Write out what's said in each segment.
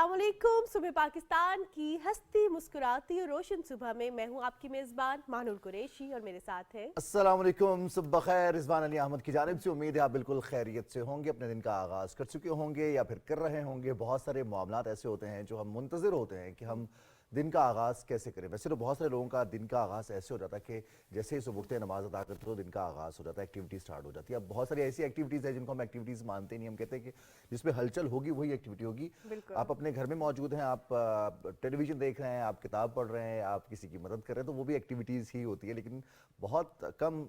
अस्सलामुअलैकुम। सुबह पाकिस्तान की हंसती मुस्कुराती और रोशन सुबह में मैं हूं आपकी मेज़बान मानुल कुरैशी और मेरे साथ है अस्सलामुअलैकुम, सुबह खैर। रिजवान अली अहमद की जानिब से उम्मीद है आप बिल्कुल खैरियत से होंगे, अपने दिन का आगाज़ कर चुके होंगे या फिर कर रहे होंगे। बहुत सारे मामलात ऐसे होते हैं जो हम मुंतज़िर होते हैं कि हम दिन का आगाज़ कैसे करें। वैसे तो बहुत सारे लोगों का दिन का आगाज़ ऐसे हो जाता है कि जैसे ही सुबह उठते हैं, नमाज़ अदा करते हो, दिन का आगाज़ हो जाता है, एक्टिविटी स्टार्ट हो जाती है। अब बहुत सारी ऐसी एक्टिविटीज़ है जिनको हम एक्टिविटीज़ मानते नहीं, हम कहते हैं कि जिसमें हलचल होगी वही एक्टिविटी होगी। आप अपने घर में मौजूद हैं, आप टेलीविज़न देख रहे हैं, आप किताब पढ़ रहे हैं, आप किसी की मदद कर रहे हैं, तो वो भी एक्टिविटीज़ ही होती है। लेकिन बहुत कम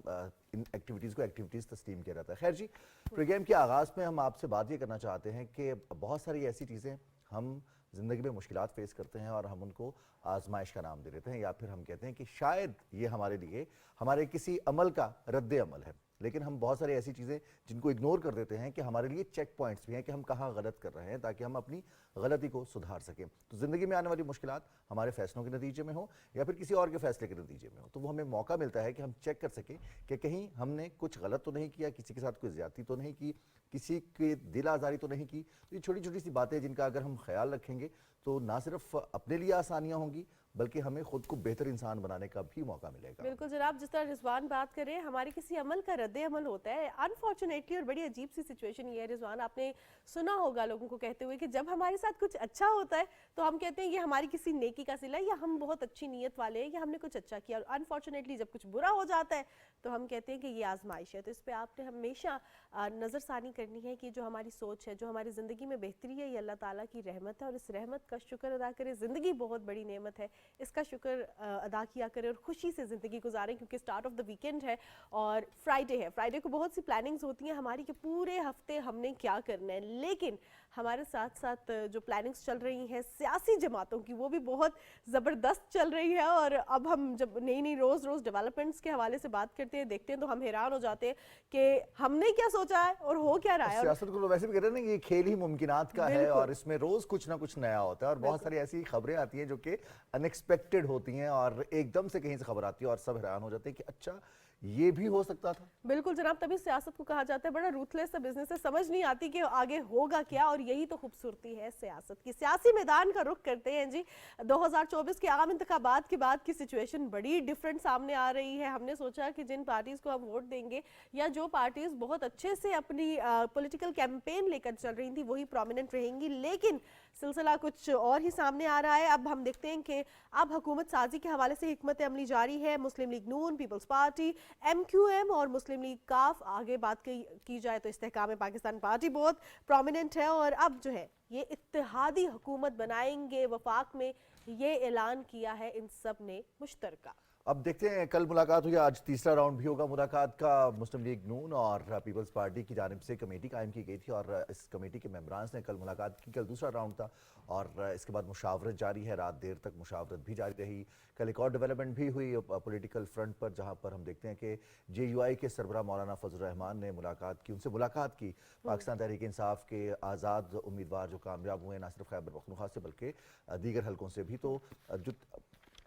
इन एक्टिविटीज़ को एक्टिविटीज़ तस्लीम किया जाता है। खैर जी, प्रोग्राम के आगाज़ में हम आपसे बात ये करना चाहते हैं कि बहुत सारी ऐसी चीज़ें हम ज़िंदगी में मुश्किलात फेस करते हैं और हम उनको आजमाइश का नाम दे देते हैं, या फिर हम कहते हैं कि शायद ये हमारे लिए हमारे किसी अमल का रद्द अमल है। लेकिन हम बहुत सारी ऐसी चीज़ें जिनको इग्नोर कर देते हैं कि हमारे लिए चेक पॉइंट्स भी हैं कि हम कहाँ गलत कर रहे हैं, ताकि हम अपनी गलती को सुधार सकें। तो ज़िंदगी में आने वाली मुश्किलात हमारे फैसलों के नतीजे में हो या फिर किसी और के फैसले के नतीजे में हो, तो वो हमें मौका मिलता है कि हम चेक कर सकें कि कहीं हमने कुछ गलत तो नहीं किया, किसी के साथ कोई ज़्यादती तो नहीं की, किसी की दिल आज़ारी तो नहीं की। तो ये छोटी छोटी सी बातें जिनका अगर हम ख्याल रखेंगे तो ना सिर्फ अपने लिए आसानियाँ होंगी बल्कि हमें खुद को बेहतर इंसान बनाने का भी मौका मिलेगा। बिल्कुल जनाब, जिस तरह रिजवान बात कर रहे हैं, हमारे किसी अमल का रद्द अमल होता है। अनफॉर्चुनेटली और बड़ी अजीब सी सिचुएशन ये है रिजवान, आपने सुना होगा लोगों को कहते हुए कि जब हमारे साथ कुछ अच्छा होता है तो हम कहते हैं ये हमारी किसी नेकी का सिला है या हम बहुत अच्छी नीयत वाले हैं या हमने कुछ अच्छा किया। और अनफॉर्चुनेटली जब कुछ बुरा हो जाता है तो हम कहते हैं कि ये आजमाइश है। तो इस पर आपने हमेशा नज़रसानी करनी है कि जो हमारी सोच है, जो हमारी ज़िंदगी में बेहतरी है, ये अल्लाह ताला की रहमत है और इस रहमत का शुक्र अदा करें। ज़िंदगी बहुत बड़ी नेमत है, इसका शुक्र अदा किया करें और खुशी से ज़िंदगी गुजारें, क्योंकि स्टार्ट ऑफ द वीकेंड है और फ्राइडे है। फ्राइडे को बहुत सी प्लानिंग्स होती हैं हमारी कि पूरे हफ्ते हमने क्या करना है। लेकिन हमारे साथ साथ जो प्लानिंग्स चल रही हैं सियासी जमातों की, वो भी बहुत ज़बरदस्त चल रही है। और अब हम जब नई नई रोज़ डेवलपमेंट्स के हवाले से बात करते हैं, देखते हैं, तो हम हैरान हो जाते हैं कि हमने क्या सोचा है और हो क्या रहा है। सियासत को वैसे भी कहते हैं ना, ये खेल ही मुमकिनात का है और इसमें रोज कुछ ना कुछ नया होता है और बहुत सारी ऐसी खबरें आती हैं जो कि अनएक्सपेक्टेड होती हैं और एकदम से कहीं से खबर आती है और सब हैरान हो जाते हैं कि अच्छा ये भी हो सकता था। बिल्कुल जनाब, तभी सियासत को कहा जाता है बड़ा रूथलेस सा बिजनेस है, समझ नहीं आती कि आगे होगा क्या। और यही तो खूबसूरती है सियासत की। सियासी मैदान का रुख करते हैं जी। 2024 के आम इंतखाबात के बाद की सिचुएशन बड़ी डिफरेंट सामने आ रही है। हमने सोचा कि जिन पार्टीज को हम वोट देंगे या जो पार्टीज बहुत अच्छे से अपनी पॉलिटिकल कैंपेन लेकर चल रही थी वही प्रोमिनेंट रहेंगी, लेकिन सिलसिला कुछ और ही सामने आ रहा है। अब हम देखते हैं कि अब हुकूमत साजी के हवाले से हिकमत अमली जारी है। मुस्लिम लीग नून, पीपल्स पार्टी, MQM और मुस्लिम लीग काफ, आगे बात की जाए तो इस्तेहकाम पाकिस्तान पार्टी बहुत प्रोमिनेंट है। और अब जो है ये इत्तेहादी हुकूमत बनाएंगे वफाक में, ये ऐलान किया है इन सब ने मुश्तरका। अब देखते हैं कल मुलाकात हुई, आज तीसरा राउंड भी होगा मुलाकात का। मुस्लिम लीग नून और पीपल्स पार्टी की जानिब से कमेटी कायम की गई थी और इस कमेटी के मेंबरान ने कल मुलाकात की। कल दूसरा राउंड था और इसके बाद मुशावरत जारी है, रात देर तक मुशावरत भी जारी रही। कल एक और डेवलपमेंट भी हुई पॉलिटिकल फ्रंट पर, जहाँ पर हम देखते हैं कि JUI के सरबराह मौलाना फजल रहमान ने उनसे मुलाकात की। पाकिस्तान तहरीक इंसाफ के आज़ाद उम्मीदवार जो कामयाब हुए, ना सिर्फ खैबर पख्तूनख्वा से बल्कि दीगर हलकों से भी, तो जो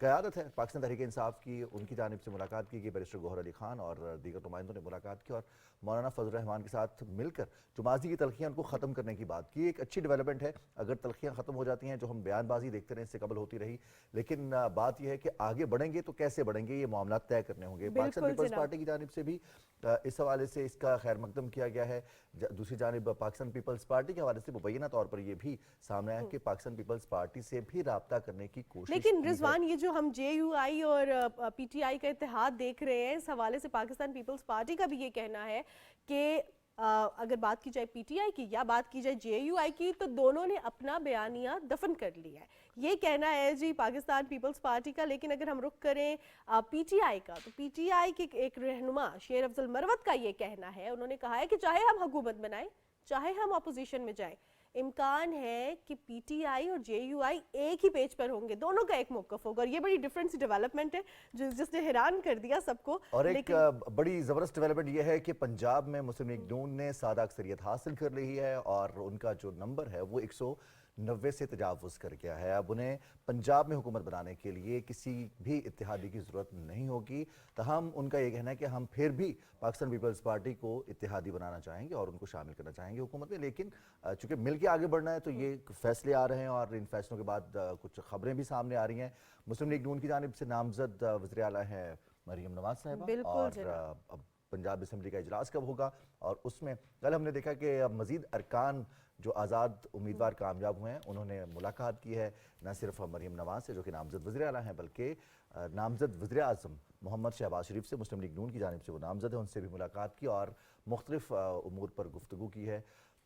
क़यादत है पाकिस्तान तहरीक इंसाफ की, उनकी जानिब से मुलाकात की गई। बैरिस्टर गौहर अली खान और दीगर नुमाइंदों ने मुलाकात की और मौलाना फजल रहमान के साथ मिलकर जो माजी की तलखियाँ उनको ख़त्म करने की बात की। एक अच्छी डेवलपमेंट है अगर तलखियाँ ख़त्म हो जाती हैं, जो हम बयानबाजी देखते रहे इससे कबल होती रही। लेकिन बात यह है कि आगे बढ़ेंगे तो कैसे बढ़ेंगे, ये मामला तय करने होंगे। पाकिस्तान पीपल्स पार्टी की जानिब से भी इस हवाले से इसका खैर मकदम किया गया है। दूसरी जानिब पाकिस्तान पीपल्स पार्टी के हवाले से मुबैना तौर पर यह भी सामने आया कि पाकिस्तान पीपल्स पार्टी से भी राब्ता करने की कोशिश। लेकिन रिजवान, ये जो हम JUI और PTI का इत्तेहाद देख रहे हैं, इस हवाले से पाकिस्तान पीपल्स पार्टी का भी ये कहना है कि अगर बात की जाए PTI की या बात की जाए JUI की, तो दोनों ने अपना बयानिया दफन कर लिया है, ये कहना है जी पाकिस्तान पीपल्स पार्टी का। लेकिन अगर हम रुख करें PTI का, तो PTI के एक रहनुमा शेर अफजल मरवत का ये कहना है, उन्होंने कहा है कि चाहे हम हुकूमत बनाएं चाहे हम अपोजिशन में जाएं, इम्कान है कि PTI और JUI एक ही पेज पर होंगे, दोनों का एक मौक़िफ़ होगा। और ये बड़ी डिफरेंट सी डेवलपमेंट है जिसने हैरान कर दिया सबको। और एक बड़ी ज़बरदस्त डेवलपमेंट ये है कि पंजाब में मुस्लिम लीग नून ने सादा अक्सरियत हासिल कर ली है और उनका जो नंबर है वो 90 سے تجاوز کر گیا ہے. اب انہیں پنجاب میں حکومت بنانے کے لیے کسی بھی اتحادی کی ضرورت نہیں ہوگی. تاہم ان کا یہ کہنا ہے کہ ہم پھر بھی پاکستان پیپلز پارٹی کو اتحادی بنانا چاہیں گے اور ان کو شامل کرنا چاہیں گے حکومت میں, لیکن چونکہ مل کے آگے بڑھنا ہے تو یہ فیصلے آ رہے ہیں اور ان فیصلوں کے بعد کچھ خبریں بھی سامنے آ رہی ہیں. مسلم لیگ نون کی جانب سے نامزد وزیر اعلیٰ ہیں مریم نواز صاحبہ, اور اب پنجاب اسمبلی کا اجلاس کب ہوگا, اور اس میں کل ہم نے دیکھا کہ مزید ارکان جو آزاد امیدوار کامیاب ہوئے ہیں انہوں نے ملاقات کی ہے, نہ صرف مریم نواز سے جو کہ نامزد وزیر اعلیٰ ہیں بلکہ نامزد وزیر اعظم محمد شہباز شریف سے, مسلم لیگ نون کی جانب سے وہ نامزد ہیں, ان سے بھی ملاقات کی اور مختلف امور پر گفتگو کی ہے.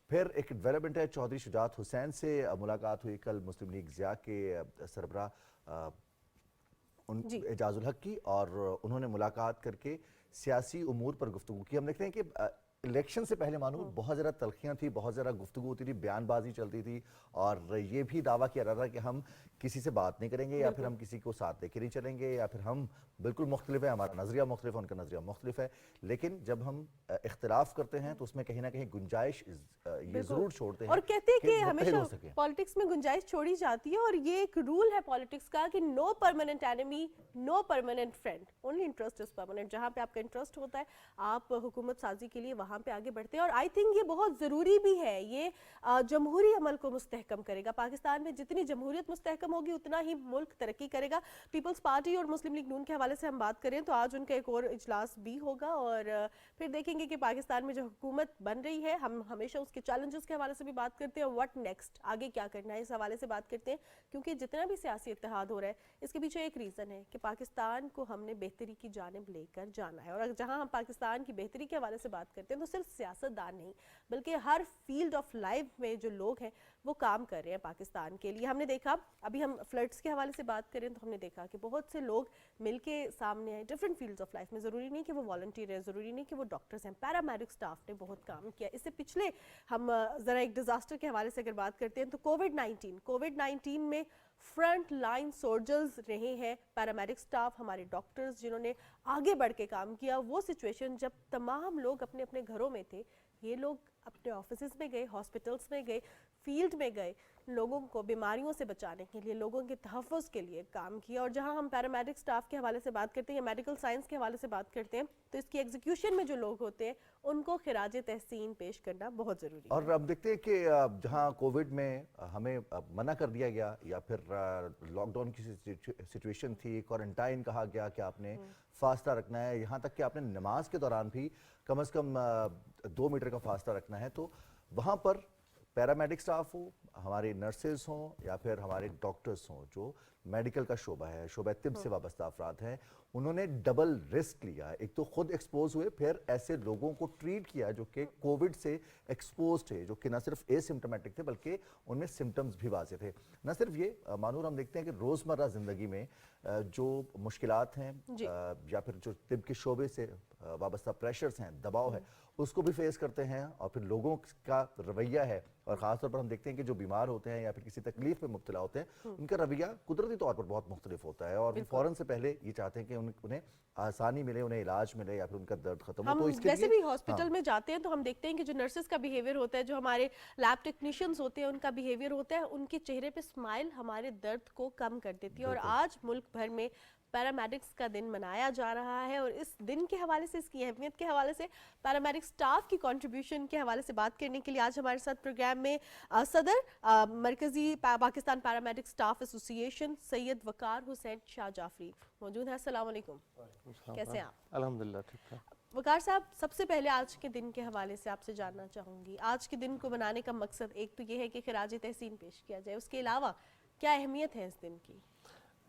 پھر ایک ڈیولپمنٹ ہے, چودھری شجاعت حسین سے ملاقات ہوئی کل مسلم لیگ ضیاء کے سربراہ اعجاز الحق کی, اور انہوں نے ملاقات کر کے سیاسی امور پر گفتگو کی. ہم دیکھتے ہیں کہ الیکشن سے پہلے مانو بہت زیادہ تلخیاں تھی, بہت زیادہ گفتگو ہوتی تھی, بیان بازی چلتی تھی, اور یہ بھی دعویٰ کیا رہا تھا کہ ہم کسی سے بات نہیں کریں گے یا پھر ہم کسی کو ساتھ لے کے نہیں چلیں گے یا پھر ہم بالکل مختلف ہیں, ہمارا نظریہ مختلف ہے, ان کا نظریہ مختلف ہے. لیکن جب ہم اختلاف کرتے ہیں تو اس میں کہیں نہ کہیں گنجائش یہ ضرور چھوڑتے ہیں, اور کہتے ہیں کہ متحد ہو سکیں. ہمیشہ پالیٹکس میں گنجائش چھوڑی جاتی ہے, اور یہ ایک رول ہے پالیٹکس کا کہ no permanent enemy, no permanent friend, only interest is permanent. جہاں پہ آپ کا انٹرسٹ ہوتا ہے آپ حکومت سازی کے لیے وہاں پہ آگے بڑھتے ہیں, اور آئی تھنک یہ بہت ضروری بھی ہے. یہ جمہوری عمل کو مستحکم کرے گا. پاکستان میں جتنی جمہوریت مستحکم ہوگی اتنا ہی ملک ترقی کرے گا. پیپلز پارٹی اور مسلم لیگ نون کے حوالے سے ہم بات کریں تو آج ان کا ایک اور اجلاس بھی ہوگا, اور پھر دیکھیں گے کہ پاکستان میں جو حکومت بن رہی ہے, ہم ہمیشہ اس کے چیلنجز کے حوالے سے بھی بات کرتے ہیں, واٹ نیکسٹ, آگے کیا کرنا ہے, اس حوالے سے بات کرتے ہیں. کیونکہ جتنا بھی سیاسی اتحاد ہو رہا ہے اس کے پیچھے ایک ریزن ہے کہ پاکستان کو ہم نے بہتری کی جانب لے کر جانا ہے. اور جہاں ہم پاکستان کی بہتری کے حوالے سے بات کرتے ہیں تو صرف سیاست دان نہیں بلکہ ہر فیلڈ آف لائف میں جو لوگ ہیں وہ کام کر رہے ہیں پاکستان کے لیے. ہم نے دیکھا, ابھی ہم فلڈس کے حوالے سے بات کریں تو ہم نے دیکھا کہ بہت سے لوگ مل کے سامنے آئے ڈفرینٹ فیلڈز آف لائف میں. ضروری نہیں کہ وہ والنٹیئر ہے, ضروری نہیں کہ وہ ڈاکٹرز ہیں, پیرامیڈک سٹاف نے بہت کام کیا. اس سے پچھلے ہم ذرا ایک ڈیزاسٹر کے حوالے سے اگر بات کرتے ہیں تو کووڈ-19 میں فرنٹ لائن سولجرز رہے ہیں پیرامیڈک سٹاف, ہمارے ڈاکٹرز جنہوں نے آگے بڑھ کے کام کیا. وہ سچویشن جب تمام لوگ اپنے اپنے گھروں میں تھے, یہ لوگ اپنے آفیسز میں گئے, ہاسپٹلس میں گئے, فیلڈ میں گئے, لوگوں کو بیماریوں سے بچانے کے لیے, لوگوں کے تحفظ کے لیے کام کیا. اور جہاں ہم پیرامیڈک سٹاف کے حوالے سے بات کرتے ہیں یا میڈیکل سائنس کے حوالے سے بات کرتے ہیں تو اس کی ایگزیکیوشن میں جو لوگ ہوتے ہیں ان کو خراج تحسین پیش کرنا بہت ضروری ہے. اور اب دیکھتے ہیں کہ جہاں کووڈ میں ہمیں منع کر دیا گیا یا پھر لاک ڈاؤن کی سچویشن تھی, کوارنٹائن کہا گیا کہ آپ نے فاصلہ رکھنا ہے, یہاں تک کہ آپ نے نماز کے دوران بھی کم از کم 2 میٹر کا فاصلہ رکھنا ہے, تو وہاں پر پیرامیڈک سٹاف ہو, ہمارے نرسز ہوں یا پھر ہمارے ڈاکٹرز ہوں جو میڈیکل کا شعبہ ہے, شعبہ طب سے وابستہ افراد ہیں, انہوں نے ڈبل رسک لیا. ایک تو خود ایکسپوز ہوئے, پھر ایسے لوگوں کو ٹریٹ کیا جو کہ کووڈ سے ایکسپوز تھے, جو کہ نہ صرف اے سمٹمیٹک تھے بلکہ ان میں سمٹمز بھی واضح تھے. نہ صرف یہ مانور, ہم دیکھتے ہیں کہ روزمرہ زندگی میں جو مشکلات ہیں یا پھر جو طب کے شعبے سے وابستہ پریشرز ہیں, دباؤ ہے, اس کو بھی فیس کرتے ہیں. اور پھر لوگوں کا رویہ ہے, اور خاص طور پر ہم دیکھتے ہیں کہ جو بیمار ہوتے ہیں یا پھر کسی تکلیف میں مبتلا ہوتے ہیں ان کا رویہ قدرتی طور پر بہت مختلف ہوتا ہے, اور فوراً سے پہلے یہ چاہتے ہیں کہ انہیں آسانی ملے, انہیں علاج ملے یا پھر ان کا درد ختم ہو. تو اس کے ویسے بھی ہاسپٹل میں جاتے ہیں تو ہم دیکھتے ہیں کہ جو نرسز کا بیہیویئر ہوتا ہے, جو ہمارے لیب ٹیکنیشینز ہوتے ہیں ان کا بیہیویئر ہوتا ہے, ان کے چہرے پہ اسمائل ہمارے درد کو کم کر دیتی ہے. اور آج ملک بھر میں پیرامیڈکس کا دن منایا جا رہا ہے, اور اس دن کے حوالے سے, اس کی اہمیت کے حوالے سے, پیرامیڈک سٹاف کی کنٹریبیوشن کے حوالے سے بات کرنے کے لیے آج ہمارے ساتھ پروگرام میں صدر مرکزی پاکستان پیرامیڈک سٹاف ایسوسی ایشن سید وقار حسین شاہ جعفری موجود ہیں. السلام علیکم, کیسے ہیں آپ؟ الحمدللہ ٹھیک ٹھاک. وقار صاحب, سب سے پہلے آج کے دن کے حوالے سے آپ سے جاننا چاہوں گی, آج کے دن کو منانے کا مقصد ایک تو یہ ہے کہ خراج تحسین پیش کیا جائے, اس کے علاوہ کیا اہمیت ہے اس دن کی؟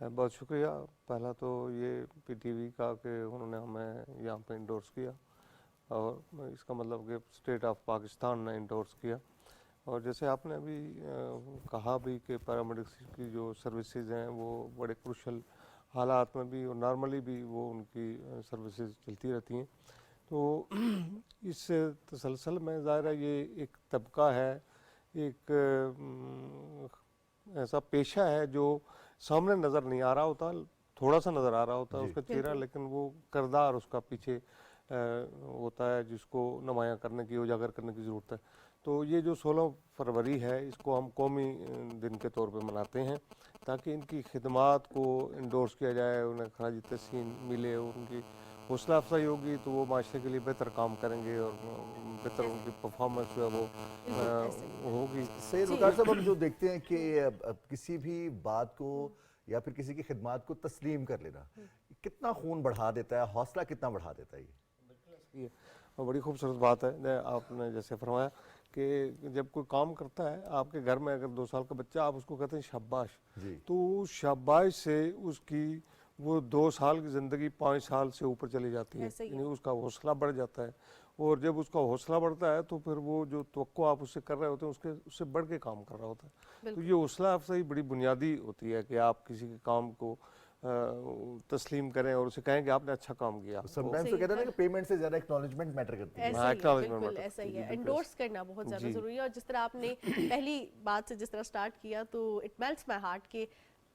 بہت شکریہ. پہلا تو یہ پی ٹی وی کا کہ انہوں نے ہمیں یہاں پہ انڈورس کیا, اور اس کا مطلب کہ اسٹیٹ آف پاکستان نے انڈورس کیا. اور جیسے آپ نے ابھی کہا بھی کہ پیرامیڈکس کی جو سروسز ہیں وہ بڑے کروشل حالات میں بھی اور نارملی بھی وہ ان کی سروسز چلتی رہتی ہیں. تو اس تسلسل میں ظاہر ہے یہ ایک طبقہ ہے, ایک ایسا پیشہ ہے جو سامنے نظر نہیں آ رہا ہوتا, تھوڑا سا نظر آ رہا ہوتا ہے اس کا چہرہ, لیکن وہ کردار اس کا پیچھے ہوتا ہے جس کو نمایاں کرنے کی, اجاگر کرنے کی ضرورت ہے. تو یہ جو 16 فروری ہے اس کو ہم قومی دن کے طور پہ مناتے ہیں تاکہ ان کی خدمات کو انڈورس کیا جائے، انہیں خراج تحسین ملے، ان کی حوصلہ افزائی ہوگی تو وہ معاشرے کے لیے بہتر کام کریں گے اور بہتر ان کی پرفارمنس جو ہے وہ ہوگی۔ سید وقار صاحب، ہم جو دیکھتے ہیں کہ اب کسی بھی بات کو یا پھر کسی کی خدمات کو تسلیم کر لینا کتنا خون بڑھا دیتا ہے، حوصلہ کتنا بڑھا دیتا ہے یہ؟ اور بڑی خوبصورت بات ہے آپ نے جیسے فرمایا کہ جب کوئی کام کرتا ہے آپ کے گھر میں، اگر 2 سال کا بچہ آپ اس کو کہتے ہیں شاباش، جی تو شاباش سے اس کی وہ 2 سال کی زندگی 5 سال سے اوپر چلی جاتی ہے، ایسا ہی ہے۔ یعنی اس کا حوصلہ بڑھ جاتا ہے، اور جب اس کا حوصلہ بڑھتا ہے تو پھر وہ جو توقع آپ اس سے کر رہے ہوتے ہیں اس سے بڑھ کے کام کر رہا ہوتا ہے۔ تو یہ حوصلہ افزائی بڑی بنیادی ہوتی ہے کہ آپ کسی کے کام کو تسلیم کریں اور اسے کہیں کہ آپ نے اچھا کام کیا۔ سم ٹائمز تو کہتے ہیں نا کہ پیمنٹ سے زیادہ ایکنالجمنٹ میٹر کرتی ہے۔ ایسا ہی ہے، acknowledgement بالکل matter ایسا ہی کرتی ہے، ہے، انڈورس کرنا بہت زیادہ ضروری ہے۔ اور جس طرح آپ نے پہلی بات سے جس طرح سٹارٹ کیا تو اٹ میلٹس مائی ہارٹ کہ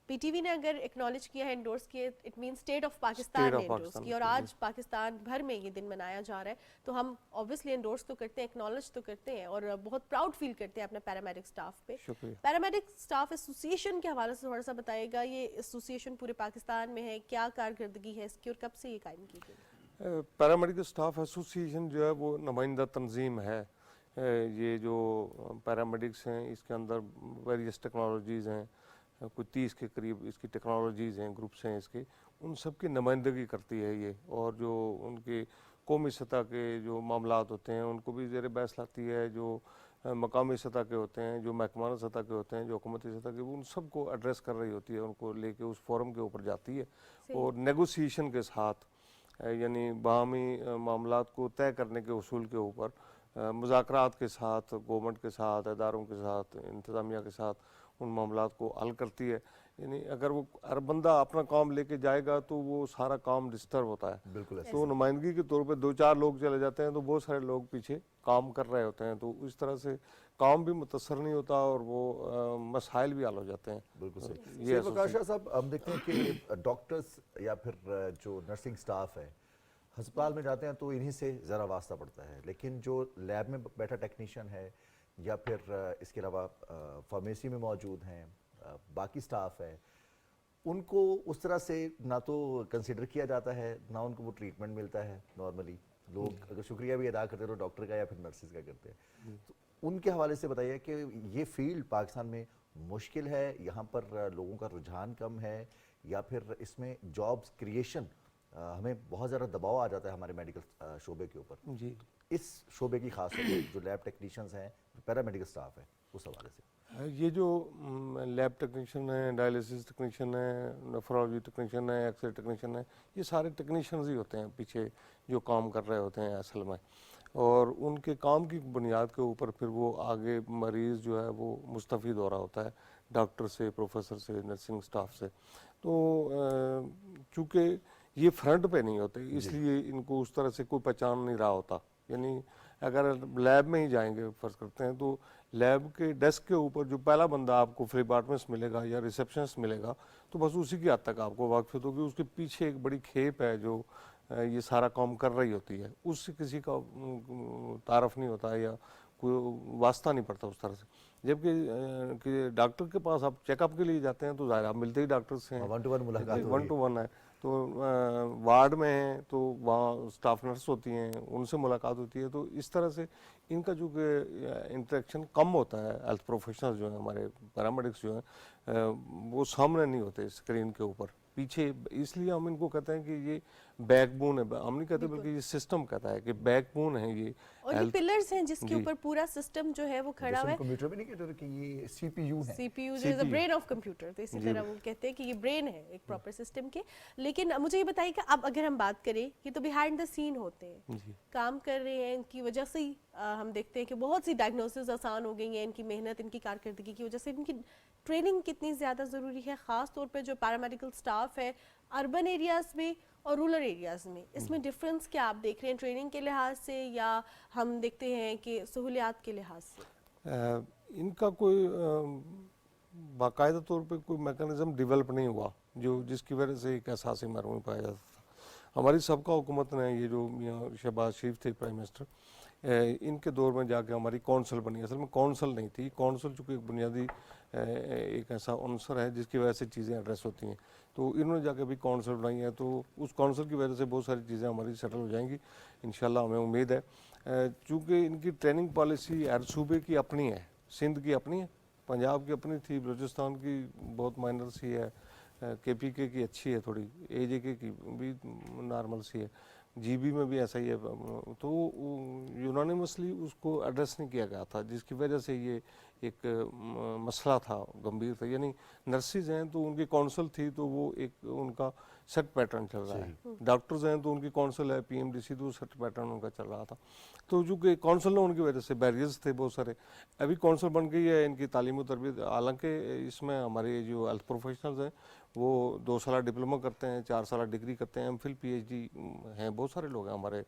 پی ٹی وی نے اگر ایکنالج کیا ہے، انڈورس کیا، it mean state of Pakistan نے انڈورس کیا، اور آج پاکستان بھر میں یہ دن منایا جا رہا ہے، تو ہم اوبویسلی انڈورس تو کرتے ہیں، ایکنالج تو کرتے ہیں، اور بہت پراؤڈ فیل کرتے ہیں اپنے پیرامیڈک اسٹاف پہ۔ شکریہ۔ پیرامیڈک اسٹاف ایسوسیشن کے حوالے سے تھوڑا سا بتائیے گا، یہ ایسوسیشن پورے پاکستان میں ہے، کیا کارکردگی ہے اس کی اور کب سے یہ قائم کی گئی؟ پیرامیڈیکل اسٹاف ایسوسیشن جو ہے وہ نمائندہ تنظیم ہے۔ یہ جو پیرامیڈکس ہیں اس کے اندر ویریس ٹیکنالوجیز ہیں، کوئی 30 کے قریب اس کی ٹیکنالوجیز ہیں، گروپس ہیں اس کے، ان سب کی نمائندگی کرتی ہے یہ، اور جو ان کے قومی سطح کے جو معاملات ہوتے ہیں ان کو بھی زیر بحث لاتی ہے، جو مقامی سطح کے ہوتے ہیں، جو محکمانہ سطح کے ہوتے ہیں، جو حکومتی سطح کے، ان سب کو ایڈریس کر رہی ہوتی ہے، ان کو لے کے اس فورم کے اوپر جاتی ہے، اور نیگوسیشن کے ساتھ، یعنی باہمی معاملات کو طے کرنے کے اصول کے اوپر مذاکرات کے ساتھ، گورنمنٹ کے ساتھ، اداروں کے ساتھ، انتظامیہ کے ساتھ ان معاملات کو حل کرتی ہے۔ یعنی اگر وہ ہر بندہ اپنا کام لے کے جائے گا تو وہ سارا کام ڈسٹرب ہوتا ہے، بالکل ایسا تو نمائندگی کے طور پہ 2-4 لوگ چلے جاتے ہیں تو بہت سارے لوگ پیچھے کام کر رہے ہوتے ہیں، تو اس طرح سے کام بھی متاثر نہیں ہوتا اور وہ مسائل بھی حل ہو جاتے ہیں۔ بالکل صحیح۔ یہ سید وقار شاہ صاحب، ہم دیکھتے ہیں کہ ڈاکٹرز یا پھر جو نرسنگ سٹاف ہے ہسپتال میں جاتے ہیں تو انہی سے ذرا واسطہ پڑتا ہے، لیکن جو لیب میں بیٹھا ٹیکنیشین ہے یا پھر اس کے علاوہ فارمیسی میں موجود ہیں، باقی سٹاف ہے، ان کو اس طرح سے نہ تو کنسیڈر کیا جاتا ہے، نہ ان کو وہ ٹریٹمنٹ ملتا ہے۔ نارملی لوگ اگر شکریہ بھی ادا کرتے ہیں تو ڈاکٹر کا یا پھر نرسز کا کرتے ہیں۔ تو ان کے حوالے سے بتائیے کہ یہ فیلڈ پاکستان میں مشکل ہے، یہاں پر لوگوں کا رجحان کم ہے، یا پھر اس میں جابس کریشن ہمیں بہت زیادہ دباؤ آ جاتا ہے ہمارے میڈیکل شعبے کے اوپر؟ جی، اس شعبے کی خاص طور پر جو لیب ٹیکنیشینز ہیں، جو پیرامیڈیکل سٹاف ہے، اس حوالے سے یہ جو لیب ٹیکنیشین ہیں، ڈائلیسس ٹیکنیشین ہیں، نیفرولوجی ٹیکنیشین ہیں، ایکس رے ٹیکنیشین ہیں، یہ سارے ٹیکنیشینز ہی ہوتے ہیں پیچھے جو کام کر رہے ہوتے ہیں اصل میں، اور ان کے کام کی بنیاد کے اوپر پھر وہ آگے مریض جو ہے وہ مستفید ہو رہا ہوتا ہے ڈاکٹر سے، پروفیسر سے، نرسنگ سٹاف سے۔ تو چونکہ یہ فرنٹ پہ نہیں ہوتے اس لیے ان کو اس طرح سے کوئی پہچان نہیں رہا ہوتا، یعنی اگر لیب میں ہی جائیں گے فرض کرتے ہیں تو لیب کے ڈیسک کے اوپر جو پہلا بندہ آپ کو فری ڈپارٹمنٹس ملے گا یا ریسیپشنسٹ ملے گا تو بس اسی کی حد تک آپ کو واقفیت ہوگی، اس کے پیچھے ایک بڑی کھیپ ہے جو یہ سارا کام کر رہی ہوتی ہے، اس سے کسی کا تعارف نہیں ہوتا یا کوئی واسطہ نہیں پڑتا اس طرح سے۔ جبکہ کہ ڈاکٹر کے پاس آپ چیک اپ کے لیے جاتے ہیں تو ظاہر آپ ملتے ہی ڈاکٹر سے ہیں، 1-to-1 ملاقات ہو 1 to 1 ہے، تو وارڈ میں ہیں تو وہاں سٹاف نرس ہوتی ہیں، ان سے ملاقات ہوتی ہے، تو اس طرح سے ان کا جو کہ انٹریکشن کم ہوتا ہے۔ ہیلتھ پروفیشنل جو ہیں ہمارے پیرامیڈکس جو ہیں وہ سامنے نہیں ہوتے اسکرین کے اوپر، پیچھے، اس لیے ہم ان کو کہتے ہیں کہ یہ بیک بون ہے، ہم نہیں کہتے بلکہ یہ سسٹم کہتا ہے کہ بیک بون ہے یہ، اور یہ پلرز ہیں جس کے اوپر پورا سسٹم جو ہے وہ کھڑا ہوا ہے۔ کمپیوٹر بھی نہیں کہتے کہ یہ سی پی یو ہے، سی پی یو جو ہے برین آف کمپیوٹر، تو اسی طرح وہ کہتے ہیں کہ یہ برین ہے ایک پراپر سسٹم کے۔ لیکن مجھے یہ بتائیے کہ اب اگر ہم بات کریں، یہ تو بیہائنڈ دا سین ہوتے ہیں، کام کر رہے ہیں، ان کی وجہ سے ہی ہم دیکھتے ہیں کہ بہت سی ڈائگنوسز آسان ہو گئی ہیں، ان کی محنت، ان کی کارکردگی کی وجہ سے۔ ان کی ٹریننگ کتنی زیادہ ضروری ہے، خاص طور پہ جو پیرامیڈیکل سٹاف ہے اربن ایریاز میں اور رورل ایریاز میں، اس میں ڈفرینس کیا آپ دیکھ رہے ہیں ٹریننگ کے لحاظ سے، یا ہم دیکھتے ہیں کہ سہولیات کے لحاظ سے؟ ان کا کوئی باقاعدہ طور پہ کوئی میکانزم ڈیولپ نہیں ہوا جو جس کی وجہ سے ایک احساس محرومی پایا جاتا تھا۔ ہماری سابقہ حکومت نے، یہ جو شہباز شریف تھے پرائم منسٹر، ان کے دور میں جا کے ہماری کونسل بنی. اصل میں کونسل نہیں تھی, کونسل چونکہ ایک بنیادی ایک ایسا عنصر ہے جس کی وجہ سے چیزیں ایڈریس ہوتی ہیں, تو انہوں نے جا کے بھی کونسل بنائی ہے, تو اس کونسل کی وجہ سے بہت ساری چیزیں ہماری سیٹل ہو جائیں گی انشاءاللہ, ہمیں امید ہے. چونکہ ان کی ٹریننگ پالیسی ہر صوبے کی اپنی ہے, سندھ کی اپنی ہے, پنجاب کی اپنی تھی, بلوچستان کی بہت مائنر سی ہے, کے پی کے کی اچھی ہے تھوڑی, اے جے کے کی بھی نارمل سی ہے, جی بی میں بھی ایسا ہی ہے. تو یونانیمسلی اس کو ایڈریس نہیں کیا گیا تھا, جس کی وجہ سے یہ ایک مسئلہ تھا, گمبھیر تھا. یعنی نرسز ہیں تو ان کی کونسل تھی تو وہ ایک ان کا سیٹ پیٹرن چل رہا ہے, ڈاکٹرز ہیں تو ان کی کونسل ہے پی ایم ڈی سی, تو سیٹ پیٹرن ان کا چل رہا تھا. تو چونکہ کونسل نہ ہونے کی وجہ سے بیریئرز تھے بہت سارے. ابھی کونسل بن گئی ہے ان کی تعلیم و تربیت, حالانکہ اس میں ہمارے جو ہیلتھ پروفیشنلز ہیں وہ 2 سالہ ڈپلومہ کرتے ہیں, 4 سالہ ڈگری کرتے ہیں, M Phil P H D ہیں, بہت سارے لوگ ہیں ہمارے,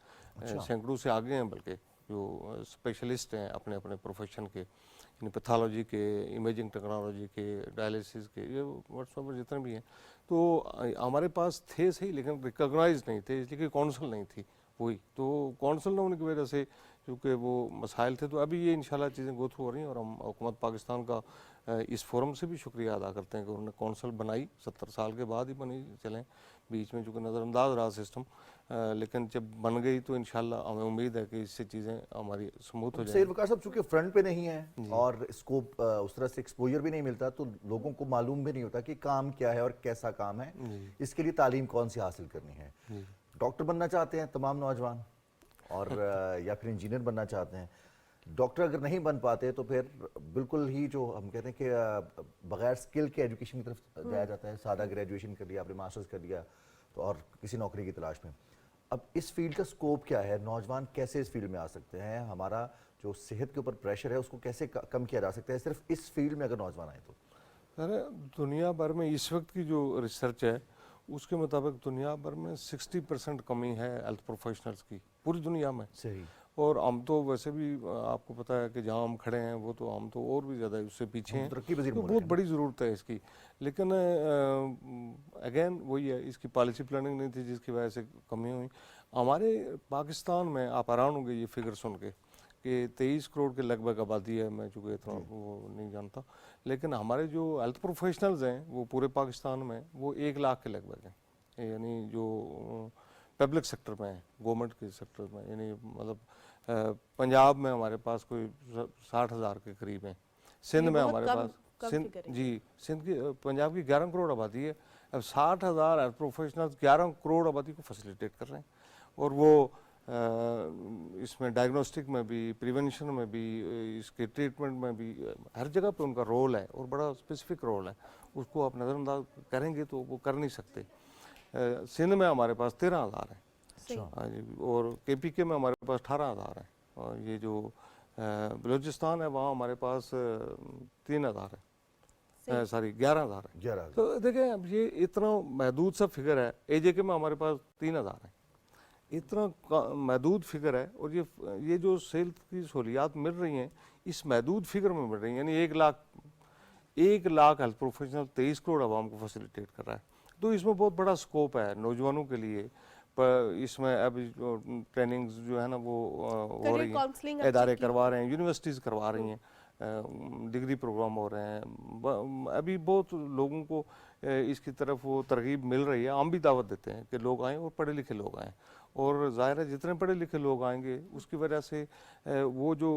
سینکڑوں سے آگے ہیں بلکہ, جو اسپیشلسٹ ہیں اپنے اپنے پروفیشن کے, یعنی پیتھالوجی کے, امیجنگ ٹیکنالوجی کے, ڈائلیسس کے, یہ واٹس ایور جتنے بھی ہیں. تو ہمارے پاس تھے صحیح لیکن ریکگنائز نہیں تھے, اس لیے کہ کونسل نہیں تھی وہی. تو کونسل نہ ہونے کی وجہ سے چونکہ وہ مسائل تھے, تو ابھی یہ انشاءاللہ چیزیں گو تھرو ہو رہی ہیں, اور ہم حکومت پاکستان کا اس فورم سے بھی شکریہ ادا کرتے ہیں کہ انہوں نے کونسل بنائی, 70 سال کے بعد ہی بنی, چلیں بیچ میں چونکہ نظر انداز رہا سسٹم, لیکن جب بن گئی تو انشاءاللہ ہمیں امید ہے کہ اس سے چیزیں ہماری سموتھ ہو جائیں. سید وقار صاحب چونکہ فرنٹ پہ نہیں ہے اور اسکوپ اس طرح سے ایکسپوجر بھی نہیں ملتا, تو لوگوں کو معلوم بھی نہیں ہوتا کہ کام کیا ہے اور کیسا کام ہے, اس کے لیے تعلیم کون سی حاصل کرنی ہے. ڈاکٹر بننا چاہتے ہیں تمام نوجوان, اور یا پھر انجینئر بننا چاہتے ہیں. ڈاکٹر اگر نہیں بن پاتے تو پھر بالکل ہی جو ہم کہتے ہیں کہ بغیر سکل کے ایجوکیشن کی طرف جایا جاتا ہے. سادہ گریجویشن کر لیا, آپ نے ماسٹرز کر لیا, تو اور کسی نوکری کی تلاش میں. اب اس فیلڈ کا سکوپ کیا ہے, نوجوان کیسے اس فیلڈ میں آ سکتے ہیں, ہمارا جو صحت کے اوپر پریشر ہے اس کو کیسے کم کیا جا سکتا ہے صرف اس فیلڈ میں اگر نوجوان آئے تو؟ سر دنیا بھر میں اس وقت کی جو ریسرچ ہے اس کے مطابق دنیا بھر میں 60% کمی ہے ہیلتھ پروفیشنلز کی پوری دنیا میں. صحیح. اور ہم تو ویسے بھی آپ کو پتہ ہے کہ جہاں ہم کھڑے ہیں وہ تو ہم تو اور بھی زیادہ اس سے پیچھے ہیں, ترقی پذیر تو بہت بڑی ضرورت ہے اس کی. لیکن اگین وہی ہے, اس کی پالیسی پلاننگ نہیں تھی جس کی وجہ سے کمی ہوئی. ہمارے پاکستان میں آپ حیران ہوں گے یہ فگر سن کے کہ 23 کروڑ کے لگ بھگ آبادی ہے, میں چونکہ اتنا وہ نہیں جانتا, لیکن ہمارے جو ہیلتھ پروفیشنلز ہیں وہ پورے پاکستان میں وہ 1 لاکھ کے لگ بھگ ہیں, یعنی جو پبلک سیکٹر میں ہیں, گورنمنٹ کے سیکٹر میں, یعنی مطلب پنجاب میں ہمارے پاس کوئی 60,000 کے قریب ہیں, سندھ میں ہمارے پاس سندھ کی پنجاب کی 11 کروڑ آبادی ہے. اب 60,000 ہیلتھ پروفیشنلز 11 کروڑ آبادی کو فیسیلیٹیٹ کر رہے ہیں, اور وہ اس میں ڈائگنوسٹک میں بھی, پریونشن میں بھی, اس کے ٹریٹمنٹ میں بھی, ہر جگہ پہ ان کا رول ہے اور بڑا اسپیسیفک رول ہے. اس کو آپ نظر انداز کریں گے تو وہ کر نہیں سکتے. سندھ میں ہمارے پاس 13,000 ہیں, اور کے پی کے میں ہمارے پاس 18,000 ہیں, اور یہ جو بلوچستان ہے وہاں ہمارے پاس 3,000 ہے, سوری 11,000 ہے. تو دیکھیں اب یہ اتنا محدود سا فگر ہے. اے جے کے میں ہمارے پاس 3,000 ہیں, اتنا محدود فگر ہے, اور یہ جو صحت کی سہولیات مل رہی ہیں اس محدود فگر میں مل رہی ہیں, یعنی 1 لاکھ ہیلتھ پروفیشنل 23 کروڑ عوام کو فیسیلیٹیٹ کر رہا ہے. تو اس میں بہت بڑا سکوپ ہے نوجوانوں کے لیے. اس میں اب ٹریننگز جو ہے نا وہ ہو رہی ہیں, ادارے کروا رہے ہیں, یونیورسٹیز کروا رہی ہیں, ڈگری پروگرام ہو رہے ہیں. ابھی بہت لوگوں کو اس کی طرف وہ ترغیب مل رہی ہے. ہم بھی دعوت دیتے ہیں کہ لوگ آئیں اور پڑھے لکھے لوگ آئیں, اور ظاہر ہے جتنے پڑھے لکھے لوگ آئیں گے اس کی وجہ سے وہ جو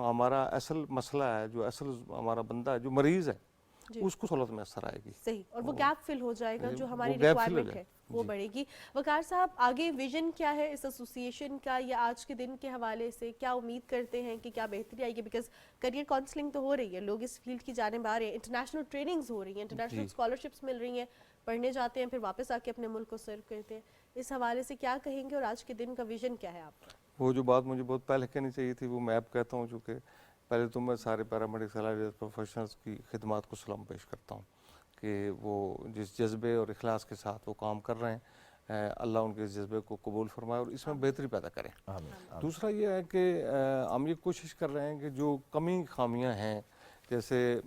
ہمارا اصل مسئلہ ہے, جو اصل ہمارا بندہ ہے, جو مریض ہے, اس کو سہولت میں اثر آئے گی. صحیح, اور وہ گیپ فل ہو جائے گا, جو ہماری ریکوائرمنٹ ہے وہ بڑھے گی. وقار صاحب آگے ویژن کیا ہے اس ایسوسی ایشن کا, یا آج کے دن کے حوالے سے کیا امید کرتے ہیں کہ کیا بہتری آئے گی؟ بیکاز کریئر کاؤنسلنگ تو ہو رہی ہے, لوگ اس فیلڈ کی جانب آ رہے ہیں, انٹرنیشنل ٹریننگز ہو رہی ہیں, انٹرنیشنل اسکالرشپس مل رہی ہیں, پڑھنے جاتے ہیں پھر واپس آ کے اپنے ملک کو سرو کرتے ہیں. اس حوالے سے کیا کہیں گے, اور آج کے دن کا ویژن کیا ہے آپ کا؟ وہ جو بات مجھے بہت پہلے کہنی چاہیے تھی وہ میں اب کہتا ہوں, چونکہ پہلے تو میں سارے پیرامیڈکس الائڈ پروفیشنلز کی خدمات کو سلام پیش کرتا ہوں کہ وہ جس جذبے اور اخلاص کے ساتھ وہ کام کر رہے ہیں, اللہ ان کے اس جذبے کو قبول فرمائے اور اس میں بہتری پیدا کریں. دوسرا یہ ہے کہ ہم یہ کوشش کر رہے ہیں کہ جو کمی خامیاں ہیں, جیسے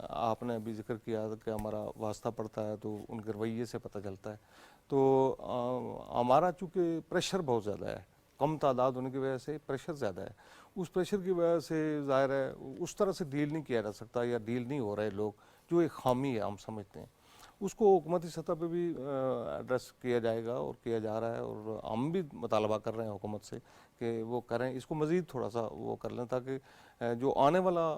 آپ نے ابھی ذکر کیا کہ ہمارا واسطہ پڑتا ہے تو ان کے رویے سے پتہ چلتا ہے, تو ہمارا چونکہ پریشر بہت زیادہ ہے कम तादाद होने की वजह से प्रेशर ज़्यादा है, उस प्रेशर की वजह से ज़ाहिर है उस तरह से डील नहीं किया जा सकता या डील नहीं हो रहे लोग, जो एक खामी है हम समझते हैं। उसको हुकूमती सतह पे भी एड्रेस किया जाएगा और किया जा रहा है, और हम भी मुतालबा कर रहे हैं हुकूमत से कि वो करें, इसको मज़ीद थोड़ा सा वो कर लें, ताकि जो आने वाला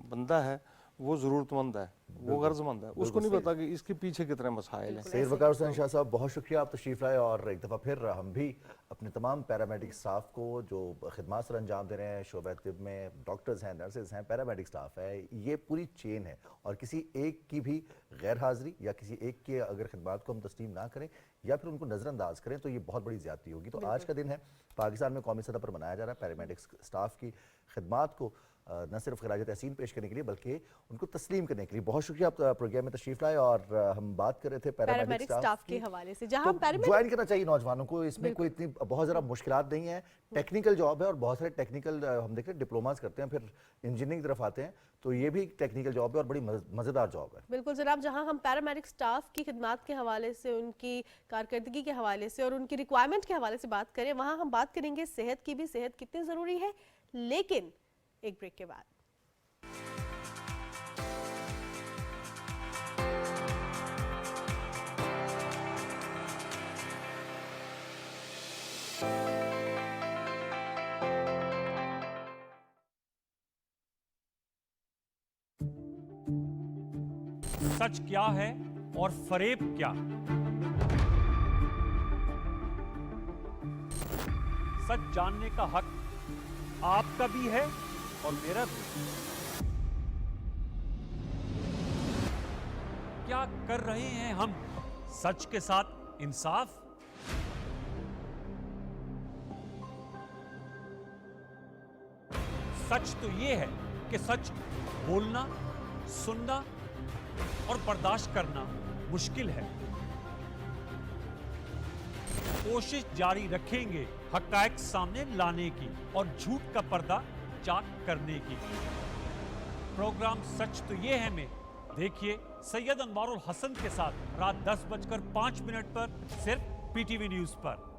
बंदा है वो ज़रूरतमंद है, वो गर्जमंद है, उसको नहीं पता कि इसके पीछे कितने मसाइल हैं। सैयद वकार हुसैन शाह साहब, बहुत शुक्रिया, आप तशरीफ़ लाए, और एक दफ़ा फिर हम भी अपने तमाम पैरामेडिक स्टाफ को जो खिदमत सर अंजाम दे रहे हैं, शोबा तिब में डॉक्टर्स हैं, नर्सेज हैं, पैरामेडिक स्टाफ है, ये पूरी चेन है, और किसी एक की भी गैर हाज़िरी या किसी एक के अगर खिदमत को हम तस्लीम ना करें या फिर उनको नज़रअंदाज करें तो ये बहुत बड़ी ज़्यादती होगी। तो आज का दिन है, पाकिस्तान में कौमी सतह पर मनाया जा रहा है पैरामेडिक स्टाफ की खिदमत को न सिर्फ खराज तहसीन पेश करने के लिए बल्कि उनको तस्लीम करने के लिए। बहुत शुक्रिया, आप प्रोग्राम में तशरीफ लाए, और हम बात कर रहे थे पैरामेडिक स्टाफ के हवाले से, जहां तो ज्वाइन करना चाहिए नौजवानों को, इसमें कोई इतनी बहुत ज़्यादा मुश्किलात नहीं है, टेक्निकल जॉब है, और बहुत सारे टेक्निकल हम देखते हैं डिप्लोमास करते हैं फिर इंजीनियरिंग की तरफ आते हैं, तो ये भी टेक्निकल जॉब है और बड़ी मज़ेदार जॉब है। बिल्कुल जनाब, जहां हम पैरामेडिक स्टाफ की खिदमत के हवाले से, उनकी कारकर्दगी के हवाले से और उनकी रिक्वायरमेंट के हवाले से बात करें, वहां हम बात करेंगे सेहत की भी, सेहत कितनी ज़रूरी है, लेकिन एक ब्रेक के बाद। सच क्या है और फरेब क्या? सच जानने का हक आपका भी है और मेरा भी। क्या कर रहे हैं हम सच के साथ इंसाफ? सच तो ये है कि सच बोलना, सुनना और बर्दाश्त करना मुश्किल है। कोशिश जारी रखेंगे हक़ाइक़ सामने लाने की और झूठ का पर्दा चाक करने की। प्रोग्राम सच तो ये है में देखिए सैयद अनवारुल हसन के साथ रात 10:05 पर सिर्फ पीटीवी न्यूज़ पर।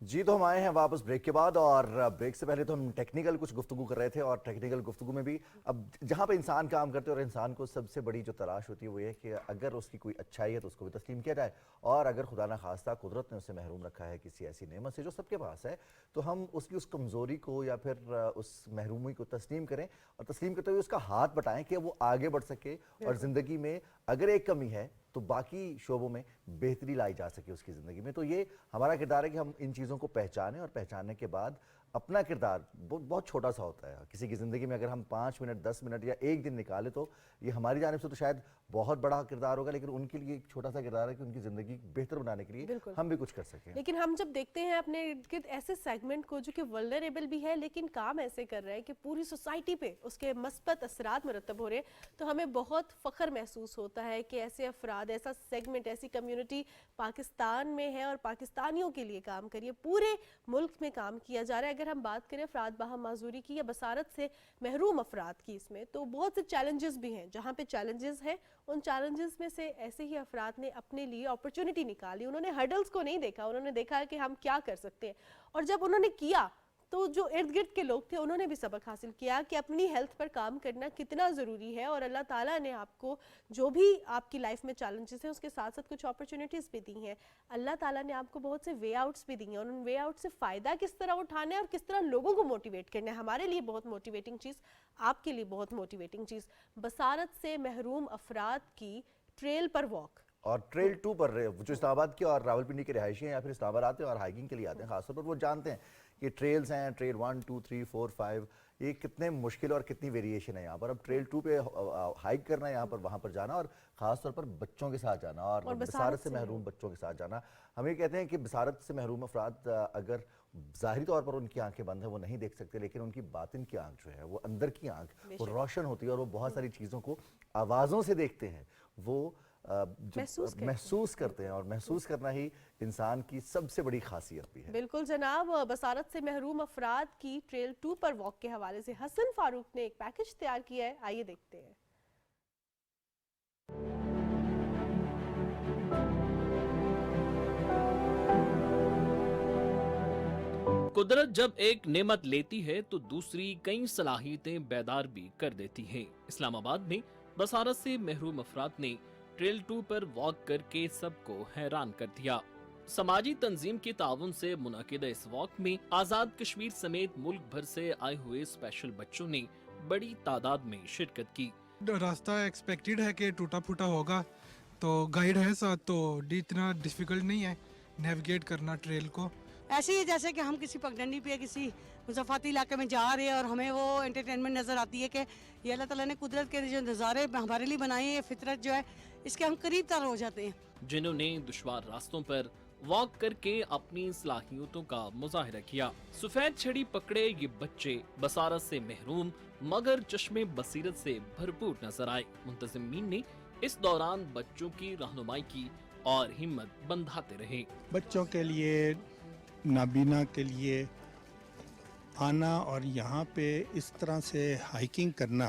जी, तो हम आए हैं वापस ब्रेक के बाद, और ब्रेक से पहले तो हम टेक्निकल कुछ गुफ्तगू कर रहे थे, और टेक्निकल गुफ्तगू में भी अब जहाँ पे इंसान काम करते हैं और इंसान को सबसे बड़ी जो तलाश होती है वो ये है कि अगर उसकी कोई अच्छाई है तो उसको भी तस्लीम किया जाए, और अगर खुदा न खास्ता कुदरत ने उसे महरूम रखा है किसी ऐसी नेमत से जो सबके पास है, तो हम उसकी उस कमज़ोरी को या फिर उस महरूमी को तस्लीम करें, और तस्लीम करते हुए उसका हाथ बटाएं कि वो आगे बढ़ सके, और ज़िंदगी में अगर एक कमी है तो बाकी शोबों में बेहतरी लाई जा सके उसकी ज़िंदगी में। तो ये हमारा किरदार है कि हम इन चीज़ों को पहचानें, और पहचानने के बाद अपना किरदार बहुत छोटा सा होता है किसी की ज़िंदगी में, अगर हम 5 मिनट 10 मिनट या एक दिन निकालें तो ये हमारी जानिब से तो शायद बहुत बड़ा किरदार होगा, लेकिन उनके लिए एक छोटा सा किरदार है कि उनकी ज़िंदगी बेहतर बनाने के लिए हम भी कुछ कर सकें। लेकिन हम जब देखते हैं अपने इर्द गिर्द ऐसे सेगमेंट को जो कि वल्नरेबल भी है लेकिन काम ऐसे कर रहा है कि पूरी सोसाइटी पे उसके मस्बत असरात मुरतब हो रहे हैं, तो हमें बहुत फ़ख्र महसूस होता है कि ऐसे अफराद, ऐसा सेगमेंट, ऐसी कम्युनिटी पाकिस्तान में है और पाकिस्तानियों के लिए काम करिए, पूरे मुल्क में काम किया जा रहा है। अगर हम बात करें अफराद बाहम माजूरी की या बसारत से महरूम अफराद की, इसमें तो बहुत से चैलेंजेस भी हैं। जहाँ पे चैलेंजेस हैं उन चैलेंजेस में से ऐसे ही अफराद ने अपने लिए अपॉर्चुनिटी निकाली, उन्होंने हर्डल्स को नहीं देखा, उन्होंने देखा कि हम क्या कर सकते हैं, और जब उन्होंने किया तो जो इर्द गिर्द के लोग थे उन्होंने भी सबक हासिल किया कि अपनी हेल्थ पर काम करना कितना ज़रूरी है, और अल्लाह ताला ने आपको जो भी आपकी लाइफ में चैलेंजेस हैं उसके साथ साथ कुछ अपॉर्चुनिटीज़ भी दी हैं। अल्लाह ताला ने आपको बहुत से वे आउट्स भी दिए हैं, और उन वे आउट से फ़ायदा किस तरह उठाना है और किस तरह लोगों को मोटिवेट करना है, हमारे लिए बहुत मोटिवेटिंग चीज़, आपके लिए बहुत मोटिवेटिंग चीज़, बसारत से महरूम अफराद की ट्रेल पर वॉक, और ट्रेल 2 पर जो इस्लामाबाद के और रावलपिंडी के रिहायशी हैं या फिर इस्लामाबाद आते हैं और हाइकिंग के लिए आते हैं खासतौर पर, वो जानते हैं कि ट्रेल्स हैं, ट्रेल 1 2 3 4 5, یہ کتنے مشکل اور کتنی ویریشن ہے یہاں پر. اب ٹریل 2 پہ ہائیک کرنا ہے یہاں پر, وہاں پر جانا, اور خاص طور پر بچوں کے ساتھ جانا, اور بصارت سے محروم بچوں کے ساتھ جانا. ہم یہ کہتے ہیں کہ بصارت سے محروم افراد اگر ظاہری طور پر ان کی آنکھیں بند ہیں, وہ نہیں دیکھ سکتے, لیکن ان کی باطن کی آنکھ جو ہے, وہ اندر کی آنکھ, وہ روشن ہوتی ہے, اور وہ بہت ساری چیزوں کو آوازوں سے دیکھتے ہیں, وہ محسوس کرتے ہیں, اور محسوس کرنا ہی انسان کی سب سے بڑی خاصیت بھی ہے. بالکل جناب, بصارت سے محروم افراد کی ٹریل 2 پر واک کے حوالے سے حسن فاروق نے ایک پیکج تیار کیا ہے, آئیے دیکھتے ہیں. قدرت جب ایک نعمت لیتی ہے تو دوسری کئی صلاحیتیں بیدار بھی کر دیتی ہیں. اسلام آباد میں بصارت سے محروم افراد نے ٹریل 2 پر واک کر کے سب کو حیران کر دیا. سماجی تنظیم کے تعاون سے منعقدہ اس واک میں آزاد کشمیر سمیت ملک بھر سے آئے ہوئے اسپیشل بچوں نے بڑی تعداد میں شرکت کی. راستہ ایکسپیکٹڈ ہے کہ ٹوٹا پھوٹا ہوگا, تو گائیڈ ہے ساتھ, تو اتنا ڈیفیکلٹ نہیں ہے نیویگیٹ کرنا ٹریل کو. ایسے ہی جیسے کہ ہم کسی پگڈنڈی پہ کسی مضافاتی علاقے میں جا رہے ہیں اور ہمیں وہ انٹرٹینمنٹ نظر آتی ہے کہ یہ اللہ تعالیٰ نے قدرت کے جو نظارے ہمارے لیے بنائے ہیں, یہ فطرت جو ہے اس کے ہم قریب تر ہو جاتے ہیں. جنہوں نے دشوار راستوں پر واک کر کے اپنی صلاحیتوں کا مظاہرہ کیا. سفید چھڑی پکڑے یہ بچے بصارت سے محروم مگر چشم بصیرت سے بھرپور نظر آئے. منتظمین نے اس دوران بچوں کی رہنمائی کی اور ہمت بندھاتے رہے. بچوں کے لیے, نابینا کے لیے آنا اور یہاں پہ اس طرح سے ہائیکنگ کرنا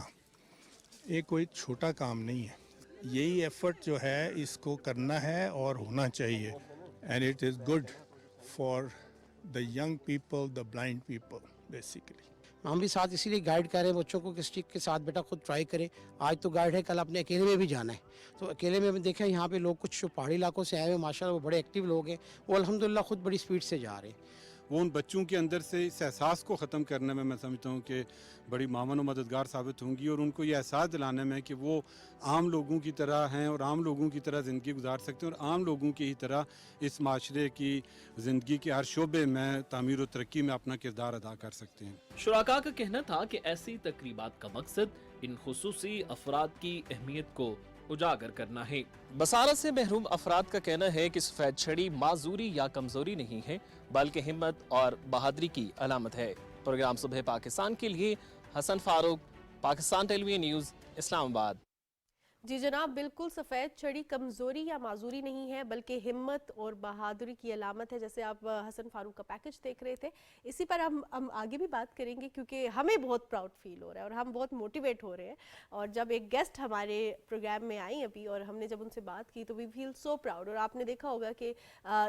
یہ کوئی چھوٹا کام نہیں ہے. یہی ایفرٹ جو ہے اس کو کرنا ہے اور ہونا چاہیے. And it is good for the young people, the blind people basically. ہم بھی ساتھ اسی لیے گائیڈ کر رہے ہیں بچوں کو کہ اسٹک کے ساتھ بیٹا خود ٹرائی کرے. آج تو گائیڈ ہے, کل اپنے اکیلے میں بھی جانا ہے. تو اکیلے میں دیکھیں یہاں پہ لوگ کچھ پہاڑی علاقوں سے آئے ہوئے ماشاءاللہ وہ بڑے ایکٹیو لوگ ہیں, وہ الحمدللہ خود بڑی سپیڈ سے جا رہے ہیں. وہ ان بچوں کے اندر سے اس احساس کو ختم کرنے میں سمجھتا ہوں کہ بڑی معاون و مددگار ثابت ہوں گی, اور ان کو یہ احساس دلانے میں کہ وہ عام لوگوں کی طرح ہیں اور عام لوگوں کی طرح زندگی گزار سکتے ہیں, اور عام لوگوں کی ہی طرح اس معاشرے کی زندگی کے ہر شعبے میں تعمیر و ترقی میں اپنا کردار ادا کر سکتے ہیں. شرکاء کا کہنا تھا کہ ایسی تقریبات کا مقصد ان خصوصی افراد کی اہمیت کو اجاگر کرنا ہے. بصارت سے محروم افراد کا کہنا ہے کہ سفید چھڑی معذوری یا کمزوری نہیں ہے بلکہ ہمت اور بہادری کی علامت ہے. پروگرام صبح پاکستان کے لیے حسن فاروق, پاکستان ٹیلی ویژن نیوز, اسلام آباد. جی جناب, بالکل سفید چھڑی کمزوری یا معذوری نہیں ہے بلکہ ہمت اور بہادری کی علامت ہے. جیسے آپ حسن فاروق کا پیکج دیکھ رہے تھے, اسی پر ہم آگے بھی بات کریں گے کیونکہ ہمیں بہت پراؤڈ فیل ہو رہا ہے اور ہم بہت موٹیویٹ ہو رہے ہیں. اور جب ایک گیسٹ ہمارے پروگرام میں آئی ابھی اور ہم نے جب ان سے بات کی تو وی فیل سو پراؤڈ. اور آپ نے دیکھا ہوگا کہ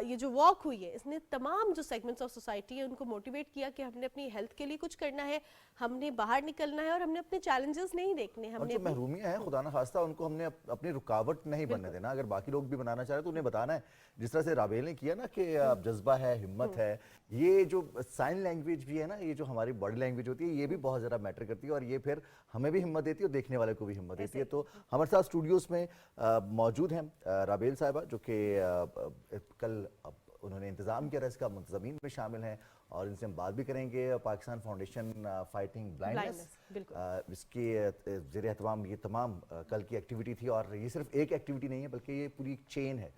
یہ جو واک ہوئی ہے اس نے تمام جو سیگمنٹس آف سوسائٹی ہے ان کو موٹیویٹ کیا کہ ہم نے اپنی ہیلتھ کے لیے کچھ کرنا ہے, ہم نے باہر نکلنا ہے اور ہم نے اپنے چیلنجز نہیں دیکھنے. ہم اور نے جو محرومیاں ہیں خدا نخواستہ ان کو ہم نے اپنی رکاوٹ نہیں بننے دینا. اگر باقی لوگ بھی بنانا چاہ رہے تو انہیں بتانا ہے, جس طرح سے رابیل نے کیا نا کہ جذبہ ہے, ہمت ہے. یہ جو سائن لینگویج بھی ہے نا, یہ جو ہماری باڈی لینگویج ہوتی ہے, یہ بھی بہت زیادہ میٹر کرتی ہے, اور یہ پھر ہمیں بھی ہمت دیتی ہے اور دیکھنے والے کو بھی ہمت دیتی ہے. تو ہمارے ساتھ اسٹوڈیوز میں موجود ہیں رابیل صاحبہ, جو کہ کل انہوں نے انتظام کیا رہا, اس کا منتظمین میں شامل ہیں, اور ان سے ہم بات بھی کریں گے. پاکستان فاؤنڈیشن فائٹنگ بلائنڈنس, اس کے زیر اہتمام یہ تمام کل کی ایکٹیویٹی تھی, اور یہ صرف ایک ایکٹیویٹی نہیں ہے بلکہ یہ پوری ایک چین ہے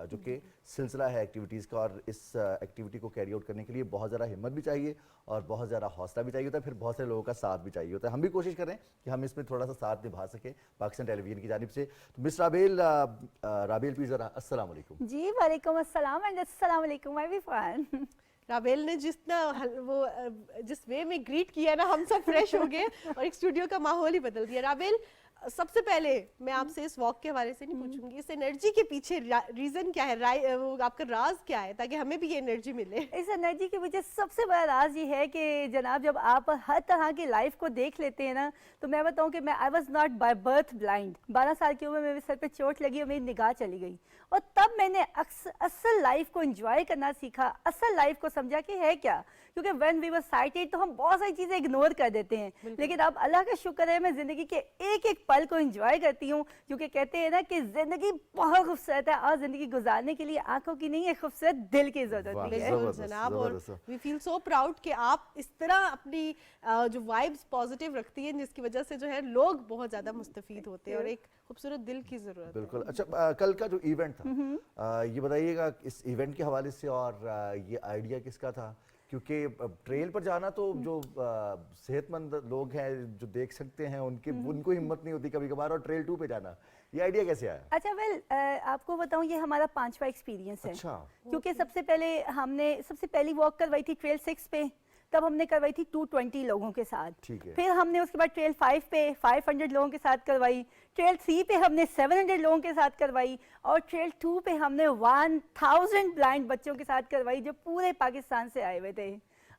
جو کہ سلسلہ ہے ایکٹیویٹیز کا. اور اس ایکٹیویٹی کو کیری آؤٹ کرنے کے لیے بہت زیادہ ہمت بھی چاہیے اور بہت زیادہ حوصلہ بھی چاہیے ہوتا ہے, پھر بہت سے لوگوں کا ساتھ بھی چاہیے ہوتا ہے. ہم بھی کوشش کریں کہ ہم اس میں تھوڑا سا ساتھ نبھا سکیں پاکستان ٹیلی ویژن کی جانب سے. تو مس رابیل, رابیل پلیز ذرا السلام علیکم. جی وعلیکم السلام اینڈ السلام علیکم ایوری ون. رابیل نے جس وے میں گریٹ کیا نا, ہم سب فریش ہو گئے اور ایک اسٹوڈیو کا ماحول ہی بدل دیا. رابیل, سب سے پہلے میں آپ سے اس واک کے حوالے سے نہیں پوچھوں گی, اس انرجی کے پیچھے ریزن کیا ہے, آپ کا راز کیا ہے تاکہ ہمیں بھی یہ انرجی ملے؟ اس انرجی کے پیچھے سب سے بڑا راز یہ ہے کہ جناب جب آپ ہر طرح کی لائف کو دیکھ لیتے ہیں نا, تو میں بتاؤں کہ میں I was not by birth blind. 12 سال کی عمر میں میرے سر پہ چوٹ لگی اور میری نگاہ چلی گئی, اور تب میں نے اصل لائف کو انجوائے کرنا سیکھا, اصل لائف کو سمجھا کہ ہے کیا. کیونکہ وین وی ور سائٹڈ تو ہم بہت ساری چیزیں اگنور کر دیتے ہیں, لیکن اب اللہ کا شکر ہے میں زندگی کے ایک ایک पल को एंजॉय करती हूँ, क्योंकि कहते हैं ना कि जिंदगी बहुत खूबसूरत है और जिंदगी गुजारने के लिए आंखों की नहीं है, खूबसूरत दिल की जरूरत वाह, भी है। बिल्कुल जबरदस्त, जनाब, और जबरदस्त। वी फील सो प्राउड कि आप इस तरह अपनी जो वाइब्स पॉजिटिव रखती हैं, जिसकी वजह से जो है लोग बहुत ज़्यादा मुस्तफीद होते हैं और एक खूबसूरत दिल की ज़रूरत है। बिल्कुल। अच्छा, कल का जो इवेंट था, ये बताइएगा इस इवेंट के हवाले से, और ये आइडिया किसका था? क्योंकि ट्रेल पर जाना तो जो सेहतमंद लोग हैं जो देख सकते हैं उनको हिम्मत नहीं होती कभी कभार, और ट्रेल 2 पे जाना, ये आइडिया कैसे आया? अच्छा, वेल आपको बताऊं, ये हमारा 5वां एक्सपीरियंस है। अच्छा। क्योंकि सबसे पहली वॉक करवाई थी ट्रेल 6 पे, तब हमने करवाई थी 220 लोगों के साथ। ठीक है। फिर हमने उसके बाद ट्रेल 5 पे 500 लोगों के साथ करवाई, ट्रेल 3 पे हमने 700 लोगों के साथ करवाई, और ट्रेल 2 पे हमने 1000 ब्लाइंड बच्चों के साथ करवाई जो पूरे पाकिस्तान से आए हुए थे।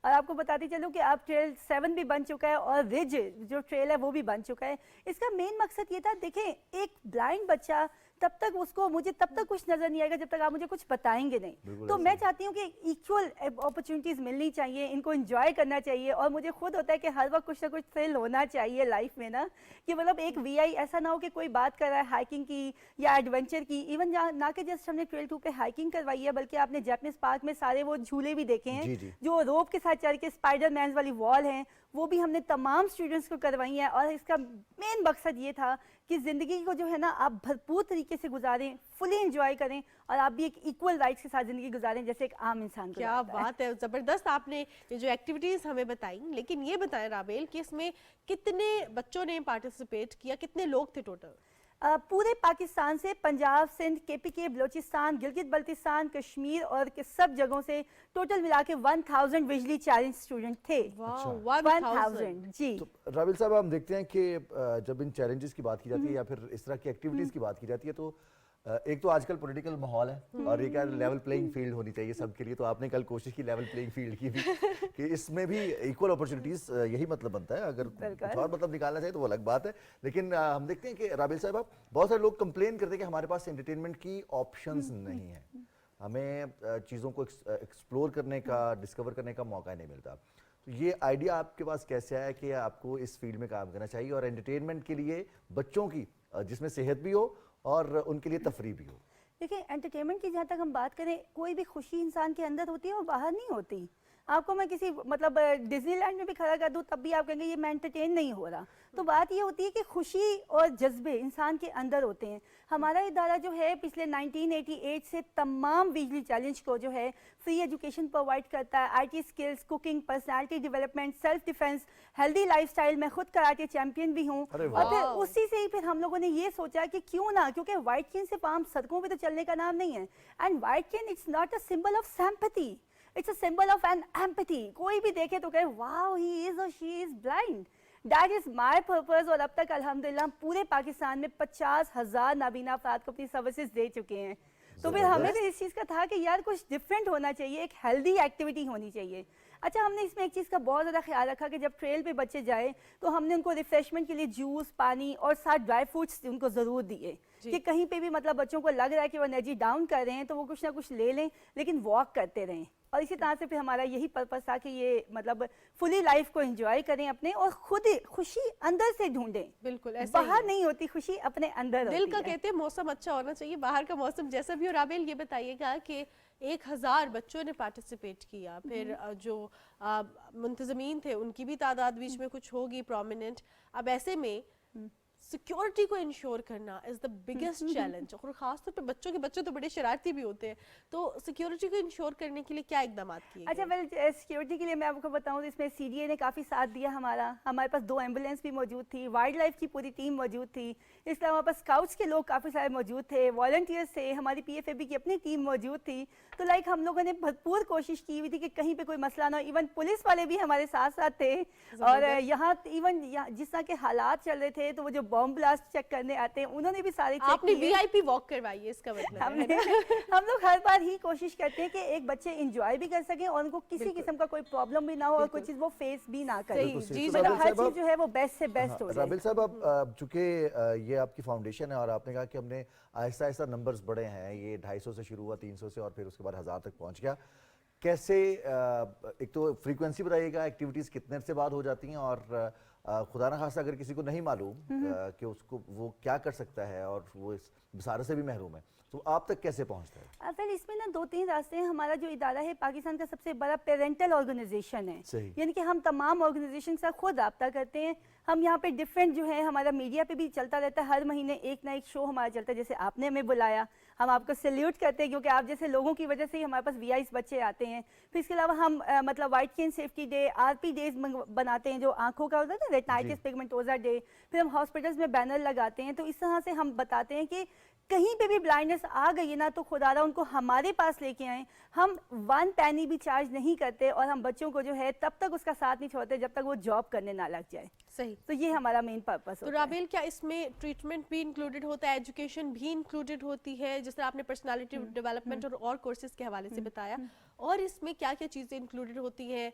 और आपको बताती चलूँ कि अब ट्रेल 7 भी बन चुका है और रिज जो ट्रेल है वो भी बन चुका है। इसका मेन मकसद ये था, देखें, एक ब्लाइंड बच्चा मुझे तब तक कुछ नजर नहीं आएगा जब तक आप मुझे कुछ बताएंगे नहीं। तो मैं चाहती हूँ कि इक्वल अपॉर्चुनिटीज मिलनी चाहिए, इनको एंजॉय करना चाहिए, और मुझे खुद होता है कि हर वक्त कुछ ना कुछ थ्रिल होना चाहिए लाइफ में ना, कि मतलब एक वीआई ऐसा ना हो कि कोई बात कर रहा है हाइकिंग की या एडवेंचर की। इवन ना कि जस्ट हमने ट्रेल 2 पे हाइकिंग करवाई है, बल्कि आपने जैपनीज पार्क में सारे वो झूले भी देखे हैं जी, जी। जो रोप के साथ चढ़ के स्पाइडरमैन वाली वॉल हैं, वो भी हमने तमाम स्टूडेंट्स को करवाई है। और इसका मेन मकसद ये था कि ज़िंदगी को जो है ना आप भरपूर तरीके से गुजारें, फुली एंजॉय करें, और आप भी एक इक्वल राइट्स के साथ ज़िंदगी गुजारें जैसे एक आम इंसान को क्या गुजारता है। बात है, ज़बरदस्त आपने ये जो एक्टिविटीज़ हमें बताई। लेकिन ये बताएं राबेल कि इसमें कितने बच्चों ने पार्टिसिपेट किया, कितने लोग थे टोटल? पूरे पाकिस्तान से, पंजाब, सिंध, केपीके, बलोचिस्तान, गिलगित बल्तिस्तान, कश्मीर और के सब जगहों से टोटल मिला के 1000 विजुअली चैलेंज स्टूडेंट थे। वाह, 1000 जी। तो राबिल साहब, हम देखते हैं कि जब इन चैलेंजेस की बात की जाती है या फिर इस तरह की एक्टिविटीज़ की बात की जाती है, तो एक तो आजकल पॉलिटिकल माहौल है और एक लेवल प्लेइंग फील्ड होनी चाहिए सबके लिए। तो आपने कल कोशिश की लेवल प्लेइंग फील्ड की भी कि इसमें भी इक्वल अपॉर्चुनिटीज, यही मतलब बनता है। अगर कुछ और मतलब निकालना चाहिए तो वो अलग बात है। लेकिन हम देखते हैं कि राबिल साहब, बहुत सारे लोग कंप्लेन करते हैं कि हमारे पास एंटरटेनमेंट की ऑप्शंस नहीं है, हमें चीज़ों को एक्सप्लोर करने का, डिस्कवर करने का मौका नहीं मिलता। तो ये आइडिया आपके पास कैसे आया कि आपको इस फील्ड में काम करना चाहिए और एंटरटेनमेंट के लिए बच्चों की, जिसमें सेहत भी हो और उनके लिए तफरी भी हो? देखिए, एंटरटेनमेंट की जहाँ तक हम बात करें, कोई भी खुशी इंसान के अंदर होती है वो बाहर नहीं होती। आपको मैं किसी मतलब डिज्नीलैंड में भी खड़ा कर दूं तब भी आप कहेंगे ये मैं एंटरटेन नहीं हो रहा। तो बात ये होती है कि खुशी और जज्बे इंसान के अंदर होते हैं। हमारा इदारा जो है पिछले 1988 से तमाम विजुअली चैलेंज को जो है फ्री एजुकेशन प्रोवाइड करता है, IT skills, cooking, personality development, self defence, healthy lifestyle. मैं खुद कराटे चैंपियन भी हूँ। और फिर उसी से ही फिर हम लोगों ने ये सोचा कि क्यों ना, क्योंकि व्हाइट केन सिर्फ आम सड़कों पे तो चलने का नाम नहीं है, and white cane it's not a symbol of sympathy, it's a symbol of an empathy. कोई भी देखे तो कहे वाओ ही इज और she is blind, that is my purpose. और अब तक अल्हम्दुलिल्लाह पूरे पाकिस्तान में 50,000 नाबीना अफराद को अपनी सर्विसेज दे चुके हैं। तो फिर हमें भी इस चीज़ का था कि यार कुछ डिफरेंट होना चाहिए, एक हेल्दी एक्टिविटी होनी चाहिए। अच्छा, हमने इसमें एक चीज़ का बहुत ज़्यादा ख्याल रखा कि जब ट्रेल पे बच्चे जाए तो हमने उनको रिफ्रेशमेंट के लिए जूस, पानी और साथ ड्राई फ्रूट्स उनको ज़रूर दिए कि कहीं पे भी मतलब बच्चों को लग रहा है कि वो एनर्जी डाउन कर रहे हैं तो वो कुछ ना कुछ ले लें, लेकिन वॉक करते रहें। और इसी तरह से फिर हमारा यही पर्पस था कि ये मतलब फुली लाइफ को एंजॉय करें अपने, और खुद खुशी अंदर से ढूंढें। बिल्कुल, ऐसा बाहर नहीं होती खुशी, अपने अंदर दिल होती का है। कहते हैं मौसम अच्छा होना चाहिए, बाहर का मौसम जैसा भी हो। राबेल, ये बताइएगा कि 1000 बच्चों ने पार्टिसिपेट किया, फिर जो मुंतजमीन थे उनकी भी तादाद बीच में कुछ होगी प्रोमिनेंट। अब ऐसे में सिक्योरिटी को इंश्योर करना इज द बिगेस्ट चैलेंज, और खासतौर पे बच्चे तो बड़े शरारती भी होते हैं, तो सिक्योरिटी को इंश्योर करने के लिए क्या इकदाम किए? अच्छा, वेल सिक्योरिटी के लिए मैं आपको बताऊं तो इसमें सीडीए ने काफ़ी साथ दिया हमारे पास 2 एम्बुलेंस भी मौजूद थी, वाइल्ड लाइफ की पूरी टीम मौजूद थी, इस तरह हमारे पास स्काउट्स के लोग काफ़ी सारे मौजूद थे, वॉलंटियर्स थे, हमारी PFAB की अपनी टीम मौजूद थी। तो लाइक हम लोगों ने भरपूर कोशिश की हुई थी कि कहीं पे कोई मसला ना हो। इवन पुलिस वाले भी हमारे साथ साथ थे, और यहाँ इवन जिस तरह के हालात चल रहे थे तो वो जो बॉम्ब ब्लास्ट चेक करने आते हैं उन्होंने भी सारे चेक आपने किए। VIP वॉक करवाई है, इसका मतलब हम लोग हर बार ही कोशिश करते हैं कि एक बच्चे एंजॉय भी कर सकें और उनको किसी किस्म का कोई प्रॉब्लम भी ना हो और कोई चीज़ वो फेस भी ना करे। जी, मतलब हर चीज़ जो है वो बेस्ट से बेस्ट हो जाए। राबिल साहब, अब चूंकि ये आपकी फाउंडेशन है और आपने कहा कि हमने आहिस्ता आहिस्ता नंबर्स बढ़े हैं, ये 250 से शुरू हुआ, 300 से, और फिर उसके बाद 1000 तक पहुंच गया। कैसे, एक तो फ्रीक्वेंसी बताइएगा, एक्टिविटीज़ कितने से बाद हो जाती हैं, और खुदा ना खास्ता अगर किसी को नहीं मालूम कि उसको वो क्या कर सकता है और वो इस बसारत से भी महरूम है, तो आप तक कैसे पहुंचता है? फिर इसमें ना 2-3 रास्ते हैं। हमारा जो इदारा है पाकिस्तान का सबसे बड़ा पेरेंटल ऑर्गेनाइजेशन है, सही। यानी कि हम तमाम ऑर्गेनाइजेशन के साथ खुद रब्ता करते हैं। हम यहाँ पे डिफरेंट जो है, हमारा मीडिया पे भी चलता रहता है, हर महीने एक ना एक शो हमारा चलता है। जैसे आपने हमें बुलाया, हम आपको सैल्यूट करते हैं, क्योंकि आप जैसे लोगों की वजह से ही हमारे पास VIs बच्चे आते हैं। फिर इसके अलावा हम मतलब वाइट केन सेफ्टी डे, RP डेज बनाते हैं, जो आंखों का होता है ना, रेटिनाइटिस पिगमेंटोसा डे। फिर हम हॉस्पिटल्स में बैनर लगाते हैं। तो इस तरह से हम बताते हैं कि कहीं पे भी ब्लाइंडनेस आ गई है ना, तो खुदारा उनको हमारे पास लेके आए। हम 1 पैनी भी चार्ज नहीं करते, और हम बच्चों को जो है तब तक उसका साथ नहीं छोड़ते जब तक वो जॉब करने ना लग जाए। सही। तो ये हमारा मेन पर्पस तो होता है। राबेल, क्या इसमें ट्रीटमेंट भी इंक्लूडेड होता है, एजुकेशन भी इंक्लूडेड होती है, जिस तरह आपने पर्सनालिटी डेवलपमेंट और कोर्सेज के हवाले से बताया, और इसमें क्या क्या चीज़ें इंक्लूडेड होती हैं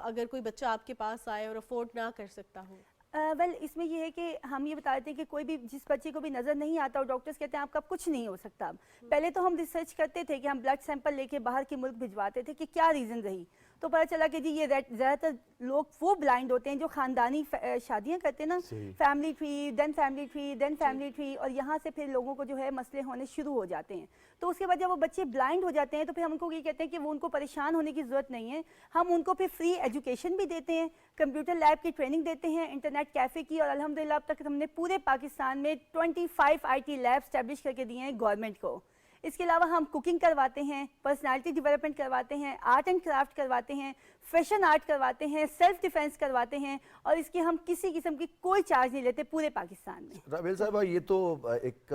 अगर कोई बच्चा आपके पास आए और अफोर्ड ना कर सकता हो? वेल इसमें ये है कि हम ये बता देते हैं कि कोई भी जिस बच्चे को भी नज़र नहीं आता और डॉक्टर्स कहते हैं आपका कुछ नहीं हो सकता। पहले तो हम रिसर्च करते थे कि हम ब्लड सैंपल लेके बाहर के मुल्क भिजवाते थे कि क्या रीज़न रही। तो पता चला कि जी ये ज़्यादातर लोग वो ब्लाइंड होते हैं जो ख़ानदानी शादियाँ करते हैं ना, family tree, then family tree, then family tree, और यहाँ से फिर लोगों को जो है मसले होने शुरू हो जाते हैं। तो उसके बाद जब वो बच्चे ब्लाइंड हो जाते हैं तो फिर हम उनको ये कहते हैं कि वो उनको परेशान होने की ज़रूरत नहीं है। हम उनको फिर फ्री एजुकेशन भी देते हैं, कंप्यूटर लैब की ट्रेनिंग देते हैं, इंटरनेट कैफ़े की, और अल्हम्दुलिल्लाह अब तक हमने पूरे पाकिस्तान में 25 IT लैब स्टैब्लिश करके दिए हैं गवर्नमेंट को। इसके अलावा हम कुकिंग करवाते हैं, पर्सनालिटी डेवलपमेंट करवाते हैं, आर्ट एंड क्राफ्ट करवाते हैं, फैशन आर्ट करवाते हैं, सेल्फ डिफेंस करवाते हैं, और इसके हम किसी किस्म की कोई चार्ज नहीं लेते पूरे पाकिस्तान में। राबेल साहब, ये तो एक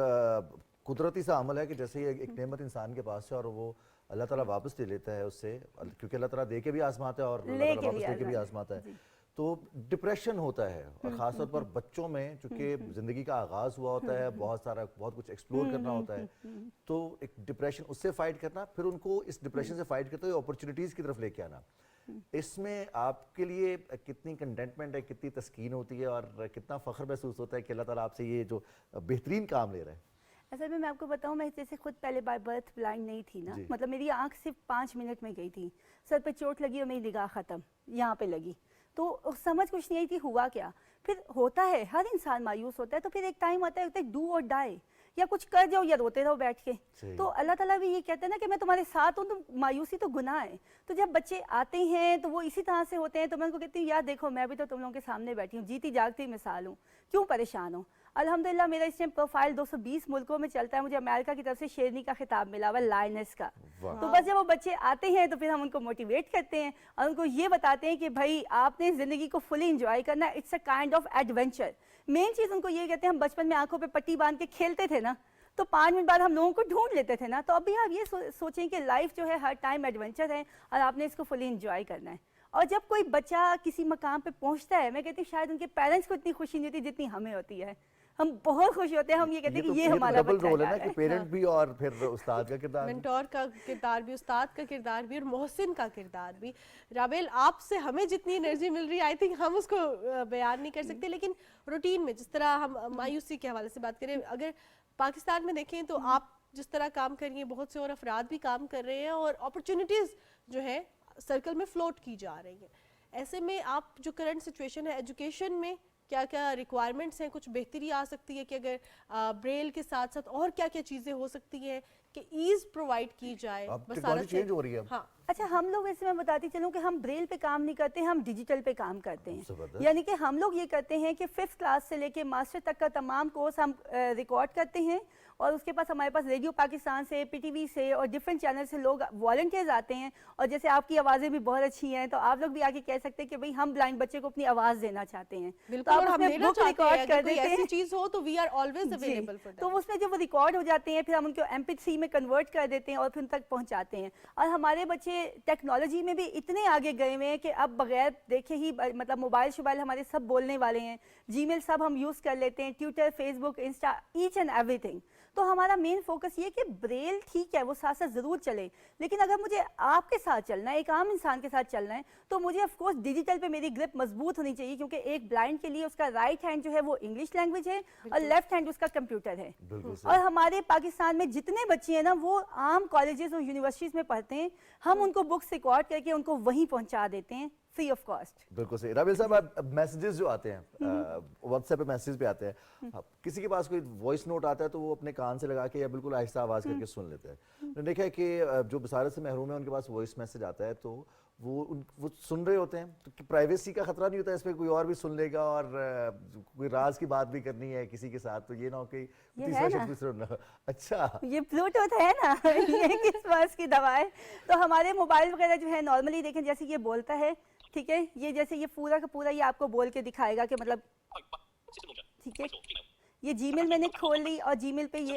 कुदरती सा अमल है कि जैसे ही एक नेमत इंसान के पास है और वो अल्लाह ताला वापस ले लेता है उससे, क्योंकि अल्लाह ताला दे के भी आजमाता है और अल्लाह ताला वापस लेके भी आजमाता है। तो डिप्रेशन होता है, और ख़ासतौर पर बच्चों में, चूँकि ज़िंदगी का आगाज़ हुआ होता है, बहुत कुछ एक्सप्लोर करना होता है, तो एक डिप्रेशन, उससे फ़ाइट करना, फिर उनको इस डिप्रेशन से फ़ाइट करते हुए अपॉर्चुनिटीज़ की तरफ लेके आना, इसमें आपके लिए कितनी कंटेंटमेंट है, कितनी तस्कीन होती है, और कितना फ़ख्र महसूस होता है कि अल्लाह ताला आपसे ये जो बेहतरीन काम ले रहा है? असल में मैं आपको बताऊं, मैं जैसे खुद पहले बाय बर्थ ब्लाइंड नहीं थी ना, मतलब मेरी आंख सिर्फ 5 मिनट में गई थी, सर पे चोट लगी और मेरी निगाह ख़त्म, यहाँ पे लगी, तो समझ कुछ नहीं आई थी हुआ क्या। फिर होता है, हर इंसान मायूस होता है, तो फिर एक टाइम आता है डू और डाई, या कुछ कर जाओ या रोते रहो बैठ के। तो अल्लाह ताला भी ये कहते हैं ना कि मैं तुम्हारे साथ हूँ, तो मायूसी तो गुनाह है। तो जब बच्चे आते हैं तो वो इसी तरह से होते हैं, तो मैं उनको कहती हूँ यार देखो मैं भी तो तुम लोगों के सामने बैठी हूँ, जीती जागती मिसाल हूँ, क्यों परेशान हो। अल्हम्दुलिल्लाह मेरा इस टाइम प्रोफाइल 220 मुल्कों में चलता है, मुझे अमेरिका की तरफ से शेरनी का खिताब मिला हुआ, लायनेस का। तो बस जब वो बच्चे आते हैं तो फिर हम उनको मोटिवेट करते हैं और उनको ये बताते हैं कि भाई आपने ज़िंदगी को फुली इंजॉय करना, it's a kind of adventure. Main चीज़ उनको ये कहते हैं, हम बचपन में आंखों पे पट्टी बांध के खेलते थे ना, तो 5 मिनट बाद हम लोगों को ढूंढ लेते थे ना, तो अभी आप ये सोचें कि लाइफ जो है हर टाइम एडवेंचर है और आपने इसको फुली इंजॉय करना है। और जब कोई बच्चा किसी मकाम पे पहुंचता है, मैं कहती हूँ शायद उनके पेरेंट्स को इतनी खुशी नहीं होती जितनी हमें होती है। हम बहुत खुश होते हैं, हम ये कहते हैं कि ये हमारा बच्चा रोल है ना, कि पेरेंट भी और फिर उस्ताद का किरदार, मेंटोर का किरदार भी, उस्ताद का किरदार भी, और मोहसिन का किरदार भी। राबेल, आपसे हमें जितनी एनर्जी मिल रही है आई थिंक हम उसको बयान नहीं कर सकते, लेकिन रूटीन में जिस तरह हम मायूसी के हवाले से बात करें, अगर पाकिस्तान में देखें तो आप जिस तरह काम कर रही हैं, बहुत से और अफराद भी काम कर रहे हैं, और अपॉर्चुनिटीज़ जो है सर्कल में फ्लोट की जा रही हैं। ऐसे में आप जो करंट सिचुएशन है एजुकेशन में, क्या क्या रिक्वायरमेंट्स हैं, कुछ बेहतरी आ सकती है कि अगर ब्रेल के साथ साथ और क्या क्या चीज़ें हो सकती हैं कि ईज प्रोवाइड की जाए? टेक्नोलॉजी चेंज हो रही है। हाँ, अच्छा, हम लोग वैसे मैं बताती चलूँ कि हम ब्रेल पे काम नहीं करते, हम डिजिटल पे काम करते हैं। यानी कि हम लोग ये करते हैं कि 5th क्लास से लेके मास्टर तक का तमाम कोर्स हम रिकॉर्ड करते हैं, और उसके पास हमारे पास रेडियो पाकिस्तान से, PTV से और डिफरेंट चैनल से लोग वॉलंटियर्स आते हैं। और जैसे आपकी आवाज़ें भी बहुत अच्छी हैं, तो आप लोग भी आके कह सकते हैं कि भाई हम ब्लाइंड बच्चे को अपनी आवाज़ देना चाहते हैं, बिल्कुल, तो और आप हम उसमें बुक रिकॉर्ड कर देते हैं। ऐसी चीज़ हो तो we are always available for that. तो उसमें जब वो रिकॉर्ड हो जाते हैं, फिर हम उनको MP3 में कन्वर्ट कर देते हैं और फिर उन तक पहुंचाते हैं। और हमारे बच्चे टेक्नोलॉजी में भी इतने आगे गए हुए हैं कि अब बगैर देखे ही मतलब मोबाइल शोबाइल हमारे सब बोलने वाले हैं, जीमेल सब हम यूज़ कर लेते हैं, Twitter, Facebook, Insta, each and everything. तो हमारा मेन फोकस ये कि ब्रेल ठीक है वो साथ साथ ज़रूर चले, लेकिन अगर मुझे आपके साथ चलना है, एक आम इंसान के साथ चलना है, तो मुझे ऑफ कोर्स डिजिटल पे मेरी ग्रिप मजबूत होनी चाहिए, क्योंकि एक ब्लाइंड के लिए उसका राइट हैंड जो है वो इंग्लिश लैंग्वेज है और लेफ्ट हैंड उसका कंप्यूटर है। और हमारे पाकिस्तान में जितने बच्चे हैं ना वो आम कॉलेजेस और यूनिवर्सिटीज़ में पढ़ते हैं, हम उनको बुक्स रिकॉर्ड करके उनको वहीं पहुँचा देते हैं फ्री ऑफ कॉस्ट। बिल्कुल सही। राबिल साहब, अब मैसेजेस जो आते हैं व्हाट्सएप पे मैसेज पे आते हैं, अब किसी के पास कोई वॉइस नोट आता है तो वो अपने कान से लगा के या बिल्कुल आहिस्ता आवाज करके सुन लेते हैं। मैंने देखा है कि जो बसारत से महरूम है उनके पास वॉइस मैसेज आता है तो वो सुन रहे होते हैं, तो प्राइवेसी का खतरा नहीं होता इसमें, कोई और भी सुन लेगा और कोई राज की बात भी करनी है किसी के साथ तो ये ना हो कि तीसरा शख्स भी सुन रहा। अच्छा, ये ब्लूटूथ है ना ये किस बात की दवा है। तो हमारे मोबाइल वगैरह जो है नॉर्मली देखें जैसे ये बोलता है, ठीक है, ये जैसे ये पूरा का पूरा ये आपको बोल के दिखाएगा कि मतलब, ठीक है, ये जीमेल मैंने खोल ली और जीमेल पे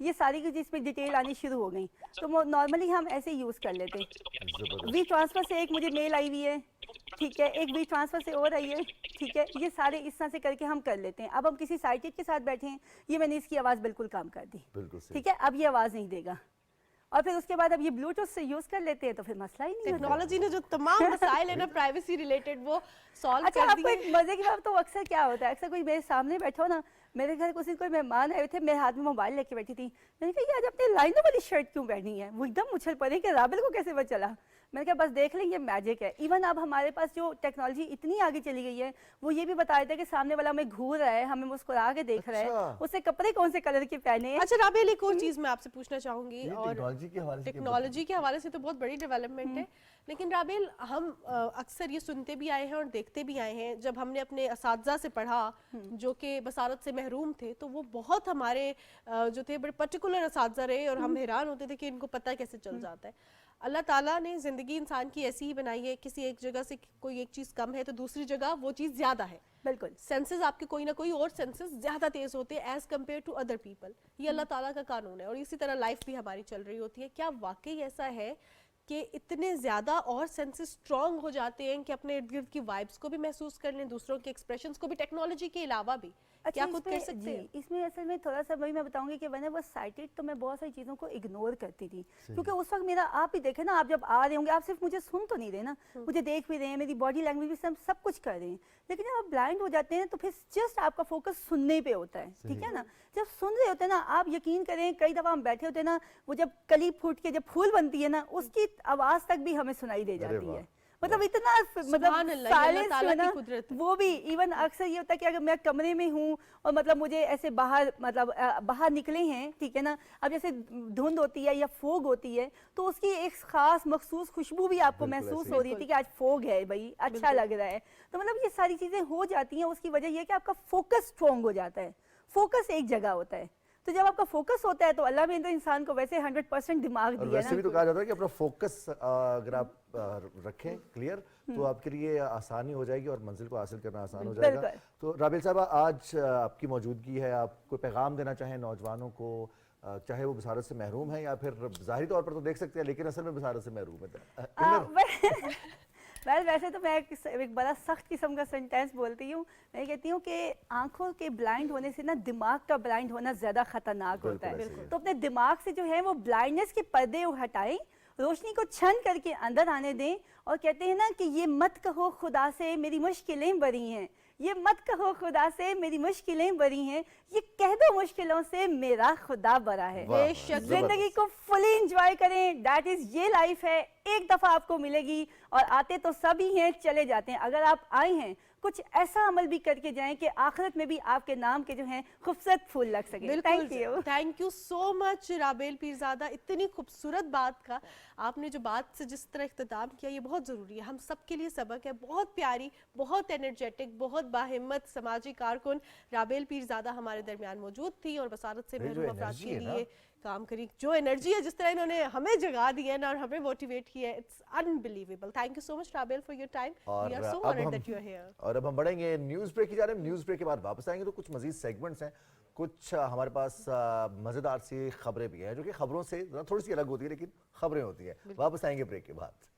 ये सारी कुछ इसमें डिटेल आनी शुरू हो गई, तो नॉर्मली हम ऐसे यूज कर लेते हैं। वी ट्रांसफर से एक मुझे मेल आई हुई है, ठीक है, एक वी ट्रांसफर से और आई है, ठीक है, ये सारे इस तरह से करके हम कर लेते हैं। अब हम किसी साइटेड के साथ बैठे हैं, ये मैंने इसकी आवाज़ बिल्कुल काम कर दी, ठीक है, अब ये आवाज़ नहीं देगा, और फिर उसके बाद अब ये ब्लूटूथ से यूज कर लेते हैं तो फिर मसला ही नहीं। टेक्नोलॉजी ने जो तमाम मसाइल है ना प्राइवेसी रिलेटेड वो सॉल्व अच्छा, कर आपको दिए। एक मजे की बात तो अक्सर क्या होता है, अक्सर कोई मेरे सामने बैठा हो ना, मेरे घर कुछ दिन कोई मेहमान आए थे, मेरे हाथ में मोबाइल लेके बैठी थी, मैंने कहा ये आज अपने लाइनों वाली शर्ट क्यों पहनी है, वो एकदम उछल पड़े कि राबिल को कैसे पता चला। मैंने कहा बस देख लें ये मैजिक है। इवन अब हमारे पास जो टेक्नोलॉजी इतनी आगे चली गई है, वो ये भी बता देता है कि सामने वाला हमें घूर रहा है, हमें मुस्कुरा के देख रहा है, उससे कपड़े कौन से कलर के पहने हैं। अच्छा राबिल, एक और चीज मैं आपसे पूछना चाहूंगी, और टेक्नोलॉजी के हवाले से टेक्नोलॉजी के हवाले से तो बहुत बड़ी डेवलपमेंट है, लेकिन राबिल हम अक्सर ये सुनते भी आए हैं और देखते भी आए हैं, जब हमने अपने असातिज़ा से पढ़ा जो कि बसारत से महरूम थे, तो वो बहुत हमारे जो थे बड़े पर्टिकुलर असातिज़ा रहे और हम हैरान होते थे कि इनको पता कैसे चल जाता है। अल्लाह ताला ने ज़िंदगी इंसान की ऐसी ही बनाई है, किसी एक जगह से कोई एक चीज़ कम है तो दूसरी जगह वो चीज़ ज़्यादा है। बिल्कुल, सेंसेस आपके कोई ना कोई और सेंसेस ज़्यादा तेज़ होते हैं as compare to other people. ये अल्लाह ताला का कानून है और इसी तरह लाइफ भी हमारी चल रही होती है। क्या वाकई ऐसा है कि इतने ज़्यादा और सेंसेस स्ट्रॉन्ग हो जाते हैं कि अपने इर्द गिर्द की वाइब्स को भी महसूस कर लें, दूसरों के एक्सप्रेशंस को भी, टेक्नोलॉजी के अलावा भी? क्या खुद कर सकते हैं? इसमें असल में थोड़ा सा वही मैं बताऊंगी कि मैंने बस साइटेड तो मैं बहुत सारी चीज़ों को इग्नोर करती थी, क्योंकि उस वक्त मेरा, आप भी देखें ना, आप जब आ रहे होंगे आप सिर्फ मुझे सुन तो नहीं रहे ना, मुझे देख भी रहे हैं, मेरी बॉडी लैंग्वेज भी सब कुछ कर रहे हैं, लेकिन जब आप ब्लाइंड हो जाते हैं तो फिर जस्ट आपका फोकस सुनने पे होता है, ठीक है ना। जब सुन रहे होते हैं ना, आप यकीन करें कई दफ़ा हम बैठे होते हैं ना, वो जब कली फूट के जब फूल बनती है ना, उसकी आवाज़ तक भी हमें सुनाई दे जाती है। मतलब इतना, मतलब साइलेंस है ना, वो भी इवन अक्सर ये होता है कि अगर मैं कमरे में हूँ और मतलब मुझे ऐसे बाहर, मतलब बाहर निकले हैं, ठीक है ना, अब जैसे धुंध होती है या फोग होती है तो उसकी एक खास मखसूस खुशबू भी आपको महसूस हो रही थी कि आज फोग है भाई, अच्छा लग रहा है। तो मतलब ये सारी चीज़ें हो जाती हैं, उसकी वजह यह है कि आपका फोकस स्ट्रॉन्ग हो जाता है, फोकस एक जगह होता है। तो जब आपका फोकस होता है तो अल्लाह ने तो इंसान को वैसे 100% दिमाग दिया है ना। वैसे भी तो कहा जाता है कि अपना फोकस अगर आप रखें क्लियर तो आपके लिए आसानी हो जाएगी और मंजिल को हासिल करना आसान हो जाएगा। तो राबिल साहब, आज आपकी मौजूदगी है, आप कोई पैगाम देना चाहें नौजवानों को, चाहे वो बसारत से महरूम है या फिर ज़ाहिरी तौर पर तो देख सकते हैं लेकिन असल में बसारत से महरूम है? वैसे तो मैं एक बड़ा सख्त किस्म का सेंटेंस बोलती हूँ, मैं कहती हूँ कि आंखों के ब्लाइंड होने से ना दिमाग का ब्लाइंड होना ज़्यादा खतरनाक होता है। तो अपने दिमाग से जो है वो ब्लाइंडनेस के पर्दे हटाएं, रोशनी को छन करके अंदर आने दें, और कहते हैं ना कि ये मत कहो खुदा से मेरी मुश्किलें बड़ी हैं, ये मत कहो खुदा से मेरी मुश्किलें बड़ी हैं, ये कह दो मुश्किलों से मेरा खुदा बड़ा है। जिंदगी को फुली एंजॉय करें, दैट इज ये लाइफ है, एक दफा आपको मिलेगी और आते तो सभी हैं, चले जाते हैं। अगर आप आए हैं कुछ ऐसा अमल भी करके जाएं कि आखिरत में भी आपके नाम के जो हैं खूबसूरत फूल लग सके। Thank you so much Rabel Pirzada, इतनी खूबसूरत बात का आपने जो बात से जिस तरह इख्तिताम किया, ये बहुत ज़रूरी है, हम सब के लिए सबक है। बहुत प्यारी, बहुत एनर्जेटिक, बहुत बाहिम्मत समाजी कारकुन राबेल पीरज़ादा हमारे दरमियान मौजूद थी और बसारत से महरूम अफराद के लिए काम करी। जो एनर्जी है, जिस तरह इन्होंने हमें जगा दी है ना और हमें मोटिवेट किया है, it's unbelievable. Thank you so much Rabel for your time, we are so honoured that you are here. और अब हम बढ़ेंगे न्यूज़ ब्रेक की जा रहे हैं, न्यूज़ ब्रेक के बाद वापस आएंगे तो कुछ मजीद सेगमेंट्स हैं, कुछ हमारे पास मज़ेदार सी खबरें भी हैं जो कि खबरों से थोड़ी सी अलग होती है लेकिन खबरें होती हैं। वापस आएंगे ब्रेक के बाद।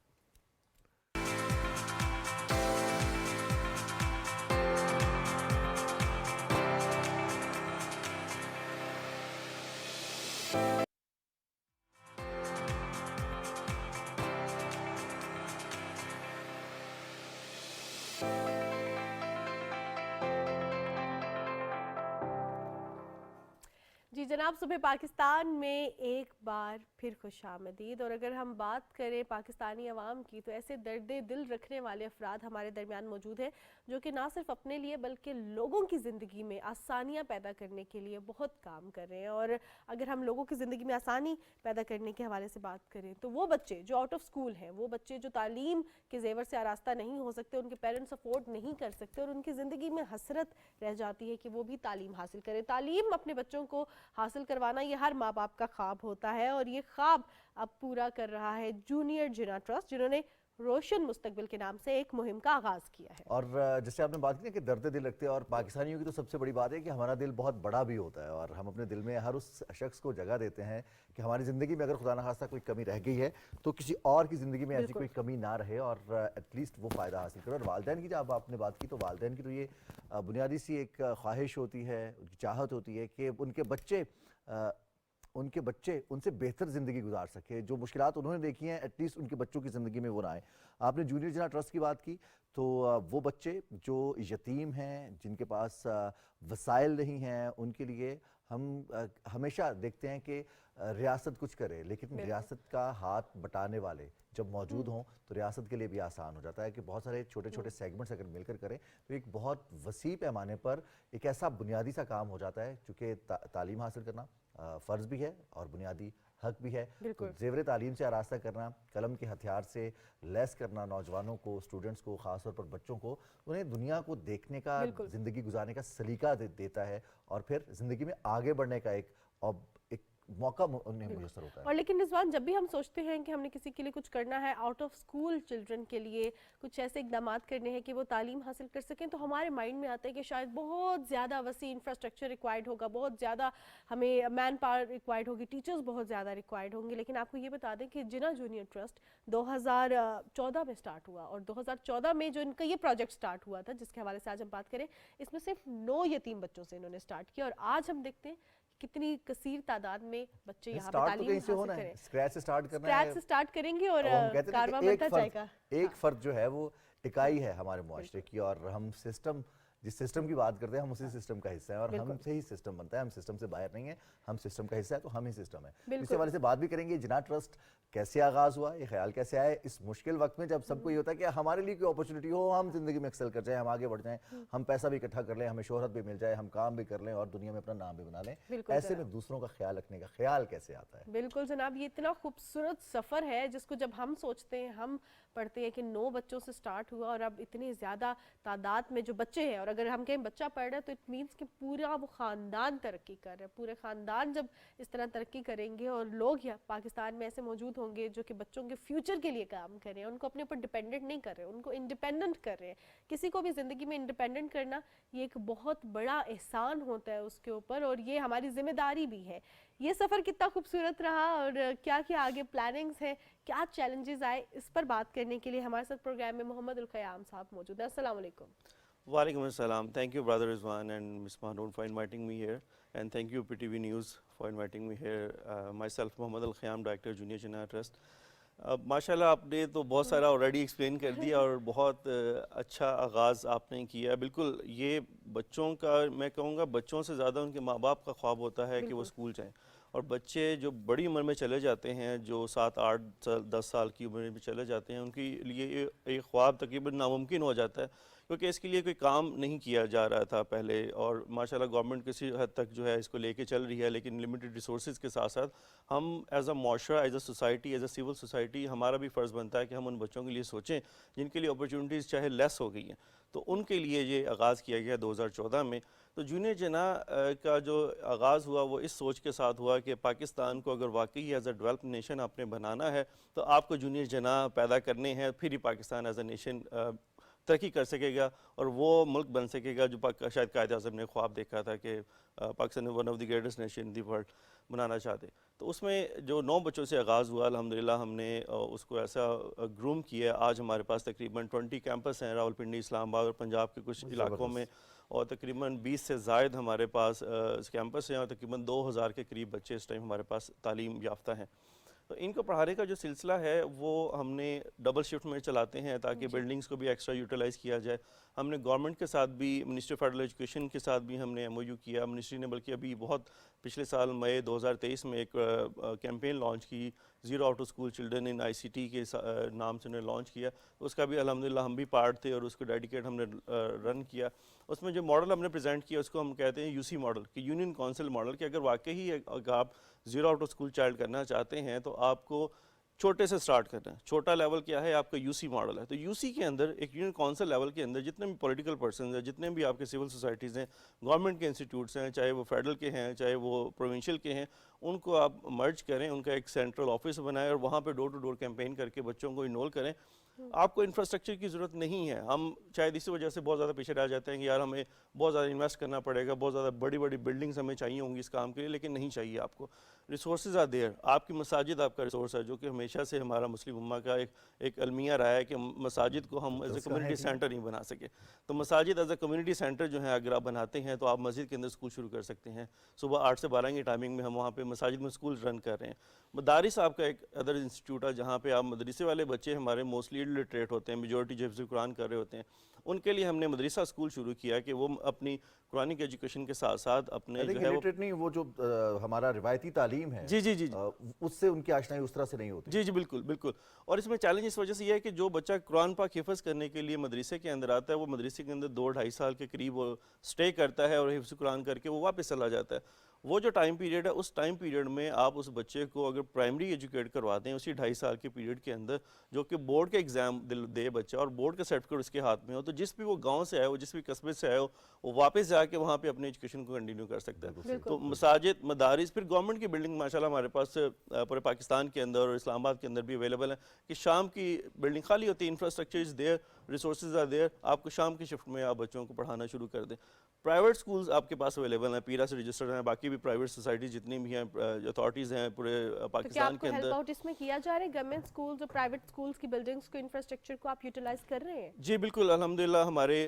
जी जनाब सुबह पाकिस्तान में एक बार फिर खुशामदीद। और अगर हम बात करें पाकिस्तानी अवाम की तो ऐसे दर्द दिल रखने वाले अफराद हमारे दरमियान मौजूद हैं जो कि ना सिर्फ अपने लिए बल्कि लोगों की ज़िंदगी में आसानियाँ पैदा करने के लिए बहुत काम कर रहे हैं। और अगर हम लोगों की ज़िंदगी में आसानी पैदा करने के हवाले से बात करें तो वो बच्चे जो आउट ऑफ स्कूल हैं, वो बच्चे जो तालीम के जेवर से आरास्ता नहीं हो सकते, उनके पेरेंट्स अफोर्ड नहीं कर सकते और उनकी ज़िंदगी में हसरत रह जाती है कि वो भी तालीम हासिल करें। तालीम अपने बच्चों को हासिल करवाना ये हर माँ बाप का ख्वाब होता है और ये ख्वाब अब पूरा कर रहा है जूनियर जिना ट्रस्ट, जिन्होंने रोशन मुस्तकबिल के नाम से एक मुहिम का आगाज़ किया है। और जैसे आपने बात की ना कि दर्द दिल रखते हैं, और पाकिस्तानियों की तो सबसे बड़ी बात है कि हमारा दिल बहुत बड़ा भी होता है और हम अपने दिल में हर उस शख्स को जगह देते हैं कि हमारी ज़िंदगी में अगर खुदा न खास्ता कोई कमी रह गई है तो किसी और की ज़िंदगी में ऐसी कोई कमी ना रहे और एटलीस्ट वो फ़ायदा हासिल करे। और वालिदैन की जब आपने बात की तो वालिदैन की तो ये बुनियादी सी एक ख्वाहिश होती है, चाहत होती है कि उनके बच्चे उनसे बेहतर ज़िंदगी गुजार सके। जो मुश्किलात उन्होंने देखी हैं एटलीस्ट उनके बच्चों की ज़िंदगी में वो ना आए। आपने जूनियर जिना ट्रस्ट की बात की तो वो बच्चे जो यतीम हैं, जिनके पास वसाइल नहीं हैं, उनके लिए हम हमेशा देखते हैं कि रियासत कुछ करे, लेकिन रियासत का हाथ बटाने वाले जब मौजूद हों तो रियासत के लिए भी आसान हो जाता है कि बहुत सारे छोटे छोटे सेगमेंट्स अगर मिलकर करें तो एक बहुत वसी पैमाने पर एक ऐसा बुनियादी सा काम हो जाता है। चूँकि तालीम हासिल करना फ़र्ज़ भी है और बुनियादी हक भी है, तो ज़ेवर तालीम से आरास्ता करना, कलम के हथियार से लैस करना नौजवानों को, स्टूडेंट्स को, ख़ासतौर पर बच्चों को, उन्हें दुनिया को देखने का, ज़िंदगी गुजारने का सलीका देता है और फिर ज़िंदगी में आगे बढ़ने का एक मौका उन्हें मुयस्सर होता है। और लेकिन रिजवान, जब भी हम सोचते हैं कि हमने किसी के लिए कुछ करना है, आउट ऑफ स्कूल चिल्ड्रन के लिए कुछ ऐसे इकदाम करने हैं कि वो तालीम हासिल कर सकें, तो हमारे माइंड में आता है कि शायद बहुत ज़्यादा वसी इंफ्रास्ट्रक्चर रिक्वायर्ड होगा, बहुत ज़्यादा हमें मैन पावर रिक्वायर्ड होगी, टीचर्स बहुत ज़्यादा रिक्वायर्ड होंगे। लेकिन आपको ये बता दें कि जिना जूनियर ट्रस्ट 2014 में स्टार्ट हुआ और 2014 में जो इनका ये प्रोजेक्ट स्टार्ट हुआ था, जिसके हवाले से आज हम बात करें, इसमें सिर्फ 9 यतीम बच्चों से इन्होंने स्टार्ट किया। और आज हम देखते हैं कितनी कसीर तादाद में बच्चे यहाँ पे तालीम हासिल करें। स्क्रैच से स्टार्ट करना है, स्क्रैच से स्टार्ट करेंगे और कारवां बढ़ता जाएगा। एक फर्द जो है वो इकाई है हमारे मुआशरे की और हम सिस्टम, जिस सिस्टम की बात करते हैं हम उसी सिस्टम का हिस्सा है और हमसे ही सिस्टम बनता है। हम सिस्टम से बाहर नहीं है, हम सिस्टम का हिस्सा है, तो हम ही सिस्टम है। इस हवाले से बात भी करेंगे। जिना ट्रस्ट कैसे आगाज़ हुआ, ये ख्याल कैसे आया इस मुश्किल वक्त में जब सबको ये होता है कि हमारे लिए कोई अपॉर्चुनिटी हो, हम ज़िंदगी में एक्सेल कर जाएं, हम आगे बढ़ जाएं, हम पैसा भी इकट्ठा कर लें, हमें शोहरत भी मिल जाए, हम काम भी कर लें और दुनिया में अपना नाम भी बना लें। ऐसे में दूसरों का ख्याल रखने का ख्याल कैसे आता है? बिल्कुल जनाब, ये इतना खूबसूरत सफ़र है जिसको जब हम सोचते हैं, हम पढ़ते हैं कि 9 बच्चों से स्टार्ट हुआ और अब इतनी ज़्यादा तादाद में जो बच्चे हैं, और अगर हम कहें बच्चा पढ़ रहा है तो इट मीन्स कि पूरा वो ख़ानदान तरक्की कर रहा है। पूरे ख़ानदान जब इस तरह तरक्की करेंगे और लोग यहाँ पाकिस्तान में ऐसे मौजूद होंगे जो कि बच्चों के फ्यूचर के लिए काम कर रहे हैं, उनको अपने ऊपर डिपेंडेंट नहीं कर रहे हैं, उनको इंडिपेंडेंट कर रहे हैं। किसी को भी ज़िंदगी में इंडिपेंडेंट करना ये एक बहुत बड़ा एहसान होता है उसके ऊपर और ये हमारी ज़िम्मेदारी भी है। ये सफ़र कितना खूबसूरत रहा और क्या क्या आगे प्लानिंग्स हैं, क्या चैलेंजेस आए, इस पर बात करने के लिए हमारे साथ प्रोग्राम में मोहम्मद उल क़याम साहब मौजूद हैं। अस्सलाम वालेकुम। Walaikum assalam. Thank you, Brother Rizwan and Ms. Mahnoon, for inviting me here. And thank you, PTV News, for inviting me here. Myself, Mohammad Al-Khayam, Director, Junior Jinnah Trust. माशाल्लाह आपने तो बहुत सारा ऑलरेडी एक्सप्लेन कर दिया और बहुत अच्छा आगाज़ आपने किया। बिल्कुल, ये बच्चों का, मैं कहूँगा बच्चों से ज़्यादा उनके माँ बाप का ख्वाब होता है कि वो स्कूल जाएँ। और बच्चे जो बड़ी उम्र में चले जाते हैं, जो 7, 8, 10 साल की उम्र में चले जाते हैं, उनके लिए एक ख्वाब तकरीबन नामुमकिन हो जाता है क्योंकि इसके लिए कोई काम नहीं किया जा रहा था पहले। और माशाल्लाह गवर्नमेंट किसी हद तक जो है इसको लेके चल रही है, लेकिन लिमिटेड रिसोर्सेज के साथ साथ हम एज अ माशरा, as a society, as a civil society, हमारा भी फ़र्ज़ बनता है कि हम उन बच्चों के लिए सोचें जिनके लिए अपॉर्चुनिटीज़ चाहे लेस हो गई हैं। तो उनके लिए ये आगाज़ किया गया 2014 में। तो जूनियर जिना का जो आगाज़ हुआ वो इस सोच के साथ हुआ कि पाकिस्तान को अगर वाकई एज अ डेवलप्ड नेशन आपने बनाना है तो आपको जूनियर जिना पैदा करने हैं, फिर ही पाकिस्तान एज अ नेशन तरक्की कर सकेगा और वो मुल्क बन सकेगा जो शायद कायद आज़म ने ख्वाब देखा था कि Pakistan one of the greatest nation in the world बनाना चाहते। तो उसमें जो 9 बच्चों से आगाज़ हुआ, अल्हम्दुलिल्लाह हमने उसको ऐसा ग्रूम किया। आज हमारे पास तकरीबन 20 कैंपस हैं रावलपिंडी, इस्लामाबाद और पंजाब के कुछ इलाकों में, और तकरीबन 20 से ज़ायद हमारे पास कैंपस हैं और तकरीबन 2000 के करीब बच्चे इस टाइम हमारे पास तालीम याफ्ता हैं। तो इनको पढ़ाने का जो सिलसिला है वो हमने डबल शिफ्ट में चलाते हैं ताकि बिल्डिंग्स को भी एक्स्ट्रा यूटिलाइज़ किया जाए। ہم نے گورنمنٹ کے ساتھ بھی, منسٹری فیڈرل ایجوکیشن کے ساتھ بھی ہم نے ایم او یو کیا. منسٹری نے بلکہ ابھی بہت پچھلے سال مئی 2023 میں ایک کیمپین لانچ کی, zero out of school children in ICT کے نام سے انہوں نے لانچ کیا. اس کا بھی الحمدللہ ہم بھی پارٹ تھے اور اس کو ڈیڈیکیٹ ہم نے رن کیا. اس میں جو ماڈل ہم نے پریزنٹ کیا اس کو ہم کہتے ہیں UC ماڈل, کہ یونین کونسل ماڈل, کہ اگر واقعی اگر آپ zero out of school child کرنا چاہتے ہیں تو آپ کو چھوٹے سے سٹارٹ کرنا ہے. چھوٹا لیول کیا ہے, آپ کا UC ماڈل ہے. تو UC کے اندر ایک یونین کونسل لیول کے اندر جتنے بھی پولیٹیکل پرسنز ہیں, جتنے بھی آپ کے سول سوسائٹیز ہیں, گورنمنٹ کے انسٹیٹیوٹس ہیں, چاہے وہ فیڈرل کے ہیں چاہے وہ پروونشل کے ہیں, ان کو آپ مرج کریں, ان کا ایک سینٹرل آفس بنائیں اور وہاں پہ ڈور ٹو ڈور کیمپین کر کے بچوں کو انرول کریں. آپ کو انفراسٹرکچر کی ضرورت نہیں ہے. ہم شاید اسی وجہ سے بہت زیادہ پیچھے رہ جاتے ہیں کہ یار ہمیں بہت زیادہ انویسٹ کرنا پڑے گا, بہت زیادہ بڑی بڑی بلڈنگز ہمیں چاہیے ہوں گی اس کام کے لیے, لیکن نہیں چاہیے آپ کو. Resources are there. آپ کی مساجد آپ کا ریسورس ہے, جو کہ ہمیشہ سے ہمارا مسلم امہ کا ایک المیہ رہا ہے کہ مساجد کو ہم ایز اے کمیونٹی سینٹر نہیں بنا سکے. تو مساجد ایز اے کمیونٹی سینٹر جو ہیں اگر آپ بناتے ہیں تو آپ مسجد کے اندر اسکول شروع کر سکتے ہیں. صبح 8 سے 12 کی ٹائمنگ میں ہم وہاں پہ مساجد میں اسکول رن کر رہے ہیں. مدارس آپ کا ایک ادر انسٹیٹیوٹ ہے جہاں پہ آپ مدرسے والے بچے ہمارے موسٹلی لٹریٹ ہوتے ہیں, میجورٹی جو حفظ قرآن کر رہے ہوتے ہیں, ان کے لیے ہم نے مدرسہ اسکول شروع کیا کہ وہ اپنی قرآنک ایجوکیشن کے ساتھ ساتھ اپنے جو ہے لٹریٹ نہیں, وہ جو ہمارا روایتی تعلیم ہے جی اس سے ان کی آشنائی اس طرح سے نہیں ہوتی. جی بالکل بالکل. اور اس میں چیلنج اس وجہ سے یہ ہے کہ جو بچہ قرآن پاک حفظ کرنے کے لیے مدرسے کے اندر آتا ہے, وہ مدرسے کے اندر 2-2.5 سال کے قریب وہ اسٹے کرتا ہے اور حفظ قرآن کر کے وہ واپس چلا جاتا ہے. وہ جو ٹائم پیریڈ ہے, اس ٹائم پیریڈ میں آپ اس بچے کو اگر پرائمری ایجوکیٹ کروا دیں اسی 2.5 سال کے پیریڈ کے اندر, جو کہ بورڈ کے ایگزام دے بچہ اور بورڈ کا سرٹیفکیٹ اس کے ہاتھ میں ہو, تو جس بھی وہ گاؤں سے آئے ہو, جس بھی قصبے سے آئے ہو, وہ واپس جا کے وہاں پہ اپنی ایجوکیشن کو کنٹینیو کر سکتا ہے. تو مساجد, مدارس, پھر گورنمنٹ کی بلڈنگ ماشاءاللہ ہمارے پاس پورے پاکستان کے اندر اور اسلام آباد کے اندر بھی اویلیبل ہے کہ شام کی بلڈنگ خالی ہوتی ہے, infrastructure is there, resources are there, آپ کو شام کی شفٹ میں آپ بچوں کو پڑھانا شروع کر دیں. پرائیویٹ سکولز آپ کے پاس اویلیبل ہیں, پیرا سے رجسٹرڈ ہیں, باقی بھی پرائیویٹ سوسائٹیز جتنی بھی ہیں, اتھارٹیز ہیں پورے پاکستان کے اندر. ہیلپ آؤٹ اس میں کیا جا رہا ہے گورنمنٹ سکولز اور پرائیویٹ سکولز کی بلڈنگز کو, انفراسٹرکچر کو آپ یوٹیلائز کر رہے ہیں؟ جی بالکل الحمدللہ. ہمارے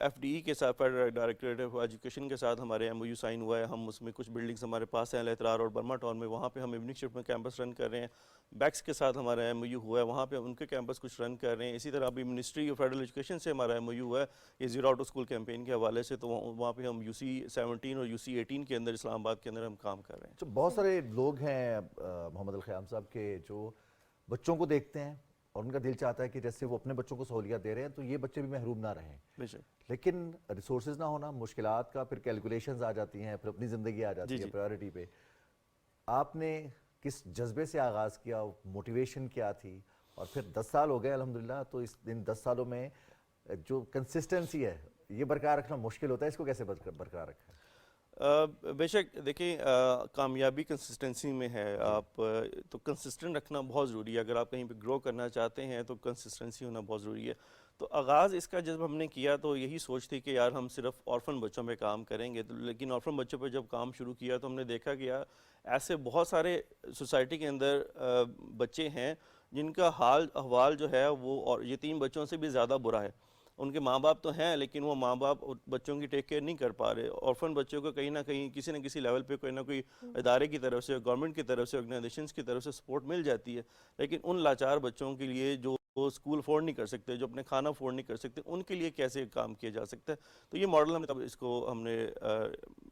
FDE کے ساتھ, فیڈرل ڈائریکٹریٹ آف ایجوکیشن کے ساتھ ہمارے MOU سائن ہوا ہے. ہم اس میں کچھ بلڈنگز ہمارے پاس ہیں لہترار اور برما ٹاؤن میں, وہاں پہ ہم ایوننگ شفٹ میں کیمپس رن کر رہے ہیں. بیکس کے ساتھ ہمارا MOU ہوا ہے, وہاں پہ ان کے کیمپس کچھ رن کر رہے ہیں. اسی طرح ابھی منسٹری آف فیڈرل ایجوکیشن سے ہمارا MOU ہوا ہے یہ zero out of school campaign کے حوالے سے, تو وہاں پہ ہم UC 17 اور UC 18 کے اندر اسلام آباد کے اندر ہم کام کر رہے ہیں. بہت سارے لوگ ہیں محمد الخیام صاحب کے جو بچوں کو دیکھتے ہیں اور ان کا دل چاہتا ہے کہ جیسے وہ اپنے بچوں کو سہولیات دے رہے ہیں تو یہ بچے بھی محروم نہ رہیں, لیکن ریسورسز نہ ہونا, مشکلات کا پھر کیلکولیشنز آ جاتی ہیں, پھر اپنی زندگی آ جاتی ہے پرائیورٹی پہ. آپ نے کس جذبے سے آغاز کیا, موٹیویشن کیا تھی, اور پھر 10 سال ہو گئے الحمدللہ, تو ان 10 سالوں میں جو کنسسٹنسی ہے یہ برقرار رکھنا مشکل ہوتا ہے, اس کو کیسے برقرار رکھا ہے؟ بے شک دیکھیں کامیابی کنسسٹنسی میں ہے. آپ تو کنسسٹنٹ رکھنا بہت ضروری ہے. اگر آپ کہیں پہ گرو کرنا چاہتے ہیں تو کنسسٹنسی ہونا بہت ضروری ہے. تو آغاز اس کا جب ہم نے کیا تو یہی سوچ تھی کہ یار ہم صرف آرفن بچوں پہ کام کریں گے, لیکن آرفن بچوں پہ جب کام شروع کیا تو ہم نے دیکھا کہ یار ایسے بہت سارے سوسائٹی کے اندر بچے ہیں جن کا حال احوال جو ہے وہ یتیم بچوں سے بھی زیادہ برا ہے. ان کے ماں باپ تو ہیں لیکن وہ ماں باپ بچوں کی ٹیک کیئر نہیں کر پا رہے. آرفن بچوں کو کہیں نہ کہیں کسی نہ کسی لیول پہ کوئی نہ کوئی ادارے کی طرف سے, گورنمنٹ کی طرف سے, آرگنائزیشنز کی طرف سے سپورٹ مل جاتی ہے, لیکن ان لاچار بچوں کے لیے جو اسکول افورڈ نہیں کر سکتے, جو اپنے کھانا افورڈ نہیں کر سکتے, ان کے لیے کیسے کام کیا جا سکتا ہے. تو یہ ماڈل ہم نے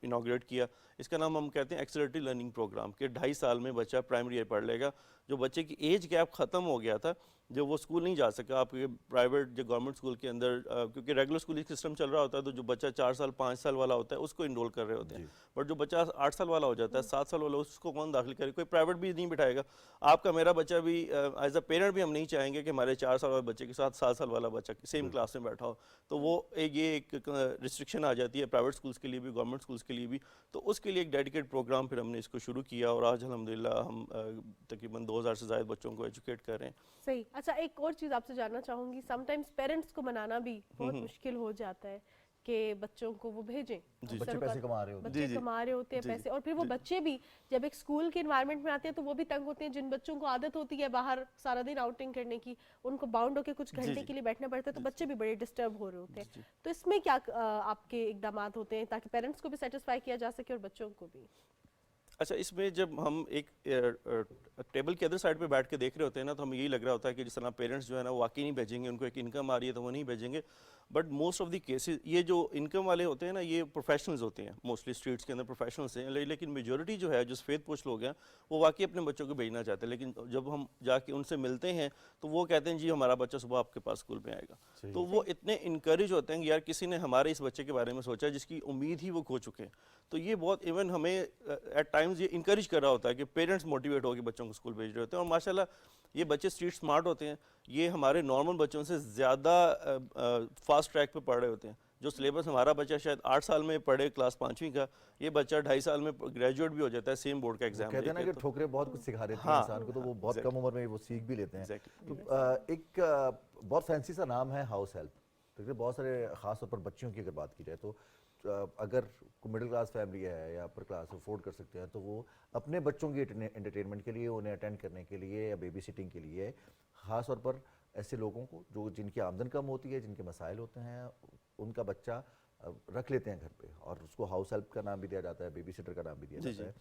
انوگریٹ کیا. اس کا نام ہم کہتے ہیں ایکسلریٹری لرننگ پروگرام, کہ 2.5 سال میں بچہ پرائمری ایئر پڑھ لے گا. جو بچے کی ایج گیپ ختم ہو گیا تھا, جو وہ اسکول نہیں جا سکا, آپ کے پرائیویٹ جو گورنمنٹ اسکول کے اندر کیونکہ ریگولر اسکولنگ سسٹم چل رہا ہوتا ہے تو جو بچہ 4 سال 5 سال والا ہوتا ہے اس کو انرول کر رہے ہوتے ہیں, بٹ جو بچہ 8 سال والا ہو جاتا ہے, 7 سال والا, اس کو کون داخل کرے؟ کوئی پرائیویٹ بھی نہیں بٹھائے گا. آپ کا میرا بچہ بھی ایز اے پیرنٹ بھی ہم نہیں چاہیں گے کہ ہمارے 4 سال والے بچے کے ساتھ 7 سال والا بچہ سیم کلاس میں بیٹھا ہو. تو وہ یہ ایک ریسٹرکشن آ جاتی ہے پرائیویٹ اسکولس کے لیے بھی, گورنمنٹ اسکولس کے لیے بھی. تو اس کے لیے ایک ڈیڈیکیٹ پروگرام پھر ہم نے اس کو شروع کیا, اور آج الحمدللہ ہم تقریباً 2000 سے زائد بچوں کو ایجوکیٹ کر رہے ہیں. صحیح. اچھا ایک اور چیز آپ سے جاننا چاہوں گی, سم ٹائمز پیرنٹس کو منانا بھی بہت مشکل ہو جاتا ہے کہ بچوں کو وہ بھیجیں, بچے پیسے کما رہے ہوتے ہیں پیسے, اور پھر وہ بچے بھی جب ایک اسکول کے انوائرمنٹ میں آتے ہیں تو وہ بھی تنگ ہوتے ہیں. جن بچوں کو عادت ہوتی ہے باہر سارا دن آؤٹنگ کرنے کی, ان کو باؤنڈ ہو کے کچھ گھنٹے کے لیے بیٹھنا پڑتا ہے, تو بچے بھی بڑے ڈسٹرب ہو رہے ہوتے ہیں. تو اس میں کیا آپ کے اقدامات ہوتے ہیں تاکہ پیرنٹس کو بھی سیٹسفائی کیا جا سکے اور بچوں کو بھی؟ اچھا اس میں جب ہم ایک ٹیبل کے ادر سائڈ پہ بیٹھ کے دیکھ رہے ہوتے ہیں نا تو ہمیں یہی لگ رہا ہوتا ہے کہ جس طرح پیرنٹس جو ہے نا وہ واقعی نہیں بھیجیں گے, ان کو ایک انکم آ رہی ہے تو وہ نہیں بھیجیں گے. But most of the cases یہ جو انکم والے ہوتے ہیں نا یہ پروفیشنلز ہوتے ہیں, موسٹلی اسٹریٹس کے اندر پروفیشنلز ہیں, لیکن میجورٹی جو ہے جو سفید پوش لوگ ہیں وہ واقعی اپنے بچوں کو بھیجنا چاہتے ہیں, لیکن جب ہم جا کے ان سے ملتے ہیں تو وہ کہتے ہیں جی ہمارا بچہ صبح آپ کے پاس اسکول میں آئے گا. تو وہ اتنے انکریج ہوتے ہیں کہ یار کسی نے ہمارے اس بچے کے بارے میں سوچا جس کی امید ہی وہ کھو چکے ہیں. تو یہ بہت ایون ہمیں ایٹ ٹائمز یہ انکریج کر رہا ہوتا ہے کہ پیرنٹس موٹیویٹ ہو کے بچوں کو اسکول بھیج رہے ہوتے ہیں. اور ماشاءاللہ یہ بچے اسٹریٹ اسمارٹ ہوتے ہیں, یہ ہمارے نارمل بچوں سے زیادہ فاسٹ ٹریک پہ پڑھ رہے ہوتے ہیں. جو سلیبس ہمارا بچہ شاید 8 سال میں پڑھے کلاس 5ویں کا, یہ بچہ 2.5 سال میں گریجویٹ بھی ہو جاتا ہے سیم بورڈ کا ایگزام. کہتے ہیں نا کہ ٹھوکریں بہت کچھ سکھا دیتی ہیں انسان کو, تو وہ بہت کم عمر میں وہ سیکھ بھی لیتے ہیں. تو ایک بہت فینسی سا نام ہے ہاؤس ہیلپ. بہت سارے خاص طور پر بچیوں کی اگر بات کی جائے تو اگر مڈل کلاس فیملی ہے یا اپر کلاس افورڈ کر سکتے ہیں تو وہ اپنے بچوں کی انٹرٹینمنٹ کے لیے, انہیں اٹینڈ کرنے کے لیے یا بیبی سٹنگ کے لیے, خاص طور پر ایسے لوگوں کو جو جن کی آمدن کم ہوتی ہے, جن کے مسائل ہوتے ہیں, ان کا بچہ رکھ لیتے ہیں گھر پہ, اور اس کو ہاؤس ہیلپ کا نام بھی دیا جاتا ہے, بیبی سٹر کا نام بھی دیا جاتا ہے.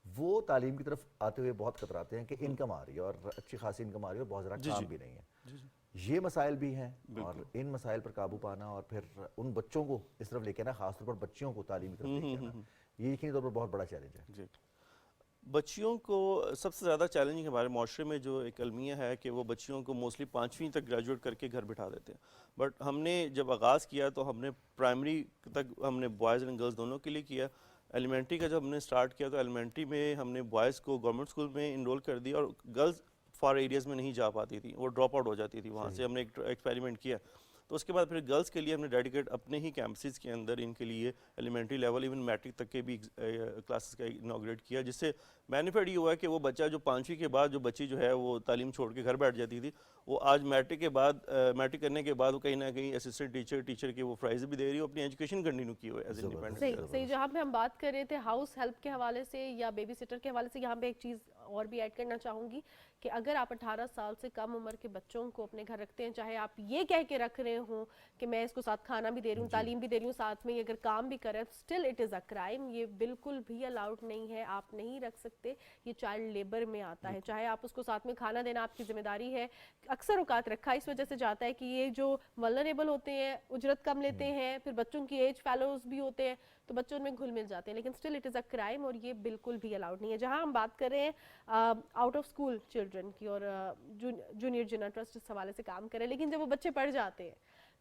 وہ تعلیم کی طرف آتے ہوئے بہت کتراتے ہیں کہ انکم آ رہی ہے اور اچھی خاصی انکم آ رہی ہے اور بہت زیادہ کام بھی نہیں ہے. یہ مسائل بھی ہیں, اور ان مسائل پر قابو پانا اور پھر ان بچوں کو اس طرف لے کے آنا, خاص طور پر بچیوں کو تعلیم کی طرف لے کے آنا, یہ یقینی طور پر بہت بڑا چیلنج ہے. بچیوں کو سب سے زیادہ چیلنجنگ ہمارے معاشرے میں جو ایک المیہ ہے کہ وہ بچیوں کو موسٹلی 5ویں تک گریجویٹ کر کے گھر بٹھا دیتے ہیں. بٹ ہم نے جب آغاز کیا تو ہم نے پرائمری تک ہم نے بوائز اینڈ گرلز دونوں کے لیے کیا. ایلیمنٹری کا جب ہم نے سٹارٹ کیا تو ایلیمنٹری میں ہم نے بوائز کو گورنمنٹ اسکول میں انرول کر دیا, اور گرلز فار ایریاز میں نہیں جا پاتی تھی, وہ ڈراپ آؤٹ ہو جاتی تھی. وہاں سے ہم نے ایک ایکسپیریمنٹ کیا. تو اس کے بعد پھر گرلز کے لیے ہم نے ڈیڈیکیٹ اپنے ہی کیمپسز کے اندر ان کے لیے ایلیمنٹری لیول ایون میٹرک تک کے بھی کلاسز کا انوگریٹ کیا, جس سے بینیفٹ یہ ہوا ہے کہ وہ بچہ جو 5ویں کے بعد جو بچی جو ہے وہ تعلیم چھوڑ کے گھر بیٹھ جاتی تھی, وہ آج میٹرک کے بعد میٹرک کرنے کے بعد وہ کہیں نہ کہیں اسسٹنٹ ٹیچر کے وہ پرائز بھی دے رہی ہے, اپنی ایجوکیشن کنٹینیو کی ہوئے ایز انڈیپینڈنٹ. صحیح. جہاں پہ ہم بات کر رہے تھے ہاؤس ہیلپ کے حوالے سے یا بیبی سٹر کے حوالے سے, یہاں پہ ایک چیز اور بھی ایڈ کرنا چاہوں گی کہ اگر آپ 18 سال سے کم عمر کے بچوں کو اپنے گھر رکھتے ہیں, چاہے آپ یہ کہہ کے رکھ رہے ہوں کہ میں اس کو ساتھ کھانا بھی دے رہی ہوں, تعلیم بھی دے رہی ہوں, ساتھ میں اگر کام بھی کر رہے ہیں, still it is a crime. یہ بالکل بھی الاؤڈ نہیں ہے, آپ نہیں رکھ سکتے, یہ چائلڈ لیبر میں آتا ہے. چاہے آپ اس کو ساتھ میں کھانا دینا آپ کی ذمہ داری ہے. اکثر اوقات رکھا اس وجہ سے جاتا ہے کہ یہ جو ولنریبل ہوتے ہیں اجرت کم لیتے ہیں, پھر بچوں کی ایج فیلوز بھی ہوتے ہیں, تو بچوں ان میں گھل مل جاتے ہیں, لیکن still it is a crime, اور یہ بالکل بھی الاؤڈ نہیں ہے. جہاں ہم بات کر رہے ہیں آؤٹ آف اسکول چلڈرن کی اور جونیئر جنا ٹرسٹ اس حوالے سے کام کرے, لیکن جب وہ بچے پڑھ جاتے ہیں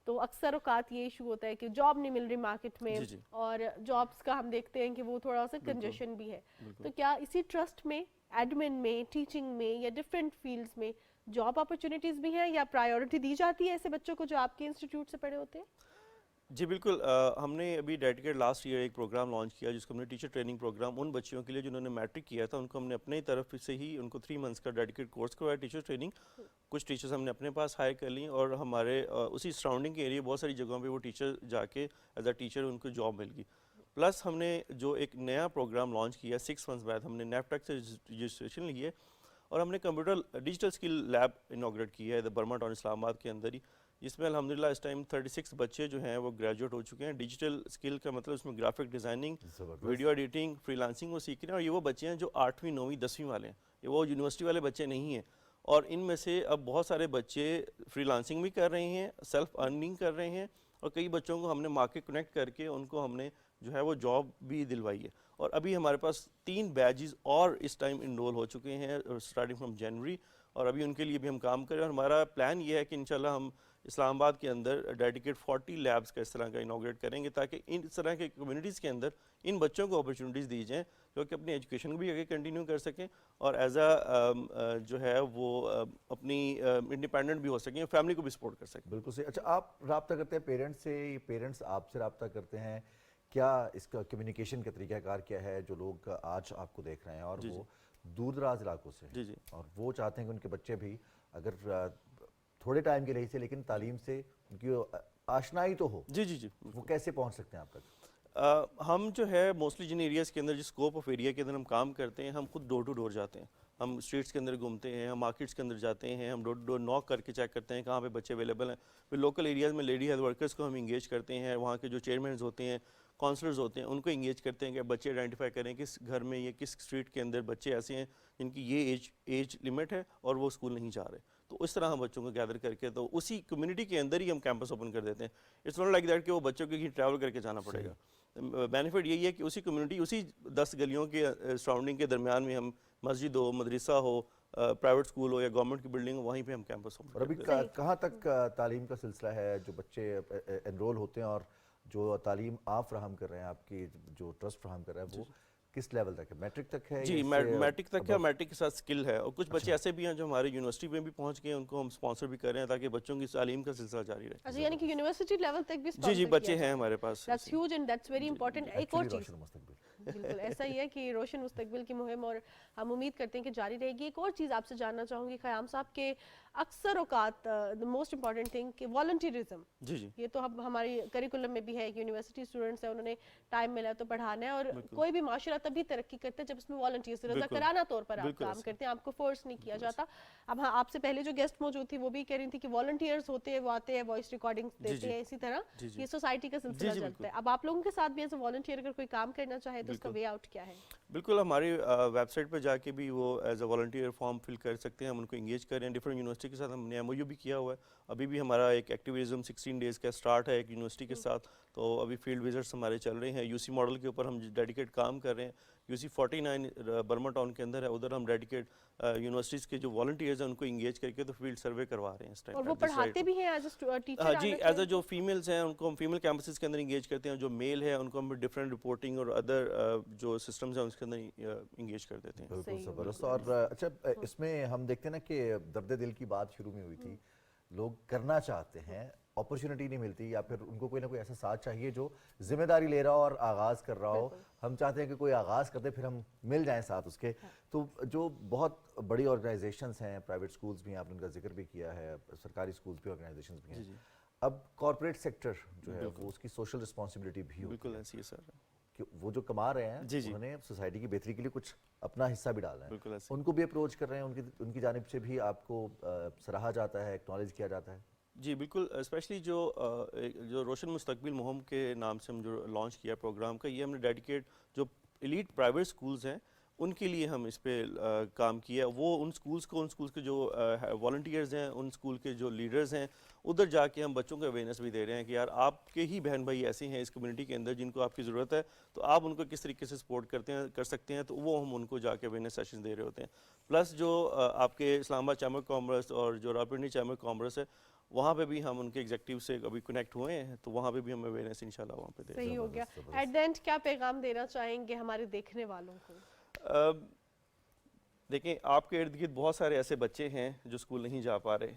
تو اکثر اوقات یہ ایشو ہوتا ہے کہ جاب نہیں مل رہی مارکیٹ میں, اور جابس کا ہم دیکھتے ہیں کہ وہ تھوڑا سا کنجیشن بھی ہے. تو کیا اسی ٹرسٹ میں ایڈمن میں, ٹیچنگ میں یا ڈفرینٹ فیلڈز میں جاب اپرچونیٹیز بھی ہیں, یا پرائیورٹی دی جاتی ہے ایسے بچوں کو جو آپ کے انسٹیٹیوٹ سے پڑھے ہوتے ہیں؟ جی بالکل. ہم نے ابھی ڈیڈیکیٹ لاسٹ ایئر ایک پروگرام لانچ کیا جس کو ہم نے ٹیچر ٹریننگ پروگرام, ان بچیوں کے لیے جنہوں نے میٹرک کیا تھا ان کو ہم نے اپنی طرف سے ہی ان کو 3 منتھس کا ڈیڈیکیٹ کورس کروایا ٹیچر ٹریننگ. کچھ ٹیچرز ہم نے اپنے پاس ہائر کر لیں, اور ہمارے اسی سراؤنڈنگ کے ایریا بہت ساری جگہوں پہ وہ ٹیچر جا کے ایز اے ٹیچر ان کو جاب مل گئی. پلس ہم نے جو ایک نیا پروگرام لانچ کیا 6 منتھس بعد, ہم نے نیفٹیک سے رجسٹریشن لی ہے, اور ہم نے computer digital skill lab inaugurate کیا ہے برما ٹاؤن اسلام آباد کے اندر ہی, جس میں الحمدللہ اس ٹائم 36 بچے جو ہیں وہ گریجویٹ ہو چکے ہیں. ڈیجیٹل اسکل کا مطلب اس میں graphic designing, video editing, free lancing وہ سیکھ رہے ہیں, اور یہ وہ بچے ہیں جو 8ویں 9ویں 10ویں والے ہیں, یہ وہ یونیورسٹی والے بچے نہیں ہیں. اور ان میں سے اب بہت سارے بچے فری لانسنگ بھی کر رہے ہیں, سیلف ارننگ کر رہے ہیں, اور کئی بچوں کو ہم نے مارکیٹ کنیکٹ کر کے ان کو ہم نے جو ہے وہ جاب بھی دلوائی ہے. اور ابھی ہمارے پاس 3 بیچز اور اس ٹائم انرول ہو چکے ہیں اسٹارٹنگ فرام جنوری, اور ابھی ان کے لیے بھی ہم کام کریں. اور ہمارا پلان یہ ہے کہ انشاءاللہ ہم اسلام آباد کے اندر ڈیڈیکیٹ 40 لیبس کا اس طرح کا انوگریٹ کریں گے, تاکہ اس طرح کے کمیونٹیز کے اندر ان بچوں کو اپرچونیٹیز دی جائیں جو کہ اپنی ایجوکیشن کو بھی آگے کنٹینیو کر سکیں, اور ایز اے جو ہے وہ اپنی انڈیپینڈنٹ بھی ہو سکیں, فیملی کو بھی سپورٹ کر سکیں. بالکل صحیح. اچھا, آپ رابطہ کرتے ہیں پیرنٹس سے, پیرنٹس آپ سے رابطہ کرتے ہیں, کیا اس کا کمیونیکیشن کا طریقہ کار کیا ہے؟ جو لوگ آج آپ کو دیکھ رہے ہیں اور وہ دور دراز علاقوں سے ہیں اور وہ چاہتے ہیں کہ ان کے بچے بھی اگر تھوڑے ٹائم کے لیے سے لیکن تعلیم سے ان کی آشنائی تو ہو, وہ کیسے پہنچ سکتے ہیں آپ تک؟ ہم جو ہے موسٹلی جن ایریاز کے اندر جس اسکوپ آف ایریا کے اندر ہم کام کرتے ہیں, ہم خود ڈور ٹو ڈور جاتے ہیں, ہم اسٹریٹس کے اندر گھومتے ہیں, ہم مارکیٹس کے اندر جاتے ہیں, ہم ڈور ٹو ڈور ناک کر کے چیک کرتے ہیں کہاں پہ بچے اویلیبل ہیں. پھر لوکل ایریاز میں لیڈی ہیلتھ ورکرز کو ہم انگیج کرتے ہیں, وہاں کے جو چیئرمینز ہوتے ہیں, काउंसलर्स होते हैं उनको इंगेज करते हैं कि बच्चे आइडेंटिफाई करें किस घर में या किस स्ट्रीट के अंदर बच्चे ऐसे हैं जिनकी ये एज लिमिट है और वो स्कूल नहीं जा रहे, तो इस तरह हम बच्चों को गैदर करके तो उसी कम्युनिटी के अंदर ही हम कैंपस ओपन कर देते हैं। इट्स नॉट लाइक दैट कि वो बच्चों को कहीं ट्रैवल करके जाना पड़ेगा। बेनिफिट यही है कि उसी कम्युनिटी, उसी 10 गलियों के सराउंडिंग के दरमियान में हम मस्जिद हो, मदरसा हो, प्राइवेट स्कूल हो या गवर्नमेंट की बिल्डिंग हो, वहीं पे हम कैंपस ओपन। और अभी कहाँ तक तालीम का सिलसिला है, जो बच्चे एनरोल होते हैं और जो तालीम आप फ्राहम कर रहे हैं, आपकी जो ट्रस्ट फ्राहम कर रहा है, वो किस लेवल तक है? मैट्रिक तक है? जी, मैट्रिक तक है, मैट्रिक के साथ स्किल है। और कुछ बच्चे ऐसे भी हैं जो हमारे यूनिवर्सिटी में भी पहुंच गए हैं, उनको हम स्पॉन्सर भी कर रहे हैं ताकि बच्चों की तालीम का सिलसिला जारी रहे। अच्छा, यानी कि यूनिवर्सिटी लेवल तक भी जी बच्चे हैं हमारे पास। That's huge and that's very important. एक और चीज़ बिल्कुल ऐसा ही है कि रोशन मुस्तकबिल की मुहिम और हम उम्मीद करते हैं कि जारी रहेगी। एक और चीज़ आपसे जानना चाहूँगी ख़याम साहब के अक्सर औकात द मोस्ट इंपॉर्टेंट थिंग कि वॉलंटियरिज्म, जी ये तो हम हमारी करिकुलम में भी है कि यूनिवर्सिटी स्टूडेंट्स हैं, उन्होंने टाइम मिला तो पढ़ाना है, और कोई भी माशरा तभी तरक्की करते हैं जब इसमें वॉलंटियर्स रज़ाकाराना तौर पर आप काम करते हैं, आपको फोर्स नहीं किया जाता। अब हाँ, आपसे पहले जो गेस्ट मौजूद थी वो भी कह रही थी कि वॉलंटियर्स होते हैं, वो आते हैं, वॉइस रिकॉर्डिंग देते हैं, इसी तरह ये सोसाइटी का सिलसिला चलता है। अब आप लोगों के साथ भी एज अ वॉलंटियर अगर कोई काम करना चाहे तो उसका वे आउट क्या है? बिल्कुल, हमारी वेबसाइट पर जाके भी वो as a volunteer form fill कर सकते हैं, हम उनको इंगेज कर रहे हैं। डिफरेंट यूनिवर्सिटी के साथ हमने एमओयू भी किया हुआ है। अभी भी हमारा एक एक्टिविज्म 16 डेज़ का स्टार्ट है एक यूनिवर्सिटी के साथ, तो अभी फील्ड विजिट्स हमारे चल रहे हैं। यूसी मॉडल के ऊपर हम डेडिकेट काम कर रहे हैं। यूसी 49 बर्मा टाउन के अंदर है, उधर हम डेडिकेट यूनिवर्सिटीज़ के जो वॉलंटियर्स हैं उनको इंगेज करके तो फील्ड सर्वे करवा रहे हैं इस टाइम। और वो पढ़ाते भी हैं एज अ टीचर? हाँ जी, एज अ जो फीमेल्स हैं उनको हम फीमेल कैंपसेस के अंदर इंगेज करते हैं, जो मेल है उनको हम डिफरेंट रिपोर्टिंग और अदर जो सिस्टम्स हैं उसके अंदर इंगेज कर देते हैं। बिल्कुल ज़बरदस्त। और अच्छा, इसमें हम देखते हैं ना कि दर्द दिल की बात शुरू में हुई थी, लोग करना चाहते हैं, अपॉर्चुनिटी नहीं मिलती, या फिर उनको कोई ना कोई ऐसा साथ चाहिए जो जिम्मेदारी ले रहा हो और आगाज़ कर रहा हो। हम चाहते हैं कि कोई आगाज़ कर दे, फिर हम मिल जाएं साथ उसके। तो जो बहुत बड़ी ऑर्गेनाइजेशंस हैं, प्राइवेट स्कूल्स भी हैं, आपने उनका जिक्र भी किया है, सरकारी स्कूल्स भी, ऑर्गेनाइजेशंस भी हैं। अब कॉर्पोरेट सेक्टर जो है वो उसकी सोशल रिस्पॉन्सिबिलिटी भी होती बिल्कुल है ऐसी है सर, कि वो जो कमा रहे हैं उन्होंने सोसाइटी की बेहतरी के लिए कुछ अपना हिस्सा भी डालना है, उनको भी अप्रोच कर रहे हैं, उनकी जानिब से भी आपको सराहा जाता है, एक्नॉलेज किया जाता है? जी बिल्कुल, स्पेशली जो रोशन मुस्तकबिल मुहिम के नाम से हम जो लॉन्च किया प्रोग्राम का, ये हमने डेडिकेट जो एलीट प्राइवेट स्कूल्स हैं उनके लिए हम इस पे काम किया। वो उन स्कूल्स के जो वॉलंटियर्स हैं, उन स्कूल के जो लीडर्स हैं, उधर जाके हम बच्चों को अवेयरनेस भी दे रहे हैं कि यार आपके ही बहन भाई ऐसे हैं इस कम्युनिटी के अंदर जिनको आपकी ज़रूरत है, तो आप उनको किस तरीके से सपोर्ट कर सकते हैं, तो वो हम उनको जाके अवेयरनेस सेशन दे रहे होते हैं। प्लस जो आपके इस्लामाबाद चैम्बर कॉमर्स और जो रावलपिंडी चैम्बर कॉमर्स है, वहाँ पे भी हम उनके एग्जीक्यूटिव से अभी कनेक्ट हुए हैं, तो वहाँ पे भी हम अवेयरनेस इंशाल्लाह वहाँ पे दे। सही हो गया। एट द एंड क्या पैगाम देना चाहेंगे हमारे देखने वालों को? देखें, आपके इर्द गिर्द बहुत सारे ऐसे बच्चे हैं जो स्कूल नहीं जा पा रहे,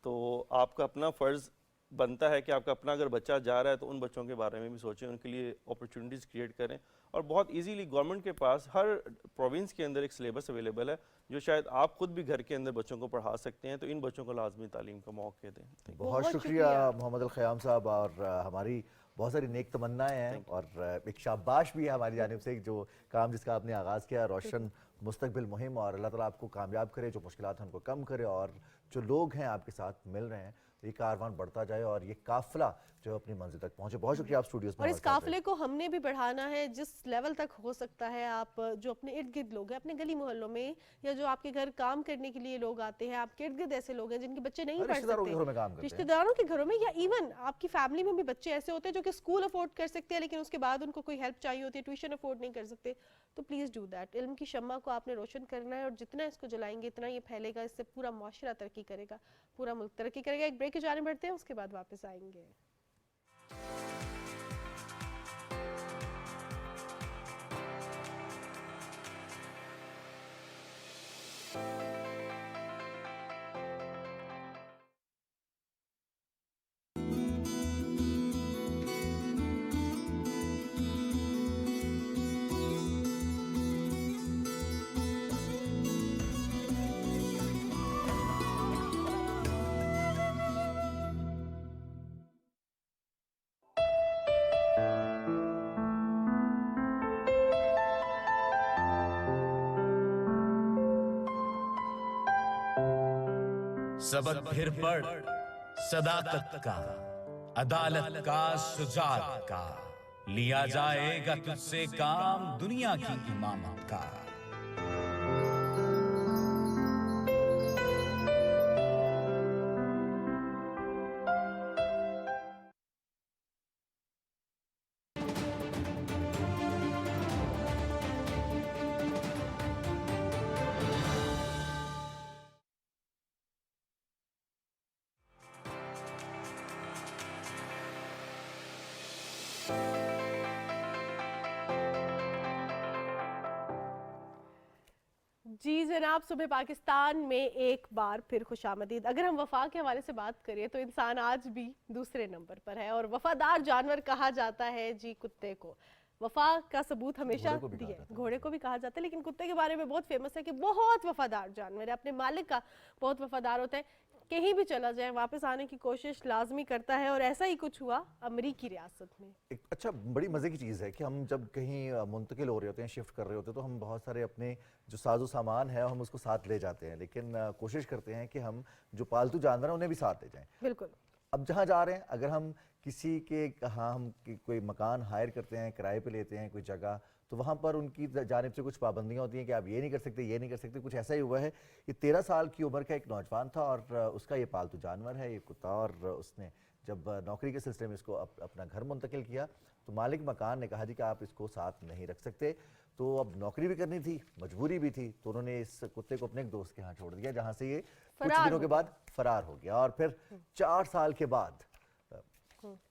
तो आपका अपना फ़र्ज़ बनता है कि आपका अपना अगर बच्चा जा रहा है तो उन बच्चों के बारे में भी सोचें, उनके लिए अपॉर्चुनिटीज़ क्रिएट करें। और बहुत इजीली गवर्नमेंट के पास हर प्रोविंस के अंदर एक सिलेबस अवेलेबल है जो शायद आप खुद भी घर के अंदर बच्चों को पढ़ा सकते हैं, तो इन बच्चों को लाजमी तालीम का मौका दें। बहुत शुक्रिया मोहम्मद अल ख़याम साहब, और हमारी बहुत सारी नेक तमन्नाएं हैं और एक शाबाश भी है हमारी जानिब से जो काम जिसका आपने आगाज़ किया, रोशन मुस्तकबिल मुहिम, और अल्लाह ताला आपको कामयाब करे, जो मुश्किलात हैं उनको कम करे, और जो लोग हैं आपके साथ मिल रहे हैं ये कारवान बढ़ता जाए और ये काफिला जो अपनी मंजिल तक पहुंचे। बहुत शुक्रिया आप स्टूडियोज में। और इस काफिले को हमने भी बढ़ाना है जिस लेवल तक हो सकता है। आप जो अपने इर्द गिर्द लोग हैं, अपने गली मोहल्लों में, या जो आपके घर काम करने के लिए लोग आते हैं, आपके इर्द गिर्द ऐसे लोग हैं जिनके बच्चे नहीं पढ़ सकते, रिश्तेदारों के घरों में, या इवन आपकी फैमिली में भी बच्चे ऐसे होते हैं जो कि स्कूल अफोर्ड कर सकते हैं लेकिन उसके बाद उनको कोई हेल्प चाहिए होती है, ट्यूशन अफोर्ड नहीं कर सकते, तो प्लीज़ डू दैट। इल्म की शम्मा को आपने रोशन करना है, और जितना इसको जलाएंगे इतना ये फैलेगा, इससे पूरा माशरा तरक्की करेगा, पूरा मुल्क तरक्की करेगा। एक ब्रेक की जाने बढ़ते हैं, उसके बाद वापस आएंगे। सबक फिर पढ़ सदाकत का, अदालत का, शुजात का, लिया जाएगा तुझसे काम दुनिया की इमामत का। जी जनाब, सुबह पाकिस्तान में एक बार फिर खुशामदीद। अगर हम वफा के हवाले से बात करें तो इंसान आज भी दूसरे नंबर पर है और वफादार जानवर कहा जाता है जी कुत्ते को। वफा का सबूत हमेशा दिया है, घोड़े को भी कहा जाता है, लेकिन कुत्ते के बारे में बहुत फेमस है कि बहुत वफादार जानवर है, अपने मालिक का बहुत वफादार होता है, कहीं भी चला जाए वापस आने की कोशिश लाजमी करता है। और ऐसा ही कुछ हुआ अमरीकी रियासत में। एक अच्छा बड़ी मज़े की चीज़ है कि हम जब कहीं मुंतकिल हो रहे होते हैं, शिफ्ट कर रहे होते हैं, तो हम बहुत सारे अपने जो साजो सामान है हम उसको साथ ले जाते हैं, लेकिन कोशिश करते हैं कि हम जो पालतू जानवर हैं उन्हें भी साथ ले जाएं। बिल्कुल। अब जहाँ जा रहे हैं, अगर हम किसी के यहाँ हम कोई मकान हायर करते हैं, किराए पे लेते हैं कोई जगह, तो वहाँ पर उनकी जानिब से कुछ पाबंदियाँ होती हैं कि आप ये नहीं कर सकते, ये नहीं कर सकते। कुछ ऐसा ही हुआ है। ये 13 साल की उम्र का एक नौजवान था और उसका ये पालतू जानवर है, ये कुत्ता, और उसने जब नौकरी के सिलसिले में इसको अपना घर मुंतकिल किया तो मालिक मकान ने कहा जी कि आप इसको साथ नहीं रख सकते। तो अब नौकरी भी करनी थी, मजबूरी भी थी, तो उन्होंने इस कुत्ते को अपने एक दोस्त के यहाँ छोड़ दिया, जहाँ से ये कुछ दिनों के बाद फरार हो गया। और फिर 4 साल के बाद,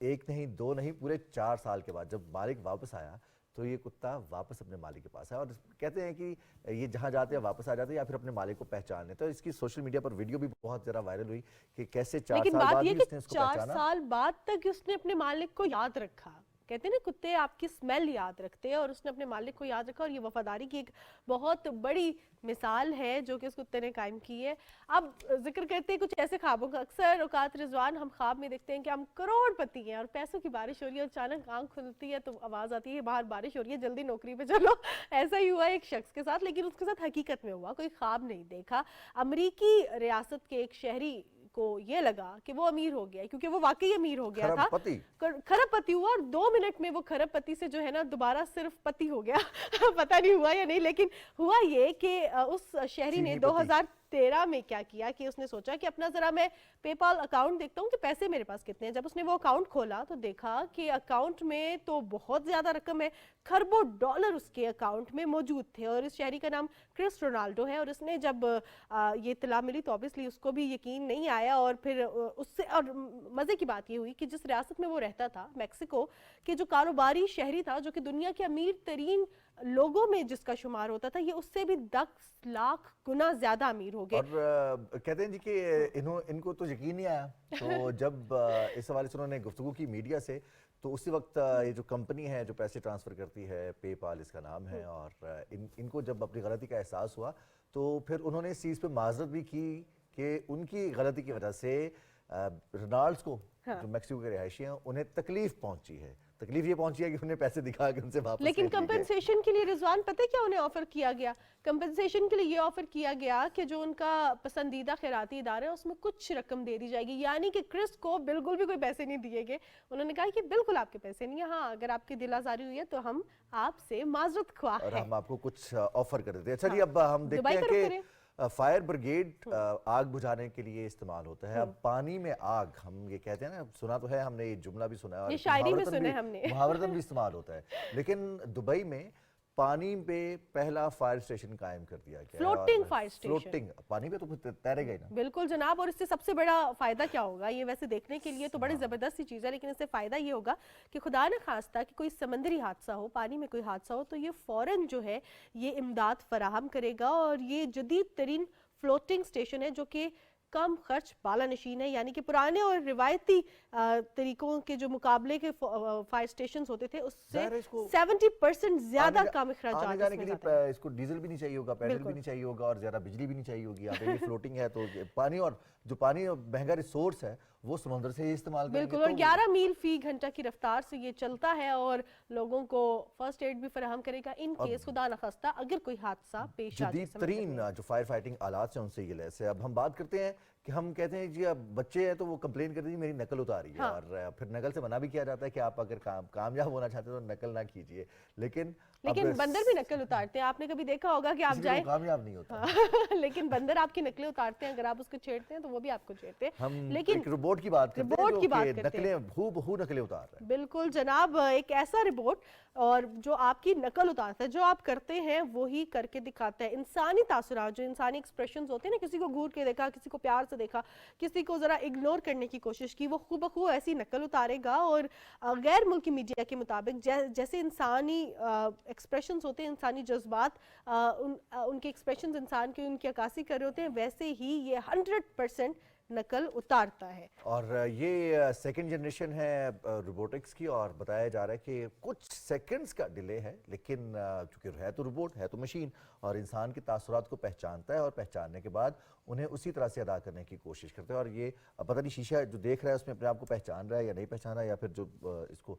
एक नहीं दो नहीं, पूरे 4 साल के बाद जब मालिक वापस आया तो ये कुत्ता वापस अपने मालिक के पास है। और कहते हैं कि ये जहाँ जाते हैं वापस आ जाते हैं या फिर अपने मालिक को पहचान लेते हैं। तो इसकी सोशल मीडिया पर वीडियो भी बहुत ज़्यादा वायरल हुई कि कैसे 4 साल बाद भी उसने इसको पहचाना। 4 साल बाद तक उसने अपने मालिक को याद रखा। कहते हैं ना कुत्ते आपकी स्मेल याद रखते हैं, और उसने अपने मालिक को याद रखा, और ये वफादारी की एक बहुत बड़ी मिसाल है जो कि उस कुत्ते ने कायम की है। अब जिक्र करते हैं कुछ ऐसे ख्वाबों का। अक्सर औकात रिजवान हम ख्वाब में देखते हैं कि हम करोड़पति हैं और पैसों की बारिश हो रही है, अचानक आंख खुलती है तो आवाज़ आती है बाहर बारिश हो रही है, जल्दी नौकरी पे चलो। ऐसा ही हुआ एक शख्स के साथ, लेकिन उसके साथ हकीकत में हुआ, कोई ख्वाब नहीं देखा। अमरीकी रियासत के एक शहरी को ये लगा कि वो अमीर हो गया, क्योंकि वो वाकई अमीर हो गया था, खरबपति हुआ, और 2 मिनट में वो खरबपति से जो है ना दोबारा सिर्फ पति हो गया। पता नहीं हुआ या नहीं, लेकिन हुआ ये कि उस शहरी ने 2013 में क्या किया कि उसने सोचा कि अपना जरा मैं पेपाल अकाउंट देखता हूँ कि पैसे मेरे पास कितने हैं। जब उसने वो अकाउंट खोला तो देखा कि अकाउंट में तो बहुत ज्यादा रकम है, खरबों डॉलर उसके अकाउंट में मौजूद थे। और इस शहरी का नाम क्रिस रोनाल्डो है, और इसने जब ये इत्तला मिली तो ऑब्वियसली उसको भी यकीन नहीं आया। और फिर उससे, और मजे की बात ये हुई कि जिस रियासत में वो रहता था, मैक्सिको के जो कारोबारी शहरी था, जो कि दुनिया के अमीर तरीन लोगों में जिसका शुमार होता था, ये उससे भी 10 लाख गुना ज्यादा अमीर हो गए। और कहते हैं जी कि इनको तो यकीन नहीं आया। तो जब इस हवाले से उन्होंने गुफ्तगू की मीडिया से, तो उसी वक्त ये जो कंपनी है जो पैसे ट्रांसफ़र करती है, पेपाल इसका नाम है, और इनको जब अपनी गलती का एहसास हुआ तो फिर उन्होंने इस चीज़ पे माजरत भी की कि उनकी गलती की वजह से रोनाल्ड्स को, जो मैक्सिको के रिहायशी हैं, उन्हें तकलीफ पहुंची है। तकलीफ ये पहुंची है कि उन्हें पैसे दिखा के उनसे वापस, लेकिन कंपनसेशन के लिए रिजवान पता है क्या उन्हें ऑफर किया गया? कंपनसेशन के लिए ये ऑफर किया गया कि जो उनका पसंदीदा खैराती इदारा है उसमें कुछ रकम दे दी जाएगी, यानी कि क्रिस को बिल्कुल भी कोई पैसे नहीं दिए गए। उन्होंने कहा कि बिल्कुल आपके पैसे नहीं है, हाँ अगर आपकी दिल आजारी हुई है तो हम आपसे माजरत ख्वाह हैं, और हम आपको कुछ ऑफर कर देते हैं। अच्छा जी, अब हम देखते हैं कि फायर ब्रिगेड आग बुझाने के लिए इस्तेमाल होता है। अब पानी में आग, हम ये कहते हैं ना, सुना तो है हमने, ये जुमला भी सुना है, ये शायरी में सुना है हमने, मुहावरतन भी इस्तेमाल होता है। लेकिन दुबई में पानी पे पहला फायर स्टेशन कायम कर दिया गया, फ्लोटिंग फायर स्टेशन। फ्लोटिंग पानी पे तो तैरेगा ही ना। बिल्कुल जनाब, और इससे सबसे बड़ा फायदा क्या होगा, ये वैसे देखने के लिए तो बड़ी जबरदस्त सी चीज़ है, लेकिन इससे फायदा ये होगा कि खुदा न खास्ता कि कोई समंदरी हादसा हो, पानी में कोई हादसा हो, तो ये फौरन जो है ये इमदाद फराहम करेगा। और ये जदीद तरीन फ्लोटिंग स्टेशन है जो कि कम खर्च बाला नशीन है, यानी कि पुराने और रिवायती तरीकों के जो मुकाबले के फायर स्टेशंस होते थे उससे 70% ज्यादा कम अखराजात आने जाने के लिए इसको डीजल भी नहीं चाहिए होगा, पेट्रोल भी नहीं चाहिए होगा, और ज्यादा बिजली भी नहीं चाहिए होगी। यहाँ पे ये फ्लोटिंग है तो पानी, और जो पानी महंगा रिसोर्स है वो समुद्र से ही इस्तेमाल करेंगे। बिल्कुल, और 11 मील फी घंटा की रफ्तार से ये चलता है और लोगों को फर्स्ट एड भी फराहम करेगा इन केस खुदा न खास्ता अगर कोई हादसा पेश आ जाए। जदीद तरीन जो फायर फाइटिंग आलात हैं उनसे ये लैस है। अब हम बात करते हैं کہ ہم کہتے ہیں جی اب بچے ہیں تو وہ کمپلین کرتے ہیں میری نقل اتاری ہے, اور پھر نقل سے منع بھی کیا جاتا ہے کہ آپ اگر کامیاب ہونا چاہتے ہیں تو نقل نہ کیجیے. لیکن بندر بھی نقل اتارتے ہیں, آپ نے کبھی دیکھا ہوگا کہ آپ جائیں کامیاب نہیں ہوتا, لیکن بندر آپ کی نقلیں اتارتے ہیں, اگر آپ اس کو چھیڑتے ہیں تو وہ بھی آپ کو چھیڑتے ہیں. ہم لیکن ایک روبوٹ کی بات کرتے ہیں جو کہ نقلیں ہو بہو نقلیں اتار رہا ہے. بالکل جناب, ایک ایسا روبوٹ اور جو آپ کی نقل اتارتا ہے, جو آپ کرتے ہیں وہی کر کے دکھاتا ہے. انسانی تاثرات, جو انسانی ایکسپریشنز ہوتے ہیں نا, کسی کو گھور کے دیکھا, کسی کو پیار سے دیکھا, کسی کو ذرا اگنور کرنے کی کوشش کی, وہ خوب بخوب ایسی نقل اتارے گا. اور غیر ملکی میڈیا کے مطابق جیسے انسانی ایکسپریشنز ہوتے ہیں, انسانی جذبات, ان کے ایکسپریشنز انسان کی ان کی عکاسی کر رہے ہوتے ہیں, ویسے ہی یہ 100% نقل اتارتا ہے. اور یہ سیکنڈ جنریشن ہے روبوٹکس کی, اور بتایا جا رہا ہے کہ کچھ سیکنڈز کا ڈیلے ہے, لیکن چونکہ ہے تو روبوٹ, ہے تو مشین, اور انسان کے تاثرات کو پہچانتا ہے, اور پہچاننے کے بعد انہیں اسی طرح سے ادا کرنے کی کوشش کرتے ہیں. اور یہ پتہ نہیں شیشہ جو دیکھ رہا ہے اس میں اپنے آپ کو پہچان رہا ہے یا نہیں پہچان رہا ہے, یا پھر جو اس کو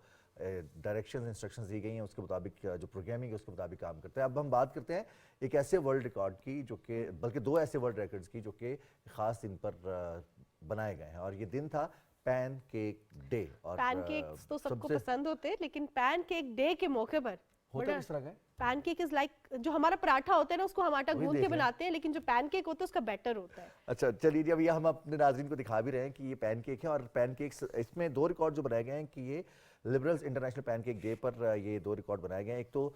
ڈائریکشنز انسٹرکشنز دی گئی ہیں اس کے مطابق جو پروگرامنگ ہے اس کے مطابق کام کرتے ہیں. اب ہم بات کرتے ہیں ایک ایسے ورلڈ ریکارڈ کی جو کہ, بلکہ 2 ایسے ورلڈ ریکارڈز کی جو کہ خاص دن پر بنائے گئے ہیں, اور یہ دن تھا پین کیک ڈے. اور پین کیکس تو سب کو پسند ہوتے ہیں, لیکن پین کیک ڈے کے موقع پر ہوتا کس طرح کا ہے؟ پین کیک از لائک جو ہمارا پراٹھا ہوتا ہے نا, اس کو ہم آٹا گوندھ کے بناتے ہیں, لیکن جو پین کیک ہوتا ہے اس کا بیٹر ہوتا ہے. اچھا چلیے جی, اب یہ ہم اپنے ناظرین کو دکھا بھی رہے ہیں کہ یہ پین کیک ہے, اور پین کیکس اس میں 2 ریکارڈ جو بنائے گئے ہیں کہ یہ liberals international pancake day پر یہ 2 ریکارڈ بنائے گئے ہیں. ایک تو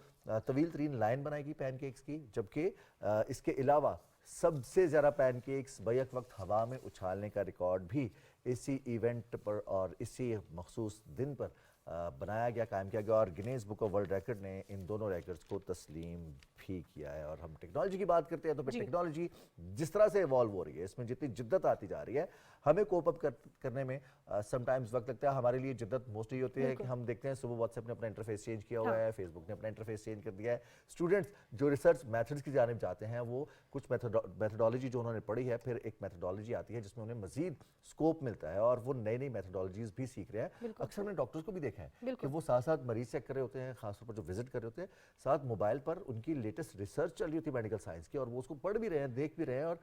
طویل ترین لائن بنائے گی پین کیکس کی, جبکہ اس کے علاوہ سب سے زیادہ پین کیکس بیک وقت ہوا میں اچھالنے کا ریکارڈ بھی اسی ایونٹ پر اور اسی مخصوص دن پر بنایا گیا, قائم کیا گیا, اور Guinness book of world record نے ان دونوں ریکارڈز کو تسلیم بھی کیا ہے. اور ہم ٹیکنالوجی کی بات کرتے ہیں تو ٹیکنالوجی جس طرح سے ایوالو ہو رہی ہے, اس میں جتنی جدت آتی جا رہی ہے, ہمیں کوپ اپ کرنے میں سم ٹائمز وقت لگتا ہے. ہمارے لیے جدت موسٹلی ہوتی ہے کہ ہم دیکھتے ہیں صبح واٹس ایپ نے اپنا انٹرفیس چینج کیا ہوا ہے, فیس بک نے اپنا انٹرفیس چینج کر دیا ہے. اسٹوڈنٹس جو ریسرچ میتھڈز کی جانب جاتے ہیں وہ کچھ میتھڈالوجی جو انہوں نے پڑھی ہے, پھر ایک میتھڈالوجی آتی ہے جس میں انہیں مزید اسکوپ ملتا ہے, اور وہ نئی نئی میتھڈالوجیز بھی سیکھ رہے ہیں. اکثر میں ڈاکٹرز کو بھی دیکھا ہے کہ وہ ساتھ ساتھ مریض چیک کر رہے ہوتے ہیں, خاص طور پر جو وزٹ کر رہے ہوتے ہیں, ساتھ موبائل پر ان کی لیٹسٹ ریسرچ چل رہی ہوتی ہے میڈیکل سائنس کی, اور وہ اس کو پڑھ بھی رہے ہیں, دیکھ بھی رہے ہیں, اور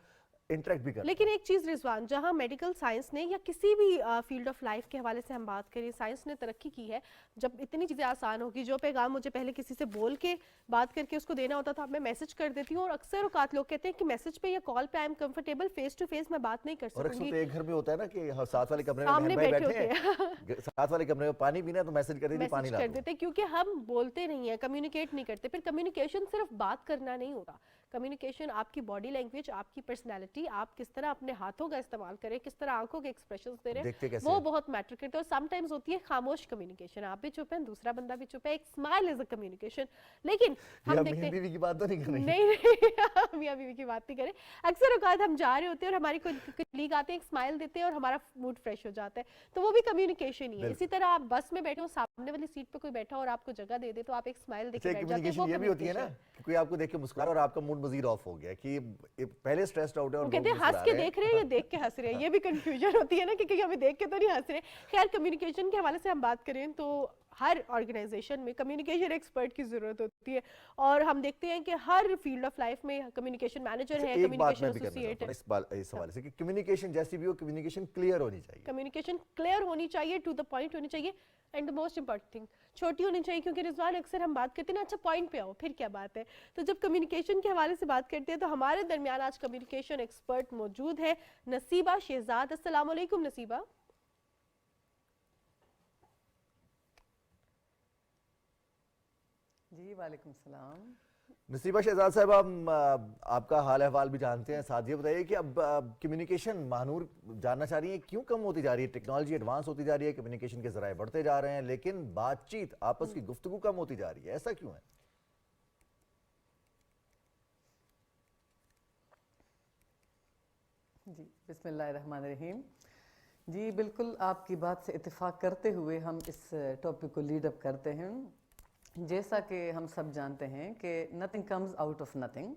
انٹریکٹ بھی کرتے ہیں. لیکن ایک چیز رضوان, جہاں میڈیکل سائنس نے یا کسی بھی فیلڈ آف لائف کے حوالے سے ہم بات کریں, سائنس نے ترقی کی ہے. جب اتنی چیزیں آسان ہوگی, جو پیغام مجھے پہلے کسی سے بول کے بات کر کے اس کو دینا ہوتا تھا, میں میسج کر دیتی ہوں, اور اکثر اوقات لوگ کہتے ہیں کہ میسج پہ یا کال پہ I am comfortable, face to face میں بات نہیں کر سکوں گی. اور اکثر تو ایک گھر میں ہوتا ہے نا کہ ساتھ والے کمرے میں بیٹھے ہیں, ساتھ والے کمرے میں پانی پینا ہے تو میسج کر دیتے, پانی لا دو. کیونکہ ہم بولتے نہیں ہیں, کمیونیکیٹ نہیں کرتے. پھر کمیونیکیشن صرف بات کرنا نہیں ہوتا, کمیونیکیشن آپ کی باڈی لینگویج, آپ کی پرسنالٹی, آپ کس طرح اپنے ہاتھوں کا استعمال کریں, کس طرح آنکھوں کے ایکسپریشنز دے رہے ہیں, وہ بہت میٹر کرتے ہیں. اور سم ٹائمز ہوتی ہے خاموش کمیونیکیشن, آپ بھی چپ ہیں, دوسرا بندہ بھی چپ ہے, ایک اسمائل از اے کمیونیکیشن. لیکن ہم دیکھتے ہیں بیوی کی بات تو نہیں کر رہی, نہیں میاں بیوی کی بات نہیں کریں. اکثر اوقات ہم جا رہے ہوتے ہیں اور ہماری کوئی کلیگ آتے ہیں, ایک اسمائل دیتے ہیں اور ہمارا موڈ فریش ہو جاتا ہے, تو وہ بھی کمیونیکیشن ہی ہے. اسی طرح آپ بس میں بیٹھے ہو, سامنے والی سیٹ پہ کوئی بیٹھا اور آپ کو جگہ دے دے تو آپ ایک اسمائل دے کے بیٹھ جاتے ہیں. وہ یہ بھی ہوتی ہے نا کہ کوئی آپ کو دیکھ کے مسکرا اور آپ کا موڈ مزید آف ہو گیا کہ پہلے اسٹریسڈ آؤٹ ہے, اور کہتے ہیں ہنس کے دیکھ رہے ہیں یا دیکھ کے ہنس رہے ہیں, یہ بھی کنفیوژن ہوتی ہے نا کہ ہمیں دیکھ کے تو نہیں ہنس رہے. خیر, کمیونیکیشن کے حوالے سے ہم بات کریں تو ہر آرگنائزیشن میں کمیونیکیشن ایکسپرٹ کی ضرورت ہوتی ہے, اور ہم دیکھتے ہیں کہ ہر فیلڈ آف لائف میں کمیونیکیشن مینیجر ہے, کمیونیکیشن ایسوسیٹ ہے. اس حوالے سے کہ کمیونیکیشن جیسی بھی ہو, کمیونیکیشن کلیئر ہونی چاہیے, کمیونیکیشن کلیئر ہونی چاہیے, ٹو دا پوائنٹ ہونی چاہیے, and the most important thing چھوٹی ہونی چاہیے. کیونکہ رضوان اکثر ہم بات کرتے ہیں نا, اچھا پوائنٹ پہ آؤ, پھر کیا بات ہے. تو جب کمیونیکیشن کے حوالے سے بات کرتے ہیں تو ہمارے درمیان آج کمیونیکیشن ایکسپرٹ موجود ہے, نصیبہ شہزاد. السلام علیکم نصیبہ. جی وعلیکم السلام. نصیبہ شہزاد صاحب, ہم آپ کا حال احوال بھی جانتے ہیں, ساتھ یہ بتائیے کہ اب کمیونیکیشن مہنور جاننا چاہ رہی ہیں کیوں کم ہوتی جا رہی ہے؟ ٹیکنالوجی ایڈوانس ہوتی جا رہی ہے, کمیونیکیشن کے ذرائع بڑھتے جا رہے ہیں, لیکن بات چیت, آپس کی گفتگو کم ہوتی جا رہی ہے, ایسا کیوں ہے؟ جی بسم اللہ الرحمن الرحیم. جی بالکل آپ کی بات سے اتفاق کرتے ہوئے ہم اس ٹاپک کو لیڈ اپ کرتے ہیں. جیسا کہ ہم سب جانتے ہیں کہ nothing comes out of nothing.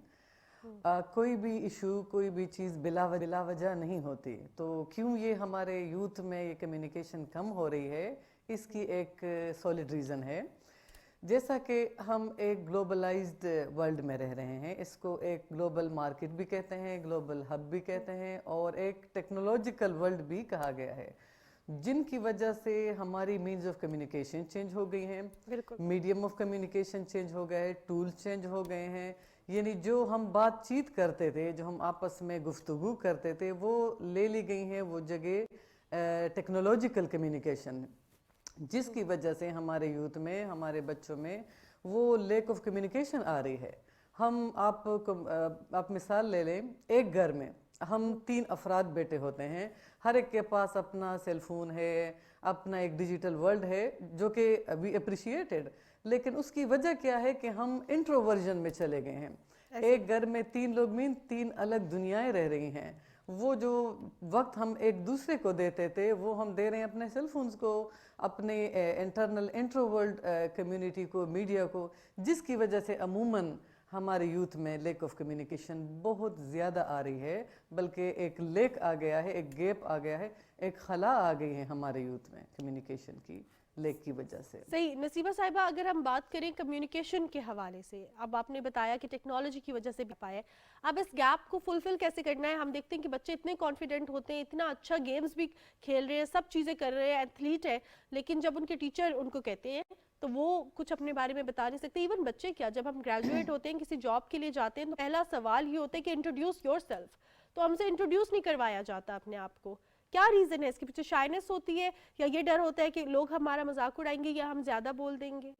کوئی بھی ایشو, کوئی بھی چیز بلا وجہ نہیں ہوتی. تو کیوں یہ ہمارے یوتھ میں یہ کمیونیکیشن کم ہو رہی ہے, اس کی ایک سالڈ ریزن ہے. जैसा कि हम एक ग्लोबलाइज्ड वर्ल्ड में रह रहे हैं, इसको एक ग्लोबल मार्केट भी कहते हैं, ग्लोबल हब भी कहते हैं और एक टेक्नोलॉजिकल वर्ल्ड भी कहा गया है, जिनकी वजह से हमारी मीन्स ऑफ कम्युनिकेशन चेंज हो गई हैं, मीडियम ऑफ कम्युनिकेशन चेंज हो गए, टूल चेंज हो गए हैं। यानी जो हम बातचीत करते थे, जो हम आपस में गुफ्तगू करते थे, वो ले ली गई हैं वो जगह टेक्नोलॉजिकल कम्युनिकेशन, जिसकी वजह से हमारे यूथ में, हमारे बच्चों में वो लेक ऑफ कम्युनिकेशन आ रही है। आप मिसाल ले लें, एक घर में हम 3 अफराद बैठे होते हैं, हर एक के पास अपना सेल फोन है, अपना एक डिजिटल वर्ल्ड है, जो कि वी अप्रिशिएटेड, लेकिन उसकी वजह क्या है कि हम इंट्रोवर्जन में चले गए हैं। एक घर में 3 लोग मीन 3 अलग दुनियाएं रह रही हैं। वो जो वक्त हम एक दूसरे को देते थे वो हम दे रहे हैं अपने सेल फोन्स को, अपने इंटरनल इंट्रोवर्ल्ड कम्युनिटी को, मीडिया को, जिसकी वजह से अमूमन हमारे यूथ में लेक ऑफ कम्युनिकेशन बहुत ज़्यादा आ रही है, बल्कि एक लेक आ गया है, एक गैप आ गया है, एक खला आ गई है हमारे यूथ में कम्युनिकेशन की लेक की वजह से। सही। नसीबा साहिबा, अगर हम बात करें कम्युनिकेशन के हवाले से, अब आपने बताया कि टेक्नोलॉजी की वजह से भी पाया, अब इस गैप को फुलफिल कैसे करना है? हम देखते हैं कि बच्चे इतने कॉन्फिडेंट होते हैं, इतना अच्छा गेम्स भी खेल रहे हैं, सब चीज़ें कर रहे हैं, एथलीट है, लेकिन जब उनके टीचर उनको कहते हैं तो वो कुछ अपने बारे में बता नहीं सकते। इवन बच्चे क्या, जब हम ग्रेजुएट होते हैं, किसी जॉब के लिए जाते हैं, तो पहला सवाल ये होता है कि इंट्रोड्यूस योरसेल्फ, तो हमसे इंट्रोड्यूस नहीं करवाया जाता अपने आप को। क्या रीज़न है इसके पीछे? शाइनेस होती है या ये डर होता है कि लोग हमारा मजाक उड़ाएंगे या हम ज़्यादा बोल देंगे?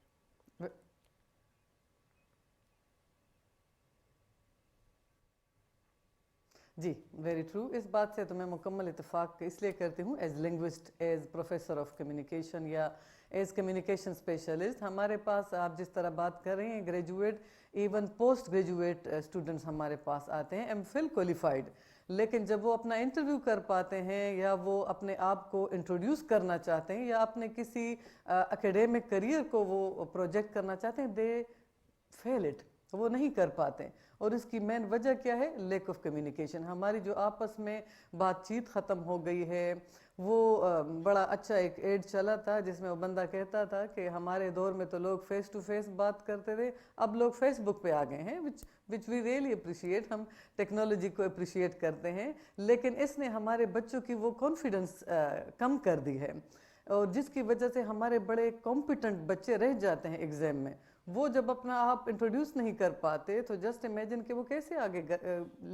जी, वेरी ट्रू। इस बात से तो मैं मुकम्मल इत्तेफाक इसलिए करती हूँ, as linguist, as professor of communication या एज कम्युनिकेशन स्पेशलिस्ट। हमारे पास आप जिस तरह बात कर रहे हैं, graduate, even post graduate students हमारे पास आते हैं, एमफिल क्वालिफाइड, लेकिन जब वो अपना इंटरव्यू कर पाते हैं या वो अपने आप को इंट्रोड्यूस करना चाहते हैं या अपने किसी एकेडमिक करियर को वो प्रोजेक्ट करना चाहते हैं, दे फेल इट, वो नहीं कर पाते। और इसकी मेन वजह क्या है? Lake of communication. हमारी जो आपस में बातचीत ख़त्म हो गई है। वो बड़ा अच्छा एक एड चला था जिसमें वो बंदा कहता था कि हमारे दौर में तो लोग फेस टू फेस बात करते थे, अब लोग फेसबुक पे आ गए हैं, विच वी रियली अप्रिशिएट। हम टेक्नोलॉजी को अप्रिशिएट करते हैं, लेकिन इसने हमारे बच्चों की वो कॉन्फिडेंस कम कर दी है, और जिसकी वजह से हमारे बड़े कॉम्पिटेंट बच्चे रह जाते हैं एग्ज़ाम में। वो जब अपना आप इंट्रोड्यूस नहीं कर पाते तो जस्ट इमेजिन कि वो कैसे आगे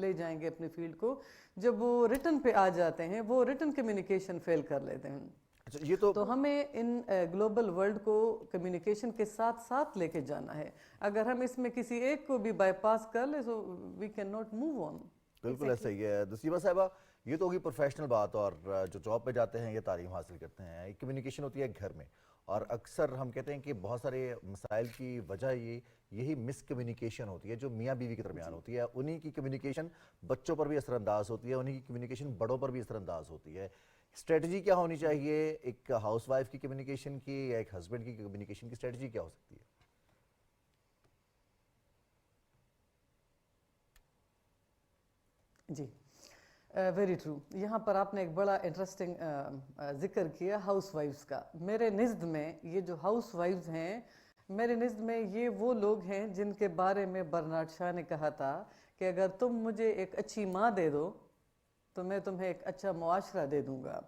ले जाएंगे अपनी फील्ड को। जब वो रिटन पे आ जाते हैं, वो रिटन कम्युनिकेशन फेल कर लेते हैं। अच्छा, ये तो हमें इन ग्लोबल वर्ल्ड को कम्युनिकेशन के साथ साथ लेके जाना है। अगर हम इसमें किसी एक को भी बाईपास कर ले तो we can not move on. बिल्कुल ऐसा ही है। नसीबा साहिबा, ये तो होगी प्रोफेशनल बात, और जो जॉब पे जाते हैं या तालीम हासिल करते हैं, कम्युनिकेशन होती है घर में, और अक्सर हम कहते हैं कि बहुत सारे मसाइल की वजह यही मिस कम्युनिकेशन होती है जो मियाँ बीवी के दरमियान होती है। उन्हीं की कम्युनिकेशन बच्चों पर भी असरअंदाज होती है, उन्हीं की कम्युनिकेशन बड़ों पर भी असरअंदाज होती है। स्ट्रेटजी क्या होनी चाहिए एक हाउसवाइफ की कम्युनिकेशन की या एक हस्बैंड की कम्युनिकेशन की स्ट्रेटजी क्या हो सकती है? जी, वेरी ट्रू। यहाँ पर आपने एक बड़ा इंटरेस्टिंग जिक्र किया हाउसवाइफ्स का। मेरे निज़्द में ये जो हाउसवाइफ्स हैं, मेरे निज़्द में ये वो लोग हैं जिनके बारे में बर्नार्ड शॉ ने कहा था कि अगर तुम मुझे एक अच्छी माँ दे दो तो मैं तुम्हें एक अच्छा मुआशरा दे दूँगा।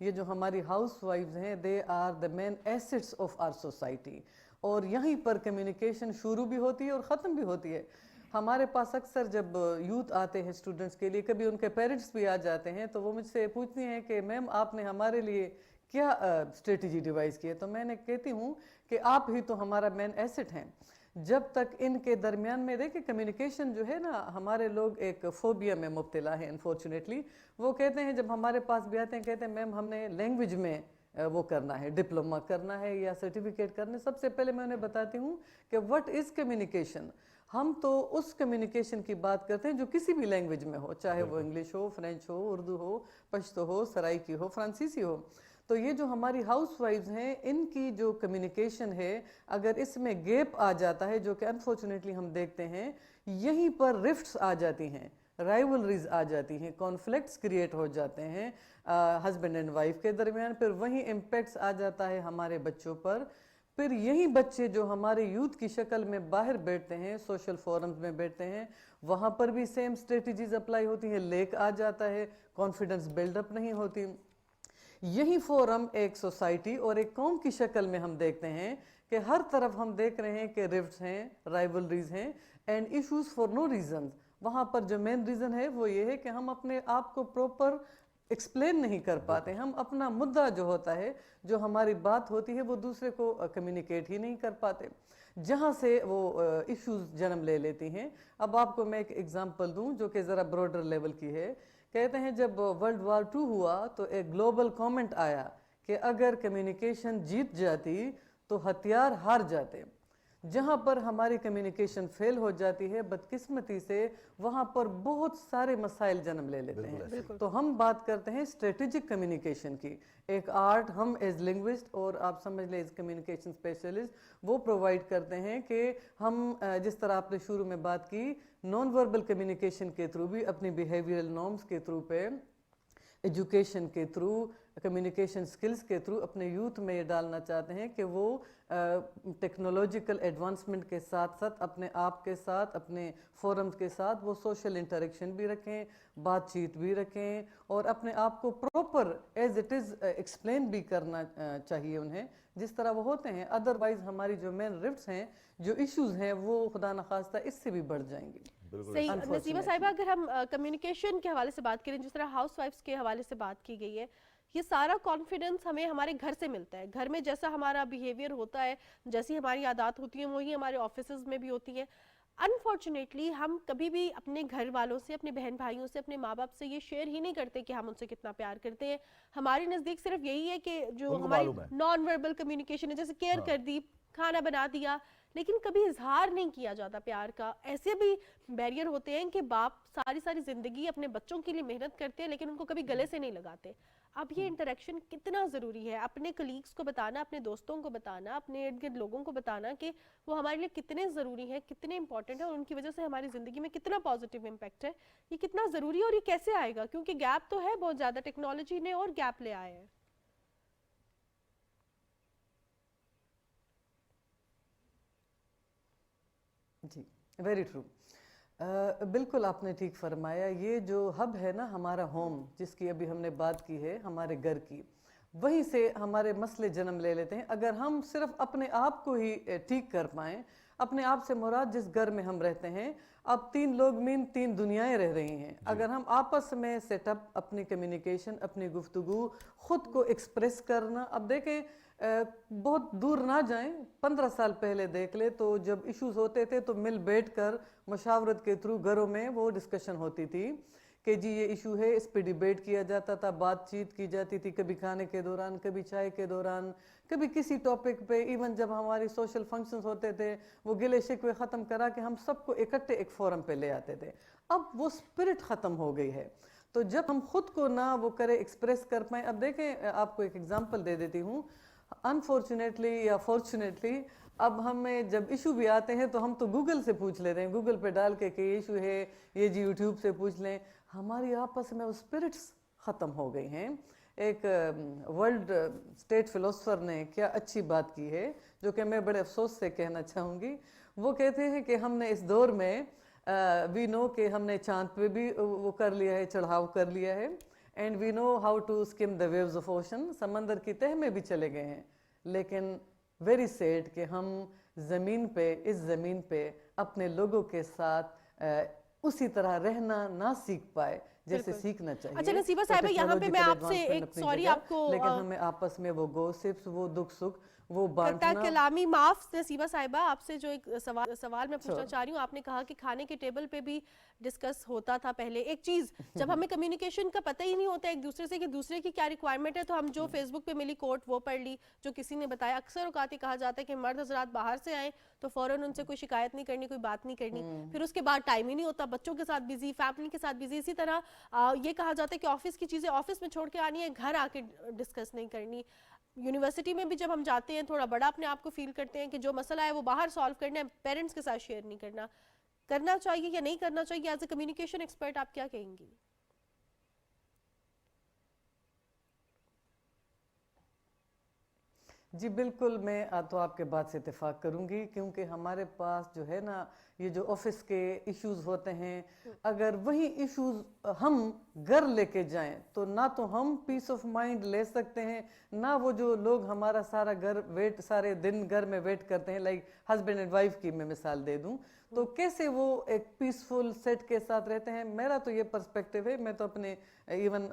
ये जो हमारी हाउसवाइफ्स हैं, they are the main assets of our society, और यहीं पर कम्युनिकेशन शुरू भी होती है और ख़त्म भी होती है। हमारे पास अक्सर जब यूथ आते हैं स्टूडेंट्स के लिए, कभी उनके पेरेंट्स भी आ जाते हैं, तो वो मुझसे पूछती हैं कि मैम आपने हमारे लिए क्या स्ट्रेटजी डिवाइस की है? तो मैंने कहती हूँ कि आप ही तो हमारा मेन एसेट हैं। जब तक इनके दरमियान में देखिए कम्युनिकेशन जो है ना, हमारे लोग एक फोबिया में मुब्तला है अनफॉर्चुनेटली। वो कहते हैं, जब हमारे पास भी आते हैं, कहते हैं मैम हमने लैंग्वेज में वो करना है, डिप्लोमा करना है या सर्टिफिकेट करना है। सबसे पहले मैं उन्हें बताती हूँ कि व्हाट इज़ कम्युनिकेशन। हम तो उस कम्युनिकेशन की बात करते हैं जो किसी भी लैंग्वेज में हो, चाहे वो इंग्लिश हो, फ्रेंच हो, उर्दू हो, पश्तो हो, सराइकी हो, फ्रांसीसी हो। तो ये जो हमारी हाउसवाइफ्स हैं, इनकी जो कम्युनिकेशन है, अगर इसमें गैप आ जाता है, जो कि अनफॉर्चुनेटली हम देखते हैं, यहीं पर रिफ्ट्स आ जाती हैं, राइवलरीज आ जाती हैं, कॉन्फ्लिक्ट्स क्रिएट हो जाते हैं हस्बैंड एंड वाइफ के दरमियान। फिर वहीं इम्पैक्ट्स आ जाता है हमारे बच्चों पर। پھر یہی بچے جو ہمارے یوتھ کی شکل میں باہر بیٹھتے ہیں، سوشل فورمز میں بیٹھتے ہیں، وہاں پر بھی سیم اسٹریٹجیز اپلائی ہوتی ہیں، لیک آ جاتا ہے، کانفیڈنس بلڈ اپ نہیں ہوتی. یہی فورم ایک سوسائٹی اور ایک قوم کی شکل میں ہم دیکھتے ہیں کہ ہر طرف ہم دیکھ رہے ہیں کہ رفٹس ہیں، رائیولریز ہیں and issues for no reasons. وہاں پر جو مین ریزن ہے وہ یہ ہے کہ ہم اپنے آپ کو پروپر ایکسپلین نہیں کر پاتے. ہم اپنا مدعا جو ہوتا ہے، جو ہماری بات ہوتی ہے، وہ دوسرے کو کمیونیکیٹ ہی نہیں کر پاتے، جہاں سے وہ ایشوز جنم لے لیتی ہیں. اب آپ کو میں ایک ایگزامپل دوں جو کہ ذرا براڈر لیول کی ہے. کہتے ہیں جب ورلڈ وار 2 ہوا تو ایک گلوبل کامنٹ آیا کہ اگر کمیونیکیشن جیت جاتی تو ہتھیار ہار جاتے. جہاں پر ہماری کمیونیکیشن فیل ہو جاتی ہے بدقسمتی سے وہاں پر بہت سارے مسائل جنم لے لیتے ہیں. تو ہم بات کرتے ہیں اسٹریٹجک کمیونیکیشن کی. ایک آرٹ ہم ایز لنگوسٹ اور آپ سمجھ لیں ایز کمیونیکیشن اسپیشلسٹ وہ پرووائڈ کرتے ہیں کہ ہم جس طرح آپ نے شروع میں بات کی نان وربل کمیونیکیشن کے تھرو بھی اپنی بیہیویئرل نارمز کے تھرو پہ ایجوکیشن کے تھرو کمیونیکیشن سکلز کے تھرو اپنے یوتھ میں یہ ڈالنا چاہتے ہیں کہ وہ ٹیکنالوجیکل ایڈوانسمنٹ کے ساتھ ساتھ اپنے آپ کے ساتھ اپنے فورمز کے ساتھ وہ سوشل انٹریکشن بھی رکھیں، بات چیت بھی رکھیں اور اپنے آپ کو proper as it is explain بھی کرنا چاہیے انہیں جس طرح وہ ہوتے ہیں. ادروائز ہماری جو مین رفٹس ہیں، جو ایشوز ہیں، وہ خدا نخواستہ اس سے بھی بڑھ جائیں گے. صحیح. نصیبہ صاحبہ اگر ہم کمیونیکیشن کے حوالے سے بات کریں، جس طرح ہاؤس وائفس کے حوالے سے بات کی گئی ہے، یہ سارا کانفیڈنس ہمیں ہمارے گھر سے ملتا ہے. گھر میں جیسا ہمارا بیہیویئر ہوتا ہے، جیسی ہماری عادات ہوتی ہیں، وہی ہمارے آفیسز میں بھی ہوتی ہیں. انفارچونیٹلی ہم کبھی بھی اپنے گھر والوں سے، اپنے بہن بھائیوں سے، اپنے ماں باپ سے یہ شیئر ہی نہیں کرتے کہ ہم ان سے کتنا پیار کرتے ہیں. ہمارے نزدیک صرف یہی ہے کہ جو ہماری نان وربل کمیونیکیشن ہے، جیسے کیئر کر دی، کھانا بنا دیا، لیکن کبھی اظہار نہیں کیا جاتا پیار کا. ایسے بھی بیریئر ہوتے ہیں کہ باپ ساری زندگی اپنے بچوں کے لیے محنت کرتے ہیں لیکن ان کو کبھی گلے سے نہیں لگاتے. اب یہ انٹریکشن کتنا ضروری ہے، اپنے کلیگز کو بتانا، اپنے دوستوں کو بتانا، اپنے ارد گرد لوگوں کو بتانا کہ وہ ہمارے لیے کتنے ضروری ہیں، کتنے امپورٹنٹ ہیں اور ان کی وجہ سے ہماری زندگی میں کتنا پازیٹیو امپیکٹ ہے. یہ کتنا ضروری ہے اور یہ کیسے آئے گا، کیونکہ گیپ تو ہے بہت زیادہ، ٹیکنالوجی نے اور گیپ لے آئے ہیں. جی ویری ٹرو. بالکل آپ نے ٹھیک فرمایا. یہ جو ہب ہے نا ہمارا ہوم، جس کی ابھی ہم نے بات کی ہے ہمارے گھر کی، وہیں سے ہمارے مسئلے جنم لے لیتے ہیں. اگر ہم صرف اپنے آپ کو ہی ٹھیک کر پائیں، اپنے آپ سے مراد جس گھر میں ہم رہتے ہیں، اب 3 لوگ مین 3 دنیایں رہ رہی ہیں. اگر ہم آپس میں سیٹ اپ اپنی کمیونیکیشن، اپنی گفتگو، خود کو ایکسپریس کرنا. اب دیکھیں بہت دور نہ جائیں، 15 سال پہلے دیکھ لے تو جب ایشوز ہوتے تھے تو مل بیٹھ کر مشاورت کے تھرو گھروں میں وہ ڈسکشن ہوتی تھی کہ جی یہ ایشو ہے، اس پہ ڈیبیٹ کیا جاتا تھا، بات چیت کی جاتی تھی، کبھی کھانے کے دوران، کبھی چائے کے دوران، کبھی کسی ٹاپک پہ. ایون جب ہماری سوشل فنکشنز ہوتے تھے وہ گلے شکوے ختم کرا کہ ہم سب کو اکٹھے ایک فورم پہ لے آتے تھے. اب وہ اسپرٹ ختم ہو گئی ہے. تو جب ہم خود کو نہ وہ کرے ایکسپریس کر پائیں. اب دیکھیں آپ کو ایک ایگزامپل دے دیتی ہوں. انفارچونیٹلی یا فارچونیٹلی اب ہمیں جب ایشو بھی آتے ہیں تو ہم تو گوگل سے پوچھ لیتے ہیں، گوگل پہ ڈال کے کہ یہ ایشو ہے، یہ جی یوٹیوب سے پوچھ لیں. ہماری آپس میں وہ اسپرٹس ختم ہو گئی ہیں. ایک ورلڈ اسٹیٹ فلاسفر نے کیا اچھی بات کی ہے جو کہ میں بڑے افسوس سے کہنا چاہوں گی. وہ کہتے ہیں کہ ہم نے اس دور میں وی نو کہ ہم نے چاند پہ بھی وہ کر لیا ہے، چڑھاؤ کر لیا ہے. And we know how to skim the waves of ocean, سمندر کی تہ میں بھی چلے گئے ہیں. لیکن ویری سیڈ کہ ہم زمین پہ، اس زمین پہ اپنے لوگوں کے ساتھ اسی طرح رہنا نہ سیکھ پائے جیسے سیکھنا چاہیے. اچھا نصیبہ صاحبہ یہاں پہ میں آپ سے ایک سوری آپ کو، لیکن ہمیں آپس میں وہ گوسپس، وہ دکھ سکھ، وہ بانٹنا. کلامی معاف نصیبہ صاحبہ، آپ سے جو ایک سوال میں پوچھنا چاہ رہی ہوں. آپ نے کہا کہ کھانے کے ٹیبل پہ بھی ڈسکس ہوتا تھا پہلے. ایک چیز جب ہمیں کمیونیکیشن کا پتہ ہی نہیں ہوتا ایک دوسرے سے کہ دوسرے کی کیا ریکوائرمنٹ ہے، تو ہم جو فیس بک پہ ملی کوٹ وہ پڑھ لی، جو کسی نے بتایا. اکثر اوقات یہ کہا جاتا ہے کہ مرد حضرات باہر سے آئیں تو فوراً ان سے کوئی شکایت نہیں کرنی، کوئی بات نہیں کرنی. پھر اس کے بعد ٹائم ہی نہیں ہوتا، بچوں کے ساتھ بزی، فیملی کے ساتھ بزی. اسی طرح یہ کہا جاتا ہے کہ آفس کی چیزیں آفس میں چھوڑ کے آنی ہے، گھر آ کے ڈسکس نہیں کرنی. یونیورسٹی میں بھی جب ہم جاتے ہیں تھوڑا بڑا اپنے آپ کو فیل کرتے ہیں کہ جو مسئلہ ہے وہ باہر سالو کرنا ہے، پیرنٹس کے ساتھ شیئر نہیں کرنا. کرنا چاہیے یا نہیں کرنا چاہیے؟ ایز اے کمیونیکیشن ایکسپرٹ آپ کیا کہیں گی؟ जी बिल्कुल, मैं तो आपके बात से इत्तेफाक करूंगी, क्योंकि हमारे पास जो है ना ये जो ऑफिस के इश्यूज होते हैं, अगर वही इश्यूज हम घर लेके जाएं तो ना तो हम पीस ऑफ माइंड ले सकते हैं, ना वो जो लोग हमारा सारे दिन घर में वेट करते हैं, लाइक हस्बैंड एंड वाइफ की मैं मिसाल दे दूं, तो कैसे वो एक पीसफुल सेट के साथ रहते हैं। मेरा तो ये पर्सपेक्टिव है, मैं तो अपने इवन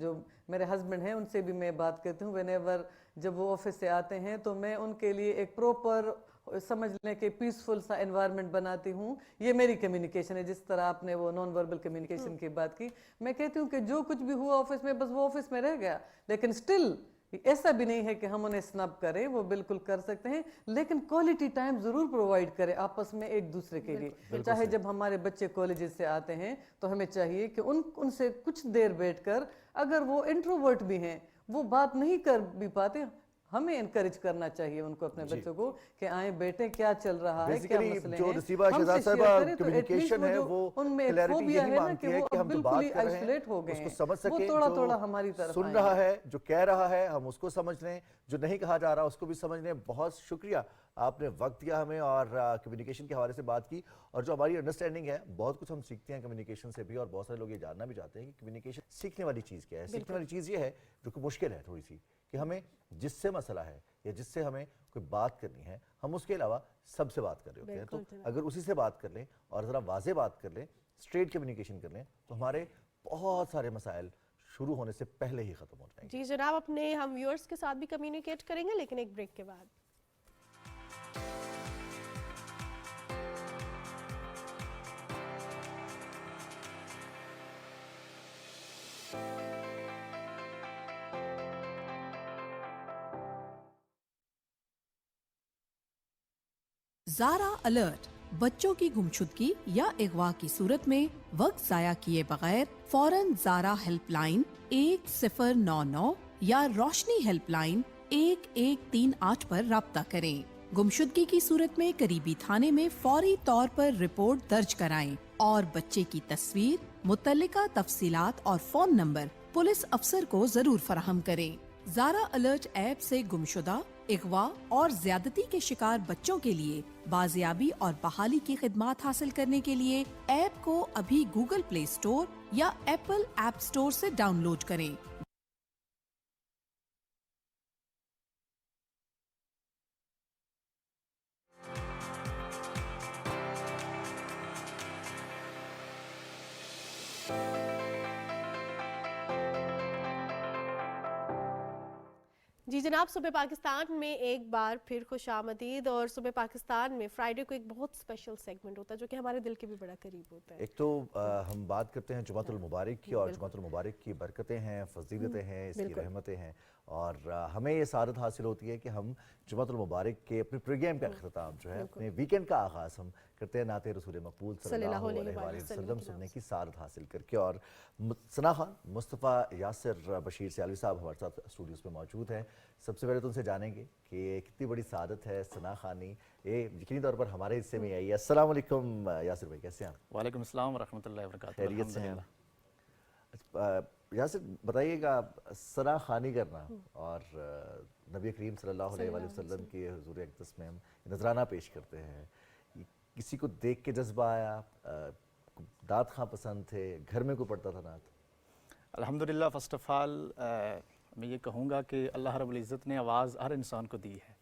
जो मेरे हस्बैंड हैं उनसे भी मैं बात करती हूँ, व्हेनेवर जब वो ऑफिस से आते हैं तो मैं उनके लिए एक प्रॉपर समझ लें कि पीसफुल सा एनवायरनमेंट बनाती हूँ। ये मेरी कम्युनिकेशन है। जिस तरह आपने वो नॉन वर्बल कम्युनिकेशन की बात की, मैं कहती हूँ कि जो कुछ भी हुआ ऑफिस में बस वो ऑफिस में रह गया, लेकिन स्टिल ऐसा भी नहीं है कि हम उन्हें स्नब करें, वो बिल्कुल कर सकते हैं, लेकिन क्वालिटी टाइम जरूर प्रोवाइड करें आपस में एक दूसरे के लिए। चाहे जब हमारे बच्चे कॉलेजेस से आते हैं तो हमें चाहिए कि उनसे कुछ देर बैठकर, अगर वो इंट्रोवर्ट भी हैं, वो बात नहीं कर भी पाते, हमें एनकरेज करना चाहिए उनको, अपने बच्चों को, कि आए बेटे क्या चल रहा है, क्या मसले जो हैं, नसीबा शहजाद साहिबा कम्युनिकेशन है वो उनमें क्लैरिटी फोबिया यही है ना मांगती कि है वो कि अब हम जो बिल्कुल बात ही कर रहे आइसोलेट हो हैं गए उसको हैं, समझ वो सकें, थोड़ा जो थोड़ा हमारी तरफ सुन आएंगे। रहा है, जो कह रहा है, हम उसको समझ लें, जो नहीं कहा जा रहा उसको भी समझ लें। बहुत शुक्रिया, आपने वक्त दिया हमें और कम्युनिकेशन के हवाले से बात की, और जो हमारी अंडरस्टैंडिंग है, बहुत कुछ हम सीखते हैं कम्युनिकेशन से भी, और बहुत सारे लोग ये जानना भी चाहते हैं कि कम्युनिकेशन सीखने वाली चीज़ क्या है। सीखने वाली चीज़ ये है जो कि मुश्किल है थोड़ी सी, कि हमें जिससे मसला है या जिससे हमें कोई बात करनी है, हम उसके अलावा सबसे बात कर रहे होते हैं, तो अगर उसी से बात कर लें और ज़रा वाज़े बात कर लें, स्ट्रेट कम्युनिकेशन कर लें, तो हमारे बहुत सारे मसाइल शुरू होने से पहले ही ख़त्म हो जाएंगे। जी जनाब, अपने हम व्यूअर्स के साथ भी कम्युनिकेट करेंगे, लेकिन एक ब्रेक के बाद। ज़ारा अलर्ट, बच्चों की गुमशुदगी या अगवा की सूरत में वक्त ज़ाया किए बगैर फौरन ज़ारा हेल्पलाइन 1099 या रोशनी हेल्पलाइन 1138 पर राब्ता करें। गुमशुदगी की सूरत में करीबी थाने में फौरी तौर पर रिपोर्ट दर्ज कराएं और बच्चे की तस्वीर, मुतल्लिका तफसीलात और फोन नंबर पुलिस अफसर को जरूर फराहम करें। ज़ारा अलर्ट ऐप से गुमशुदा, अगवा और ज्यादती के शिकार बच्चों के लिए बाजियाबी और बहाली की खिदमात हासिल करने के लिए ऐप को अभी गूगल प्ले स्टोर या एप्पल ऐप स्टोर से डाउनलोड करें। जी जनाब, सुबह पाकिस्तान में एक बार फिर खुशामदीद। और सुबह पाकिस्तान में फ्राइडे को एक बहुत स्पेशल सेगमेंट होता है जो कि हमारे दिल के भी बड़ा करीब होता है। एक तो हम बात करते हैं जुमातुल मुबारक की, और जुमातुल मुबारक की बरकतें हैं, फजीलतें हैं, इसकी रहमतें हैं, और हमें ये सादत हासिल होती है कि हम जुमातुल मुबारक के अपने प्रोग्राम का अख्ताम जो है, अपने वीकेंड का आगाज़ हम करते हैं नाते रसूल मकबूल सल्लल्लाहु अलैहि वसल्लम सुनने की सादत हासिल करके। और सना खान, मुस्तफ़ा यासिर बशीर सियालवी साहब हमारे साथ स्टूडियोज़ में मौजूद हैं। सबसे पहले तो उनसे जानेंगे कि कितनी बड़ी सादत है सना खानी, ये यकीनी तौर पर हमारे हिस्से में आई है। अस्सलाम वालेकुम यासिर भाई, कैसे हैं आप? वालेकुम अस्सलाम व रहमतुल्लाहि व बरकातुहू। खैरियत से हैं? यासिर बताइएगा, सना खानी करना और नबी करीम सल्लल्लाहु अलैहि वसल्लम की हुजूर अक़दस में हम नजराना पेश करते हैं, किसी को देख के जज्बा आया, दात खां पसंद थे, घर में कोई पढ़ता था नात? अल्हम्दुलिल्लाह, फ़र्स्ट ऑफ़ ऑल मैं ये कहूँगा कि अल्लाह रब्बुल इज़्ज़त ने आवाज़ हर इंसान को दी है।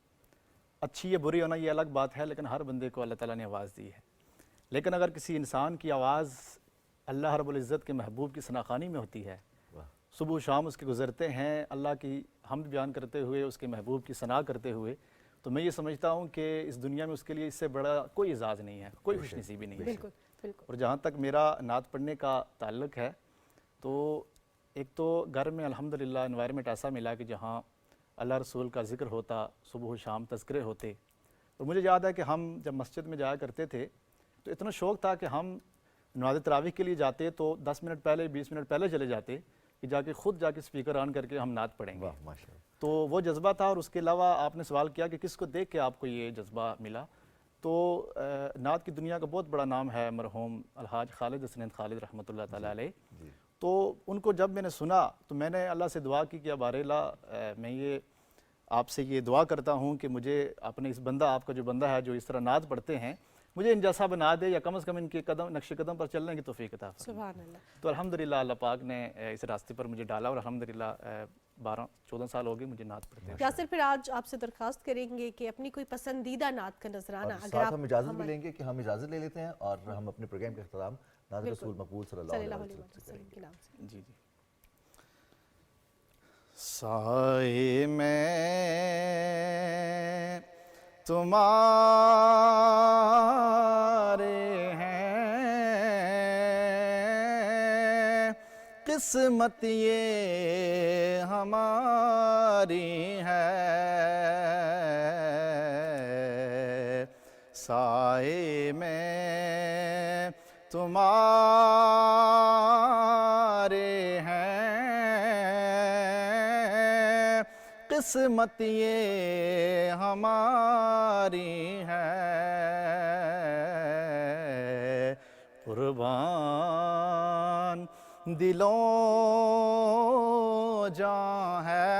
अच्छी या बुरी होना ये अलग बात है, लेकिन हर बंदे को अल्लाह ताला ने आवाज़ दी है। लेकिन अगर किसी इंसान की आवाज़ अल्लाह रब्बुल इज़्ज़त के महबूब की सनाखानी में होती है, सुबह शाम उसके गुज़रते हैं अल्लाह की हम्द बयान करते हुए, उसके महबूब की सना करते हुए, तो मैं ये समझता हूँ कि इस दुनिया में उसके लिए इससे बड़ा कोई एजाज़ नहीं है, कोई खुशनसीबी नहीं है। और जहाँ तक मेरा नात पढ़ने का ताल्लुक़ है, तो एक तो घर में अल्हम्दुलिल्लाह एनवायरनमेंट ऐसा मिला कि जहाँ अल्लाह रसूल का ज़िक्र होता, सुबह शाम तज़किरे होते। और मुझे याद है कि हम जब मस्जिद में जाया करते थे तो इतना शौक़ था कि हम नमाज़ तरावीह के लिए जाते तो 10 मिनट पहले, 20 मिनट पहले चले जाते कि जाके ख़ुद जाके स्पीकर ऑन करके हम नात पढ़ेंगे। तो वो जज्बा था। और उसके अलावा आपने सवाल किया कि किसको देख के आपको ये जज्बा मिला, तो नात की दुनिया का बहुत बड़ा नाम है मरहूम अलहाज खालिद हसनैन खालिद रहमतुल्लाह ताला अलैह। तो उनको जब मैंने सुना तो मैंने अल्लाह से दुआ की कि अब बारेला मैं ये آپ سے یہ دعا کرتا ہوں کہ مجھے اپنے اس بندہ، آپ کا جو بندہ ہے جو اس طرح نعت پڑھتے ہیں، مجھے ان جیسا بنا دے، یا کم از کم ان کے نقش قدم پر چلنے کی توفیق عطا فرمائے۔ سبحان اللہ۔ تو الحمدللہ اللہ پاک نے اس راستے پر مجھے ڈالا، اور الحمدللہ 12-14 سال ہو گئے مجھے نعت پڑھتے ہیں۔ یاسر پھر آج آپ سے درخواست کریں گے کہ اپنی کوئی پسندیدہ نعت کا نذرانہ اور اگر آپ ساتھ ہم اجازت بھی لیں گے کہ ہم اجازت لے لیتے ہیں اور ہم اپنے پروگرام کا اختتام نعت رسول مقبول صلی اللہ علیہ وسلم کے نام سے۔ جی جی۔ سائے میں تمہارے ہیں، قسمت یہ ہماری ہے، سائے میں تمہارے ہیں، قسمت یہ ہماری ہے، قربان دلوں جاں ہے،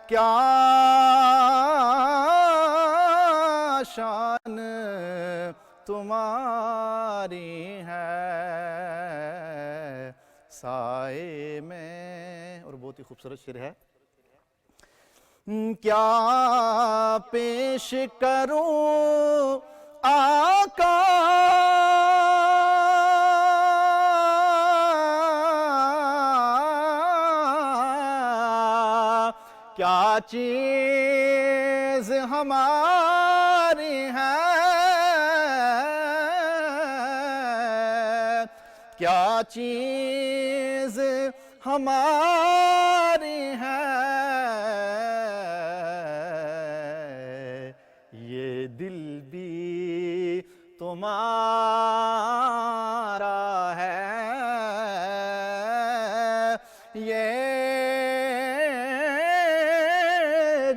کیا شان تمہاری ہے، سائے میں۔ اور بہت ہی خوبصورت شعر ہے۔ کیا پیش کروں آقا کیا چیز ہماری ہے، کیا چیز ہماری ہے، یہ دل بھی تمہارا ہے، یہ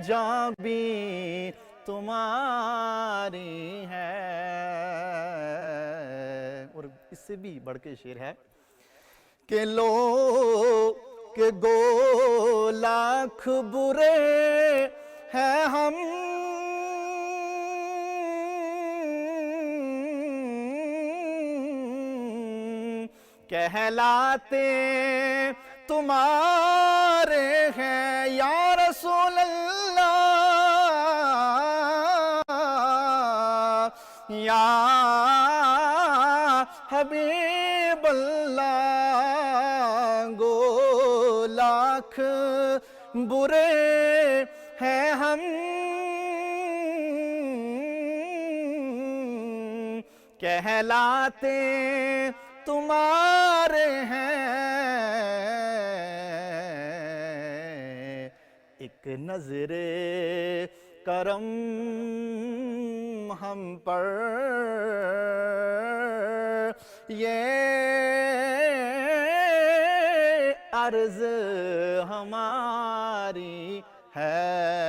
جاں بھی تمہاری ہے۔ اور اس سے بھی بڑھ کے شعر ہے کہ لوگ گو لاکھ برے ہیں ہم، کہلاتے تمہارے ہیں یا رسول اللہ، یا حبیب اللہ، گو لاکھ برے ہیں ہم، کہلاتے تمہارے ہیں، ایک نظر کرم ہم پر یہ عرض ہماری ہے،